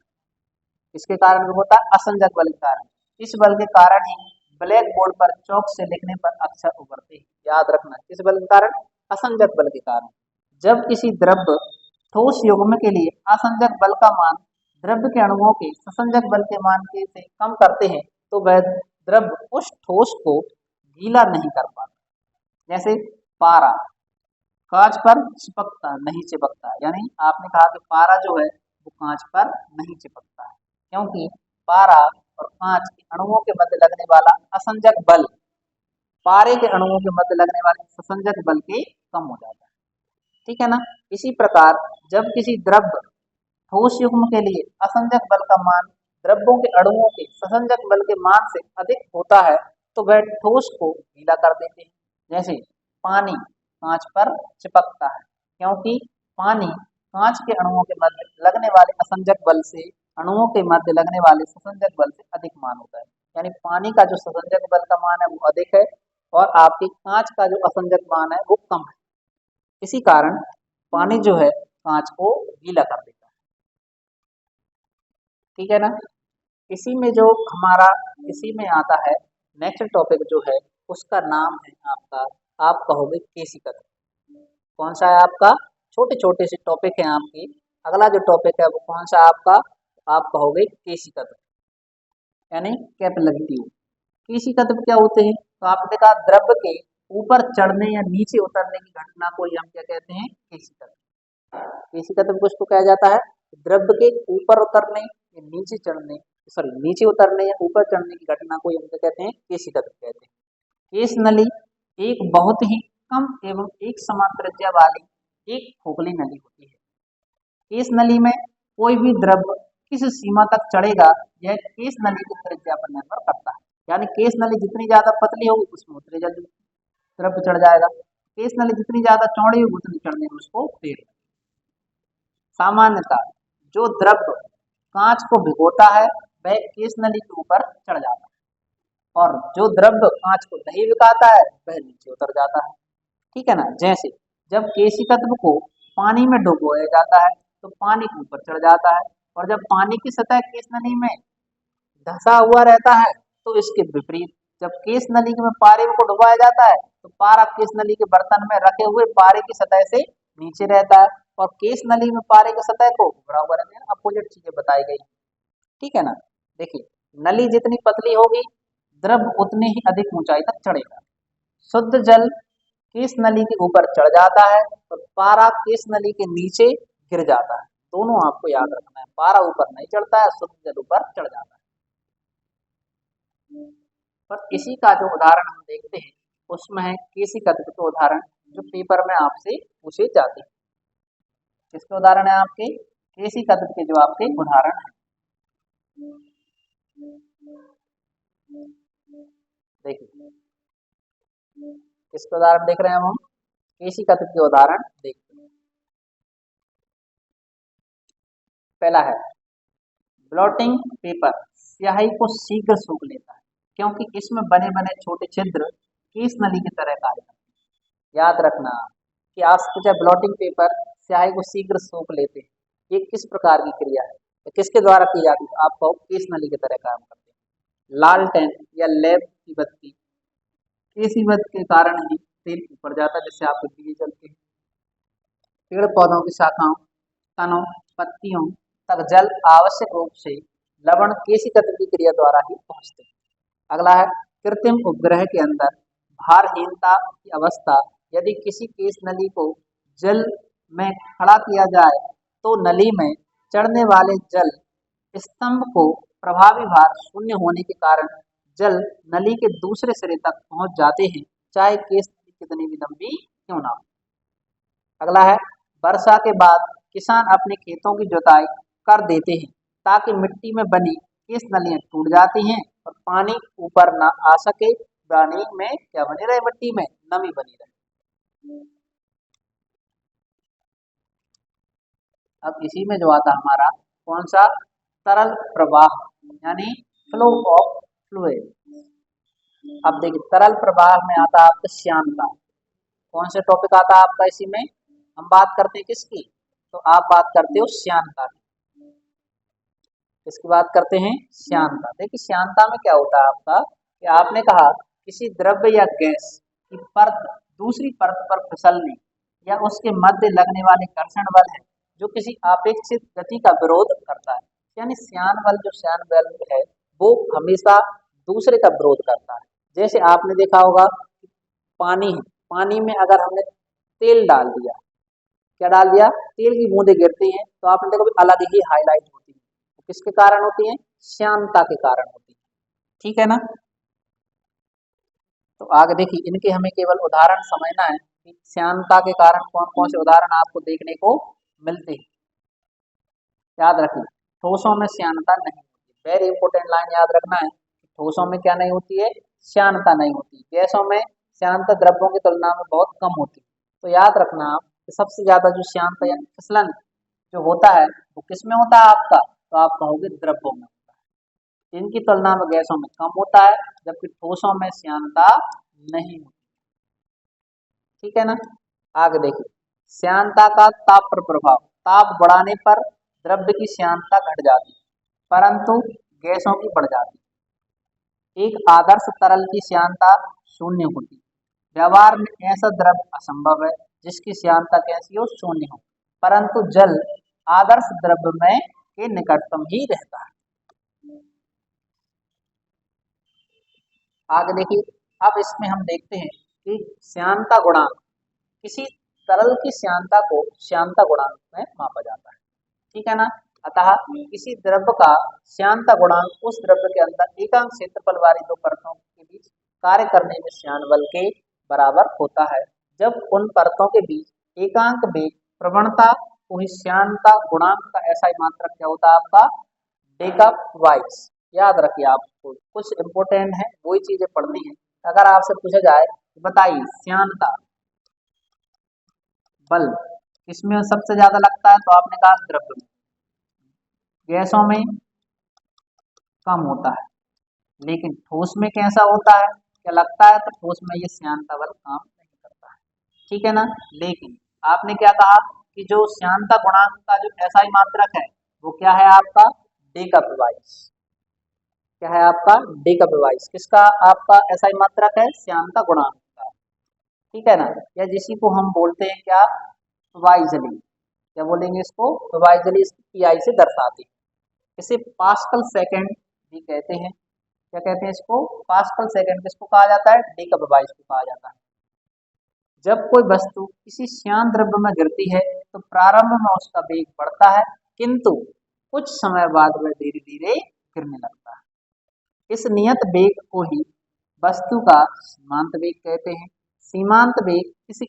किसके कारण भिगोता है? असंजक बल के कारण। इस बल के कारण ही ब्लैक बोर्ड पर चौक से लिखने पर अक्षर उभरते हैं। याद रखना, किस बल के कारण? असंजक बल के कारण। जब किसी द्रव्य ठोस युग्म के लिए असंजक बल का मान द्रव्य के अणुओं के ससंजक बल के मान के से कम करते हैं, तो वह द्रव्य उस ठोस को गीला नहीं कर पाता। जैसे पारा कांच पर चिपकता नहीं चिपकता, यानी आपने कहा कि पारा जो है वो कांच पर नहीं चिपकता है, क्योंकि पारा और कांच के अणुओं के मध्य लगने वाला असंजक बल पारे के अणुओं के मध्य लगने वाले ससंजक बल के कम हो जाता है। ठीक है ना। इसी प्रकार जब किसी द्रव्य ठोस युग्म के लिए असंजक बल का मान द्रव्यों के अणुओं के ससंजक बल के मान से अधिक होता है, तो वह ठोस को गीला कर देते हैं। जैसे पानी कांच पर चिपकता है, क्योंकि पानी कांच के अणुओं के मध्य लगने वाले असंजक बल से अणुओं के मध्य लगने वाले ससंजक बल से अधिक मान होता है। यानी पानी का जो ससंजक बल का मान है वो अधिक है, और आपकी कांच का जो असंजक मान है वो कम है। इसी कारण पानी जो है कांच को गीला कर देता है। ठीक है ना। इसी में जो हमारा इसी में आता है नेक्स्ट टॉपिक जो है, उसका नाम है आपका, आप कहोगे केशिकत्व। कौन सा है आपका? छोटे छोटे से टॉपिक है आपके। अगला जो टॉपिक है वो कौन सा आपका? आप कहोगे केशिकत्व, यानी कैपिलरी ट्यूब। केशिकत्व क्या होते हैं? तो आपने कहा द्रव्य के ऊपर चढ़ने या नीचे उतरने की घटना को ही हम क्या कहते हैं? केशिकत्व। केशिकत्व को इसको कहा जाता है द्रव्य के ऊपर उतरने या नीचे चढ़ने, सॉरी नीचे उतरने या ऊपर चढ़ने की घटना को हम क्या कहते हैं? केशिकत्व कहते हैं। केश नली एक बहुत ही कम एवं एक समान त्रिज्या वाली एक खोखली नली होती है। केश नली में कोई भी द्रव्य किस सीमा तक चढ़ेगा, यह केश नली की त्रिज्या पर निर्भर करता है। यानी केश नली जितनी ज्यादा पतली होगी उसमें उतनी जल्दी द्रव्य चढ़ जाएगा, केश नली जितनी ज्यादा चौड़ी होगी उतनी चढ़ने में उसको देर लगेगी। सामान्यतः जो द्रव्य कांच को भिगोता है वह केश नली के ऊपर चढ़ जाता है, और जो द्रव्य कांच को नहीं भिगाता है वह नीचे उतर जाता है। ठीक है ना। जैसे जब केशिकत्व को पानी में डुबोया जाता है तो पानी के ऊपर चढ़ जाता है, और जब पानी की सतह केश नली में धंसा हुआ रहता है तो इसके विपरीत जब केश नली में पारे को डुबाया जाता है तो पारा केश नली के बर्तन में रखे हुए पारे की सतह से नीचे रहता है, और केश नली में पारे की सतह को ऊपरा हुआ रहता है। अपोजिट चीजें बताई गई। ठीक है ना। देखिए, नली जितनी पतली होगी द्रव्य उतनी ही अधिक ऊंचाई तक चढ़ेगा। शुद्ध जल केश नली के ऊपर चढ़ जाता है और पारा केश नली के नीचे गिर जाता है। दोनों आपको याद रखना है, पारा ऊपर नहीं चढ़ता है, शुद्ध जल ऊपर चढ़ जाता है। पर इसी का जो उदाहरण हम देखते हैं उसमें है केशिकत्व के उदाहरण, जो पेपर में आपसे पूछे जाते हैं। किसके उदाहरण है आपके? केशिकत्व के जो आपके उदाहरण है। देखिए, किसके उदाहरण देख रहे हैं हम? केशिकत्व के उदाहरण देखते हैं। पहला है ब्लॉटिंग पेपर, स्याही को शीघ्र सूख लेता है क्योंकि इसमें बने बने छोटे छिद्र केश नली की तरह कार्य करते हैं। याद रखना कि आज पूछा ब्लॉटिंग पेपर स्याही को शीघ्र सूख लेते हैं, ये किस प्रकार की क्रिया है, तो किसके द्वारा की जाती है? आपको केश नली की तरह काम करते हैं। लालटेन या लैंप की बत्ती, केसी बत्ती के कारण ही तेल ऊपर जाता है, जिससे आपको दिए जलते हैं। पेड़ पौधों की शाखाओं, तनों, पत्तियों तक जल आवश्यक रूप से लवण केशिकत्व की क्रिया द्वारा ही पहुंचते हैं। अगला है कृत्रिम उपग्रह के अंदर भारहीनता की अवस्था, यदि किसी केश नली को जल में खड़ा किया जाए तो नली में चढ़ने वाले जल स्तंभ को प्रभावी भार शून्य होने के कारण जल नली के दूसरे सिरे तक पहुंच जाते हैं, चाहे केश नली कितनी भी लंबी क्यों ना हो। अगला है, वर्षा के बाद किसान अपने खेतों की जुताई कर देते हैं ताकि मिट्टी में बनी केस नलियां टूट जाती हैं और पानी ऊपर ना आ सके, पानी में क्या बनी रहे, मिट्टी में नमी बनी रहे। अब इसी में जो आता हमारा कौन सा, तरल प्रवाह यानी फ्लो ऑफ फ्लूइड। अब देखिए तरल प्रवाह में आता है आपका श्यानता। कौन से टॉपिक आता है आपका इसी में, हम बात करते हैं किसकी, तो आप बात करते हो श्यानता की। किसकी बात करते हैं, श्यानता। देखिए श्यानता में क्या होता है आपका, कि आपने कहा किसी द्रव्य या गैस की परत दूसरी परत पर फिसलने या उसके मध्य लगने वाले घर्षण बल है जो किसी अपेक्षित गति का विरोध करता है। यानी श्यान बल, जो श्यान बल है वो हमेशा दूसरे का विरोध करता है। जैसे आपने देखा होगा पानी है, पानी में अगर हमने तेल डाल दिया, क्या डाल दिया, तेल की बूंदें गिरती हैं तो आपने देखो अलग ही हाईलाइट होती है, तो किसके कारण होती है, श्यानता के कारण होती है। ठीक है ना। तो आगे देखिए इनके हमें केवल उदाहरण समझना है कि श्यानता के कारण कौन कौन से उदाहरण आपको देखने को मिलते हैं। याद रखिए ठोसों में श्यानता नहीं होती, वेरी इंपॉर्टेंट लाइन याद रखना है, ठोसों में क्या नहीं होती है, श्यानता नहीं होती। गैसों में श्यानता द्रव्यों की तुलना में बहुत कम होती है। तो याद रखना आप कि सबसे ज्यादा जो श्यानता यानी फिसलन जो होता है वो किस में होता है आपका, तो आप कहोगे द्रव्यों में होता है। इनकी तुलना में गैसों में कम होता है, जबकि ठोसों में श्यानता नहीं होती। ठीक है ना। आगे देखिए श्यानता का ताप पर प्रभाव, ताप बढ़ाने पर द्रव्य की श्यानता घट जाती है परंतु गैसों की बढ़ जाती है। एक आदर्श तरल की श्यानता शून्य होती है। व्यवहार में ऐसा द्रव्य असंभव है जिसकी श्यानता कैसी हो, शून्य हो, परंतु जल आदर्श द्रव्य में के निकटतम ही रहता है। आगे देखिए अब इसमें हम देखते हैं कि श्यानता गुणांक, किसी तरल की श्यानता को श्यानता गुणांक में मापा जाता है। ठीक है ना। अतः किसी द्रव्य का श्यानता गुणांक उस द्रव्य के अंदर एकांक क्षेत्रफल वाली दो परतों के बीच कार्य करने में श्यान बल के बराबर होता है। जब उन परतों के बीच एकांक वेग प्रवणता को ही श्यानता गुणांक का ऐसा ही मात्रक क्या होता है आपका, डेकअप वाइज। याद रखिए आपको कुछ इंपोर्टेंट है वही चीजें पढ़नी है। अगर आपसे पूछा जाए बताइए श्यानता बल किसमें सबसे ज्यादा लगता है, तो आपने कहा द्रव्य में, गैसों में कम होता है, लेकिन ठोस में कैसा होता है, क्या लगता है, तो ठोस में ये श्यानता बल काम नहीं करता है। ठीक है ना। लेकिन आपने क्या कहा कि जो श्यानता गुणांक का जो एसआई मात्रक है वो क्या है आपका, डेकअप वाइज। क्या है आपका, डेकअप वाइज। किसका आपका एसआई मात्रक है, श्यानता गुणांक का। ठीक है ना। या जिसी को हम बोलते हैं क्या, वाइजली, क्या बोलेंगे इसको, वाइजली इसकी पीआई से दर्शाते हैं। इसे पास्कल सेकंड भी कहते हैं। क्या कहते हैं इसको, पास्कल सेकंड। किसको कहा जाता है, डेकअप वाइज को कहा जाता है। जब कोई वस्तु किसी श्यान द्रव्य में गिरती है तो प्रारंभ में उसका वेग बढ़ता है किंतु कुछ समय बाद वह धीरे धीरे गिरने लगता है। इस नियत वेग को ही वस्तु का सीमांत वेग कहते हैं। सीमांत वेग किसी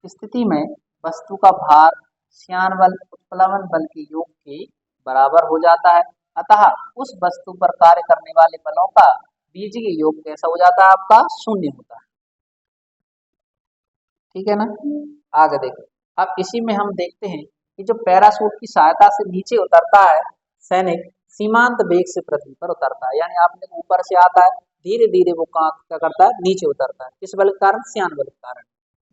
स्थिति में वस्तु का भार श्यान बल उत्प्लवन बल के योग के बराबर हो जाता है। अतः उस वस्तु पर कार्य करने वाले बलों का बीजीय योग कैसा हो जाता है आपका, शून्य होता है। ठीक है ना। आगे देखो अब इसी में हम देखते हैं कि जो पैराशूट की सहायता से नीचे उतरता है सैनिक, सीमांत वेग से पृथ्वी पर उतरता है। यानी आपने ऊपर से आता है धीरे धीरे वो क्या करता है, नीचे उतरता है। किस बल के कारण, श्यान बल के कारण।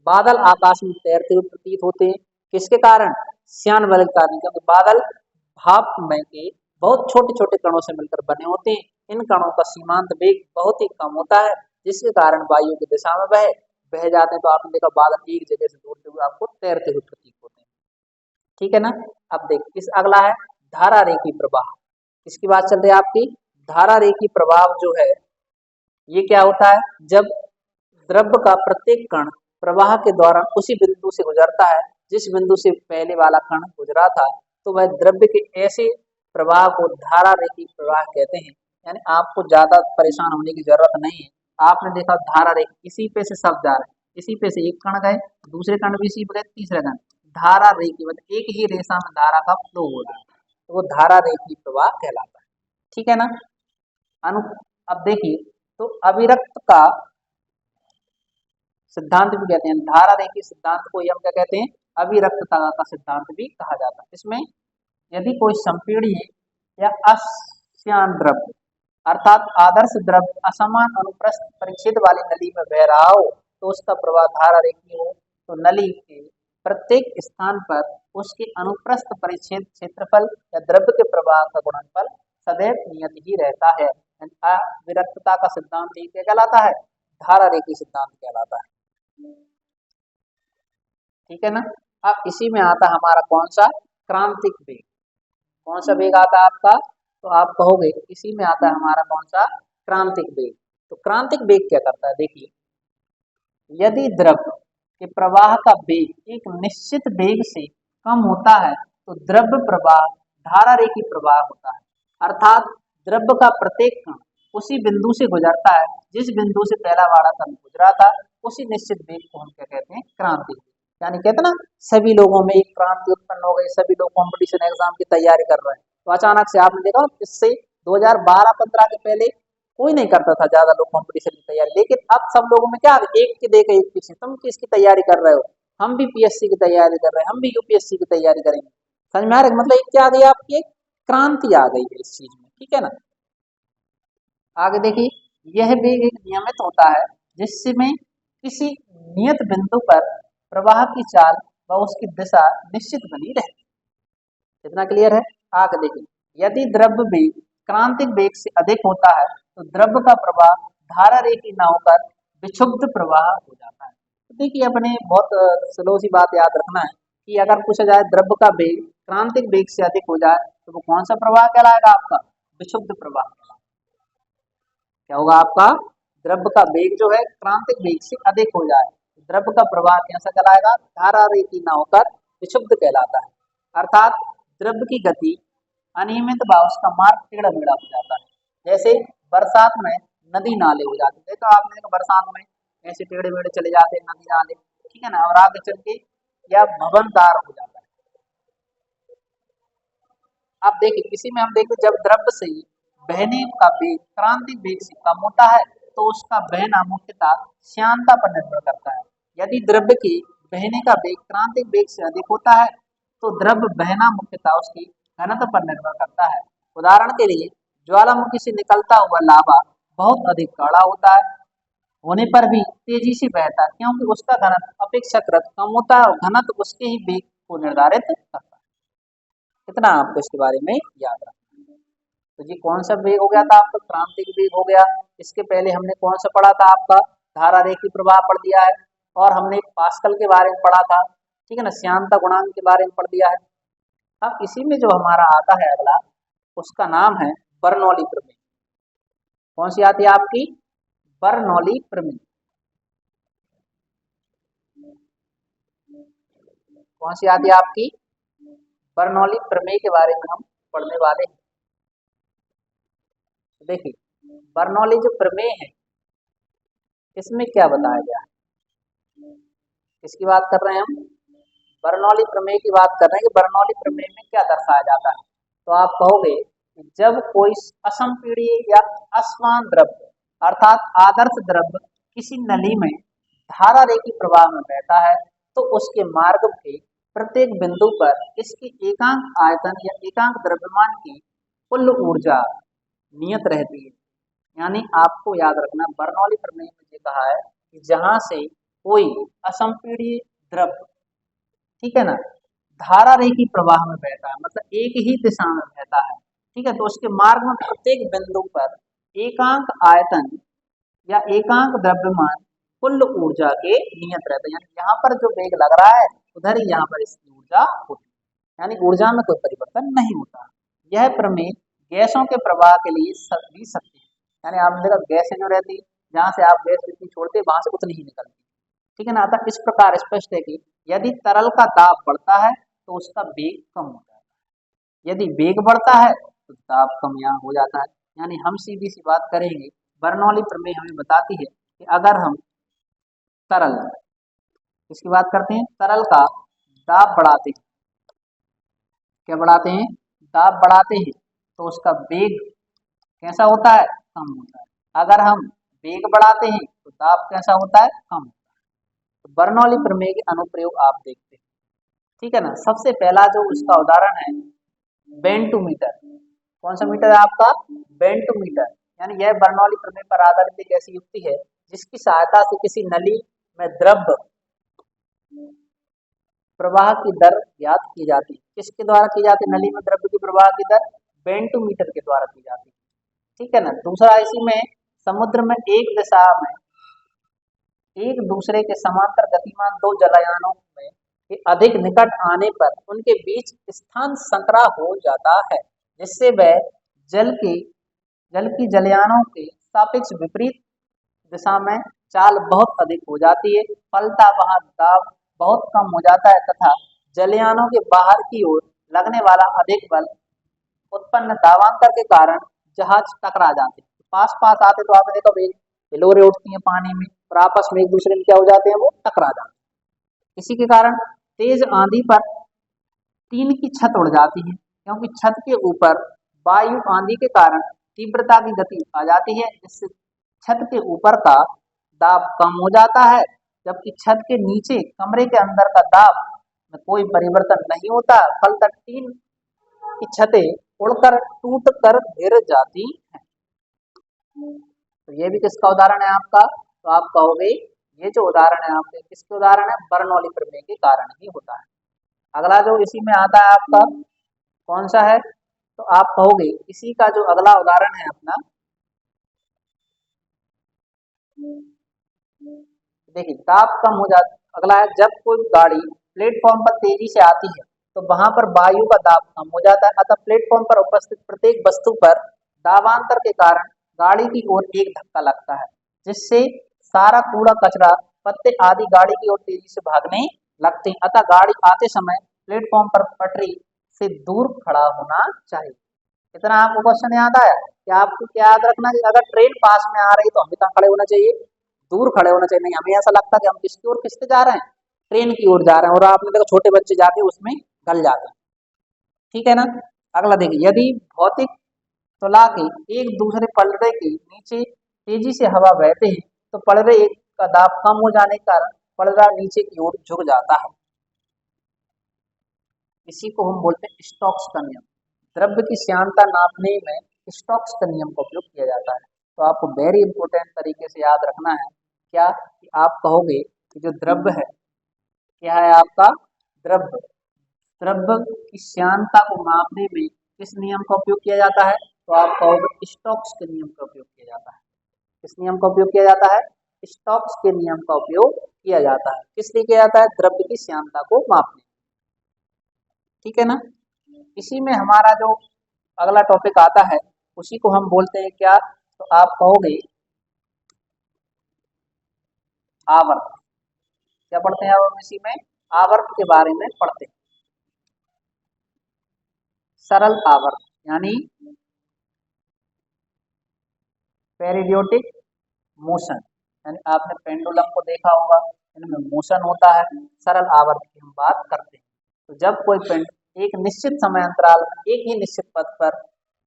बादल आकाश में तैरते हुए प्रतीत होते हैं, किसके कारण, श्यान बल के कारण। क्योंकि बादल भाप में के बहुत छोटे छोटे कणों से मिलकर बने होते हैं। इन कणों का सीमांत वेग बहुत ही कम होता है जिसके कारण वायु की दिशा में बह जाते हैं। तो आपने देखा बादल एक जगह से दूर हुए आपको तैरते हुए प्रतीत होते हैं। ठीक है ना। अब देख इस अगला है धारा रेखी प्रवाह। इसकी बात चल रही है आपकी, धारा रेखी प्रवाह जो है ये क्या होता है, जब द्रव्य का प्रत्येक कण प्रवाह के दौरान उसी बिंदु से गुजरता है जिस बिंदु से पहले वाला कण गुजरा था, तो वह द्रव्य के ऐसे प्रवाह को धारा रेखी प्रवाह कहते हैं। यानी आपको ज्यादा परेशान होने की जरूरत नहीं है। आपने देखा धारा रेखी, इसी पे से शब्द जा रहे हैं, इसी पे से एक कण गए, दूसरे कण भी इसी पे गए, तीसरा कण, धारा रेखी मतलब एक ही रेशा में धारा का फ्लो हो रहा है, तो वो धारा रेखी प्रवाह कहलाता है। ठीक है ना। अनु अब देखिए, तो अविरक्त का सिद्धांत भी कहते हैं, धारा रेखी सिद्धांत को हम क्या कहते हैं, अविरक्तता का सिद्धांत भी कहा जाता है। इसमें यदि कोई संपीड़ित या अश्यान द्रव्य अर्थात आदर्श द्रव्य असमान अनुप्रस्थ परिच्छेद वाली नली में बह रहा हो तो उसका प्रवाह धारा रेखी हो, तो नली के प्रत्येक स्थान पर उसके अनुप्रस्थ परिच्छेद क्षेत्रफल या द्रव्य के प्रवाह का गुणनफल सदैव नियत ही रहता है। अविरक्तता का सिद्धांत ही क्या कहलाता है, धारा रेखी सिद्धांत कहलाता है। ठीक है ना। अब इसी में आता हमारा कौन सा, क्रांतिक वेग। कौन सा वेग आता है आपका, तो आप कहोगे इसी में आता है हमारा कौन सा, क्रांतिक वेग। तो क्रांतिक वेग क्या करता है, देखिए यदि द्रव्य के प्रवाह का वेग एक निश्चित वेग से कम होता है तो द्रव्य प्रवाह धारा रेखी प्रवाह होता है, अर्थात द्रव्य का प्रत्येक कण उसी बिंदु से गुजरता है जिस बिंदु से पहला वाला कण गुजरा था, उसी निश्चित वेग को हम क्या कहते हैं, क्रांतिक वेग। यानी कहते ना सभी लोगों में एक क्रांति उत्पन्न हो गई, सभी लोग कंपटीशन एग्जाम की तैयारी कर रहे हैं, तो अचानक से आपने देखा इससे 2012-15 के पहले कोई नहीं करता था ज्यादा लोग कंपटीशन की तैयारी, लेकिन अब सब लोगों में क्या एक के देख एक पीछे, तुम किसकी तैयारी कर रहे हो, हम भी पीएससी की तैयारी कर रहे हैं, हम भी यूपीएससी की तैयारी करेंगे। समझ में आ रहा है, मतलब एक क्या आ गई आपकी, एक क्रांति आ गई है इस चीज में। ठीक है ना। आगे देखिए, यह वेग एक नियमित होता है जिसमें किसी नियत बिंदु पर प्रवाह की चाल व उसकी दिशा निश्चित बनी रहती है। इतना क्लियर है। आगे देखिए, यदि द्रव्य वेग क्रांतिक वेग से अधिक होता है तो द्रव्य का प्रवाह धारा रेखी न होकर विक्षुब्ध प्रवाह हो जाता है। तो देखिए अपने बहुत स्लो सी बात याद रखना है कि अगर पूछा जाए द्रव्य का वेग क्रांतिक वेग से अधिक हो जाए तो वो कौन सा प्रवाह कहलाएगा, आपका विक्षुब्ध प्रवाह। क्या होगा आपका, द्रव्य का वेग जो है क्रांतिक वेग से अधिक हो जाए, द्रव्य का प्रवाह कैसा कहलाएगा, धारा रेखी न होकर विक्षुब्ध कहलाता है, अर्थात द्रव्य की गति अनियमित व उसका मार्ग टेढ़ा मेढ़ा हो जाता है। जैसे बरसात में नदी नाले हो जाते हैं, देखो आपने देखा बरसात में ऐसे टेढ़े मेढ़े चले जाते हैं नदी नाले, ठीक है ना, और आगे चल के या भवनदार हो जाता है। अब देखिए किसी में हम देखते जब द्रव्य से बहने का वेग क्रांतिक वेग से कम होता है तो उसका बहना मुख्यतः श्यानता पर निर्भर करता है। यदि द्रव्य के बहने का वेग क्रांतिक वेग से अधिक होता है तो द्रव्य बहना मुख्यतः उसकी घनत्व पर निर्भर करता है। उदाहरण के लिए ज्वालामुखी से निकलता हुआ लावा बहुत अधिक गाढ़ा होता है होने पर भी तेजी से बहता है, क्योंकि उसका घनत्व अपेक्षाकृत कम होता है और घनत्व उसके ही वेग को निर्धारित करता है। कितना आपको इसके बारे में याद रखना है। तो जी कौन सा वेग हो गया था आपका, क्रांतिक वेग हो गया। इसके पहले हमने कौन सा पढ़ा था, आपका धारा रेखी प्रवाह पढ़ दिया है, और हमने पास्कल के बारे में पढ़ा था, ठीक है ना, श्यानता गुणांक के बारे में पढ़ दिया है। अब इसी में जो हमारा आता है अगला, उसका नाम है बर्नौली प्रमेय। कौन सी आती है आपकी, बर्नौली प्रमेय। कौन सी आती है आपकी, बर्नौली प्रमेय के बारे में हम पढ़ने वाले हैं। देखिए बर्नौली जो प्रमेय है इसमें क्या बताया गया है, किसकी बात कर रहे हैं हम, बर्नौली प्रमेय की बात कर रहे हैं कि बर्नौली प्रमेय में क्या दर्शाया जाता है। तो आप कहोगे कि जब कोई असंपीड़ीय या असमान द्रव्य अर्थात आदर्श द्रव्य किसी नली में धारा रेखी प्रवाह में बहता है तो उसके मार्ग के प्रत्येक बिंदु पर इसकी एकांक आयतन या एकांक द्रव्यमान की कुल ऊर्जा नियत रहती है। यानी आपको याद रखना बर्नौली प्रमेय में ये कहा है कि जहां से कोई असंपीड़ीय द्रव्य, ठीक है ना, धारा रेखी प्रवाह में बहता है, मतलब एक ही दिशा में बहता है, ठीक है, तो उसके मार्ग में प्रत्येक बिंदु पर एकांक आयतन या एकांक द्रव्यमान कुल ऊर्जा के नियत रहता है। यानी यहाँ पर जो वेग लग रहा है उधर ही यहाँ पर इसकी ऊर्जा होती है, यानी ऊर्जा में कोई परिवर्तन नहीं होता। यह प्रमेय गैसों के प्रवाह के लिए भी सत्य है। यानी आपने देखा गैसें जो रहती, जहाँ से आप गैस जितनी छोड़ते वहां से उतनी ही निकलती, ठीक है ना। अतः इस प्रकार स्पष्ट है कि यदि तरल का दाब बढ़ता है तो उसका वेग कम हो जाता है, यदि वेग बढ़ता है तो दाब कम यहाँ हो जाता है। यानी हम सीधी सी बात करेंगे, बर्नौली प्रमेय हमें बताती है कि अगर हम तरल इसकी बात करते हैं, तरल का दाब बढ़ाते हैं। क्या बढ़ाते हैं? दाब बढ़ाते हैं तो उसका वेग कैसा होता है? कम होता है। अगर हम वेग बढ़ाते हैं तो दाब कैसा होता है? कम होता है। तो बर्नौली प्रमेय के अनुप्रयोग आप देखते हैं, ठीक है ना। सबसे पहला जो उसका उदाहरण है बेंटोमीटर। कौन सा मीटर है आपका? बेंटोमीटर। यानी यह बर्नौली प्रमेय पर आधारित एक ऐसी युक्ति है जिसकी सहायता से किसी नली में द्रव प्रवाह की दर ज्ञात की जाती है। किसके द्वारा की जाती है? नली में द्रव की प्रवाह की दर बेंटोमीटर के द्वारा की जाती है, ठीक है ना। दूसरा, इसी में समुद्र में एक दिशा में एक दूसरे के समांतर गतिमान दो जलयानों में के अधिक निकट आने पर उनके बीच स्थान संकरा हो जाता है, जिससे वह जल के जल की जलयानों के सापेक्ष विपरीत दिशा में चाल बहुत अधिक हो जाती है। फलतः वहां दाब बहुत कम हो जाता है तथा जलयानों के बाहर की ओर लगने वाला अधिक बल उत्पन्न दाबांतर के कारण जहाज टकरा जाते हैं। पास पास आते तो आपने देखा हिलोरें उठती हैं पानी में और आपस में एक दूसरे में क्या हो जाते हैं? वो टकरा जाते हैं। इसी के कारण तेज आंधी पर टीन की छत उड़ जाती है, क्योंकि छत के ऊपर वायु आंधी के कारण तीव्रता की गति आ जाती है, जिससे छत के ऊपर का दाब कम हो जाता है, जबकि छत के नीचे कमरे के अंदर का दाब में कोई परिवर्तन नहीं होता। फलतः टीन की छतें उड़कर टूट कर गिर जाती हैं। तो ये भी किसका उदाहरण है आपका? तो आप कहोगे ये जो उदाहरण है आपके किसके उदाहरण है? बर्नौली प्रमेय के कारण ही होता है। अगला जो इसी में आता है आपका कौन सा है? तो आप कहोगे इसी का जो अगला उदाहरण है अपना, देखिए दाब कम हो जाता। अगला है, जब कोई गाड़ी प्लेटफॉर्म पर तेजी से आती है तो वहां पर वायु का दाब कम हो जाता है, अतः प्लेटफॉर्म पर उपस्थित प्रत्येक वस्तु पर दाबांतर के कारण गाड़ी की ओर एक धक्का लगता है, जिससे सारा कूड़ा कचरा पत्ते आदि गाड़ी की ओर तेजी से भागने लगते हैं। अतः गाड़ी आते समय प्लेटफॉर्म पर पटरी से दूर खड़ा होना चाहिए। इतना आपको क्वेश्चन याद आया कि आपको क्या याद रखना है? अगर ट्रेन पास में आ रही तो हमें कहाँ खड़े होना चाहिए? दूर खड़े होना चाहिए। नहीं, हमें ऐसा लगता है कि हम किसकी ओर खिसके जा रहे हैं? ट्रेन की ओर जा रहे हैं, और आपने देखा छोटे बच्चे जाके उसमें गल जाते हैं, ठीक है ना। अगला देखिए, यदि भौतिक त्वला के एक दूसरे पलड़े के नीचे तेजी से हवा बहते हैं तो पलड़े एक का दाब कम हो जाने के कारण पलड़ा नीचे की ओर झुक जाता है। इसी को हम बोलते हैं स्टोक्स का नियम। द्रव्य की श्यानता नापने में स्टोक्स का नियम का उपयोग किया जाता है। तो आपको वेरी इंपॉर्टेंट तरीके से याद रखना है क्या, कि आप कहोगे कि जो द्रव्य है, क्या है आपका? द्रव्य। द्रव्य की श्यानता को मापने में किस नियम का उपयोग किया जाता है? तो आप कहोगे स्टोक्स के नियम का उपयोग किया जाता है। किस नियम का उपयोग किया जाता है? स्टोक्स के नियम का उपयोग किया जाता है। किस लिए किया जाता है? द्रव्य की श्यानता को मापने, ठीक है ना। इसी में हमारा जो अगला टॉपिक आता है उसी को हम बोलते हैं क्या? तो आप कहोगे आवर्त। क्या पढ़ते हैं हम इसी में? आवर्त के बारे में पढ़ते हैं। सरल आवर्त यानी पेरियोडिक मोशन, यानी आपने पेंडुलम को देखा होगा, इनमें मोशन होता है। सरल आवर्त की हम बात करते हैं। तो जब कोई पेंड एक निश्चित समय अंतराल में एक ही निश्चित पथ पर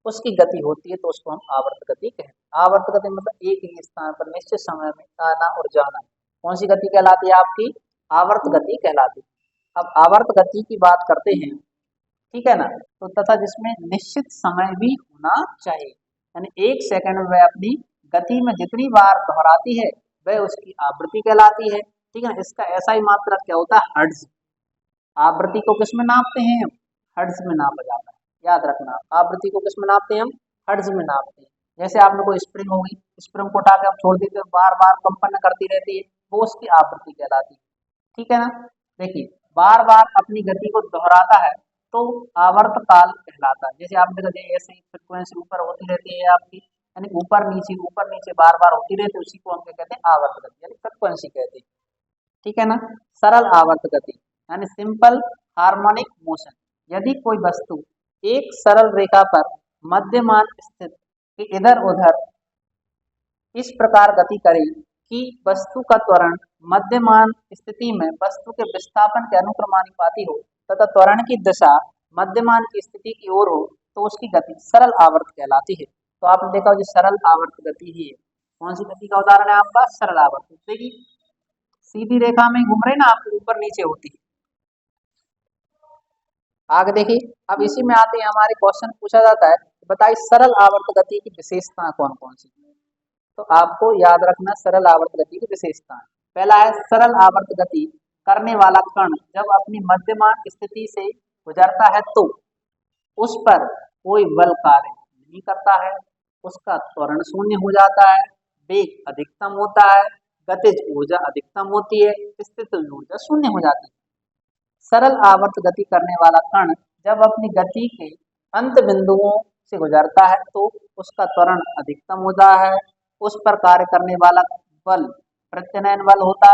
उसकी गति होती है तो उसको हम आवर्त गति कहते हैं। आवर्त गति मतलब एक ही स्थान पर निश्चित समय में आना और जाना। कौन सी गति कहलाती है आपकी? आवर्त गति कहलाती है। अब आवर्त गति की बात करते हैं, ठीक है ना। तो तथा जिसमें निश्चित समय भी होना चाहिए, यानी एक सेकंड में वह अपनी गति में जितनी बार दोहराती है वह उसकी आवृत्ति कहलाती है, ठीक है ना। इसका ऐसा ही मात्रक क्या होता है? हर्ट्ज। आवृत्ति को किस में नापते हैं हम? हर्ट्ज में नापा जाता है। याद रखना, आवृत्ति को किस में नापते हैं हम? हर्ट्ज में नापते हैं। जैसे आपने कोई स्प्रिंग होगी, स्प्रिंग को उठा के आप छोड़ देते हो, बार बार कंपन करती रहती है, वो उसकी आवृत्ति कहलाती है, ठीक है ना। देखिए, बार बार अपनी गति को दोहराता है तो आवर्त काल कहलाता है। जैसे आपने देखा ऐसे ही फ्रिक्वेंसी ऊपर होती रहती है आपकी, यानी ऊपर नीचे बार बार होती रहती है, उसी को हम क्या कहते हैं? आवर्त गति यानी फ्रिक्वेंसी कहते हैं, ठीक है ना। सरल आवर्त गति यानी सिंपल हार्मोनिक मोशन। यदि कोई वस्तु एक सरल रेखा पर मध्यमान स्थित के इधर उधर इस प्रकार गति करे कि वस्तु का त्वरण मध्यमान स्थिति में वस्तु के विस्थापन के अनुक्रमानुपाती हो तथा त्वरण की दिशा मध्यमान की स्थिति की ओर हो तो उसकी गति सरल आवर्त कहलाती है। तो आपने देखा जो सरल आवर्त गति ही है। कौन सी गति का उदाहरण है आपका? सरल आवर्त। देखिए सीधी रेखा में घूम रहे ना, आपके ऊपर नीचे होती है। आगे देखिए, अब इसी में आते हैं हमारे क्वेश्चन पूछा जाता है, बताइए सरल आवर्त गति की विशेषता कौन कौन सी। तो आपको याद रखना सरल आवर्त गति की विशेषताएं। पहला है सरल आवर्त गति करने वाला कण जब अपनी मध्यमान स्थिति से गुजरता है तो उस पर कोई बल कार्य नहीं करता है, उसका त्वरण शून्य हो जाता है, वेग अधिकतम होता है, गतिज ऊर्जा अधिकतम होती है, स्थितिज ऊर्जा शून्य हो जाती है। सरल आवर्त गति करने वाला कण जब अपनी गति के अंत बिंदुओं से गुजरता है तो उसका त्वरण अधिकतम होता है, उस पर कार्य करने वाला बल प्रत्यानयन बल होता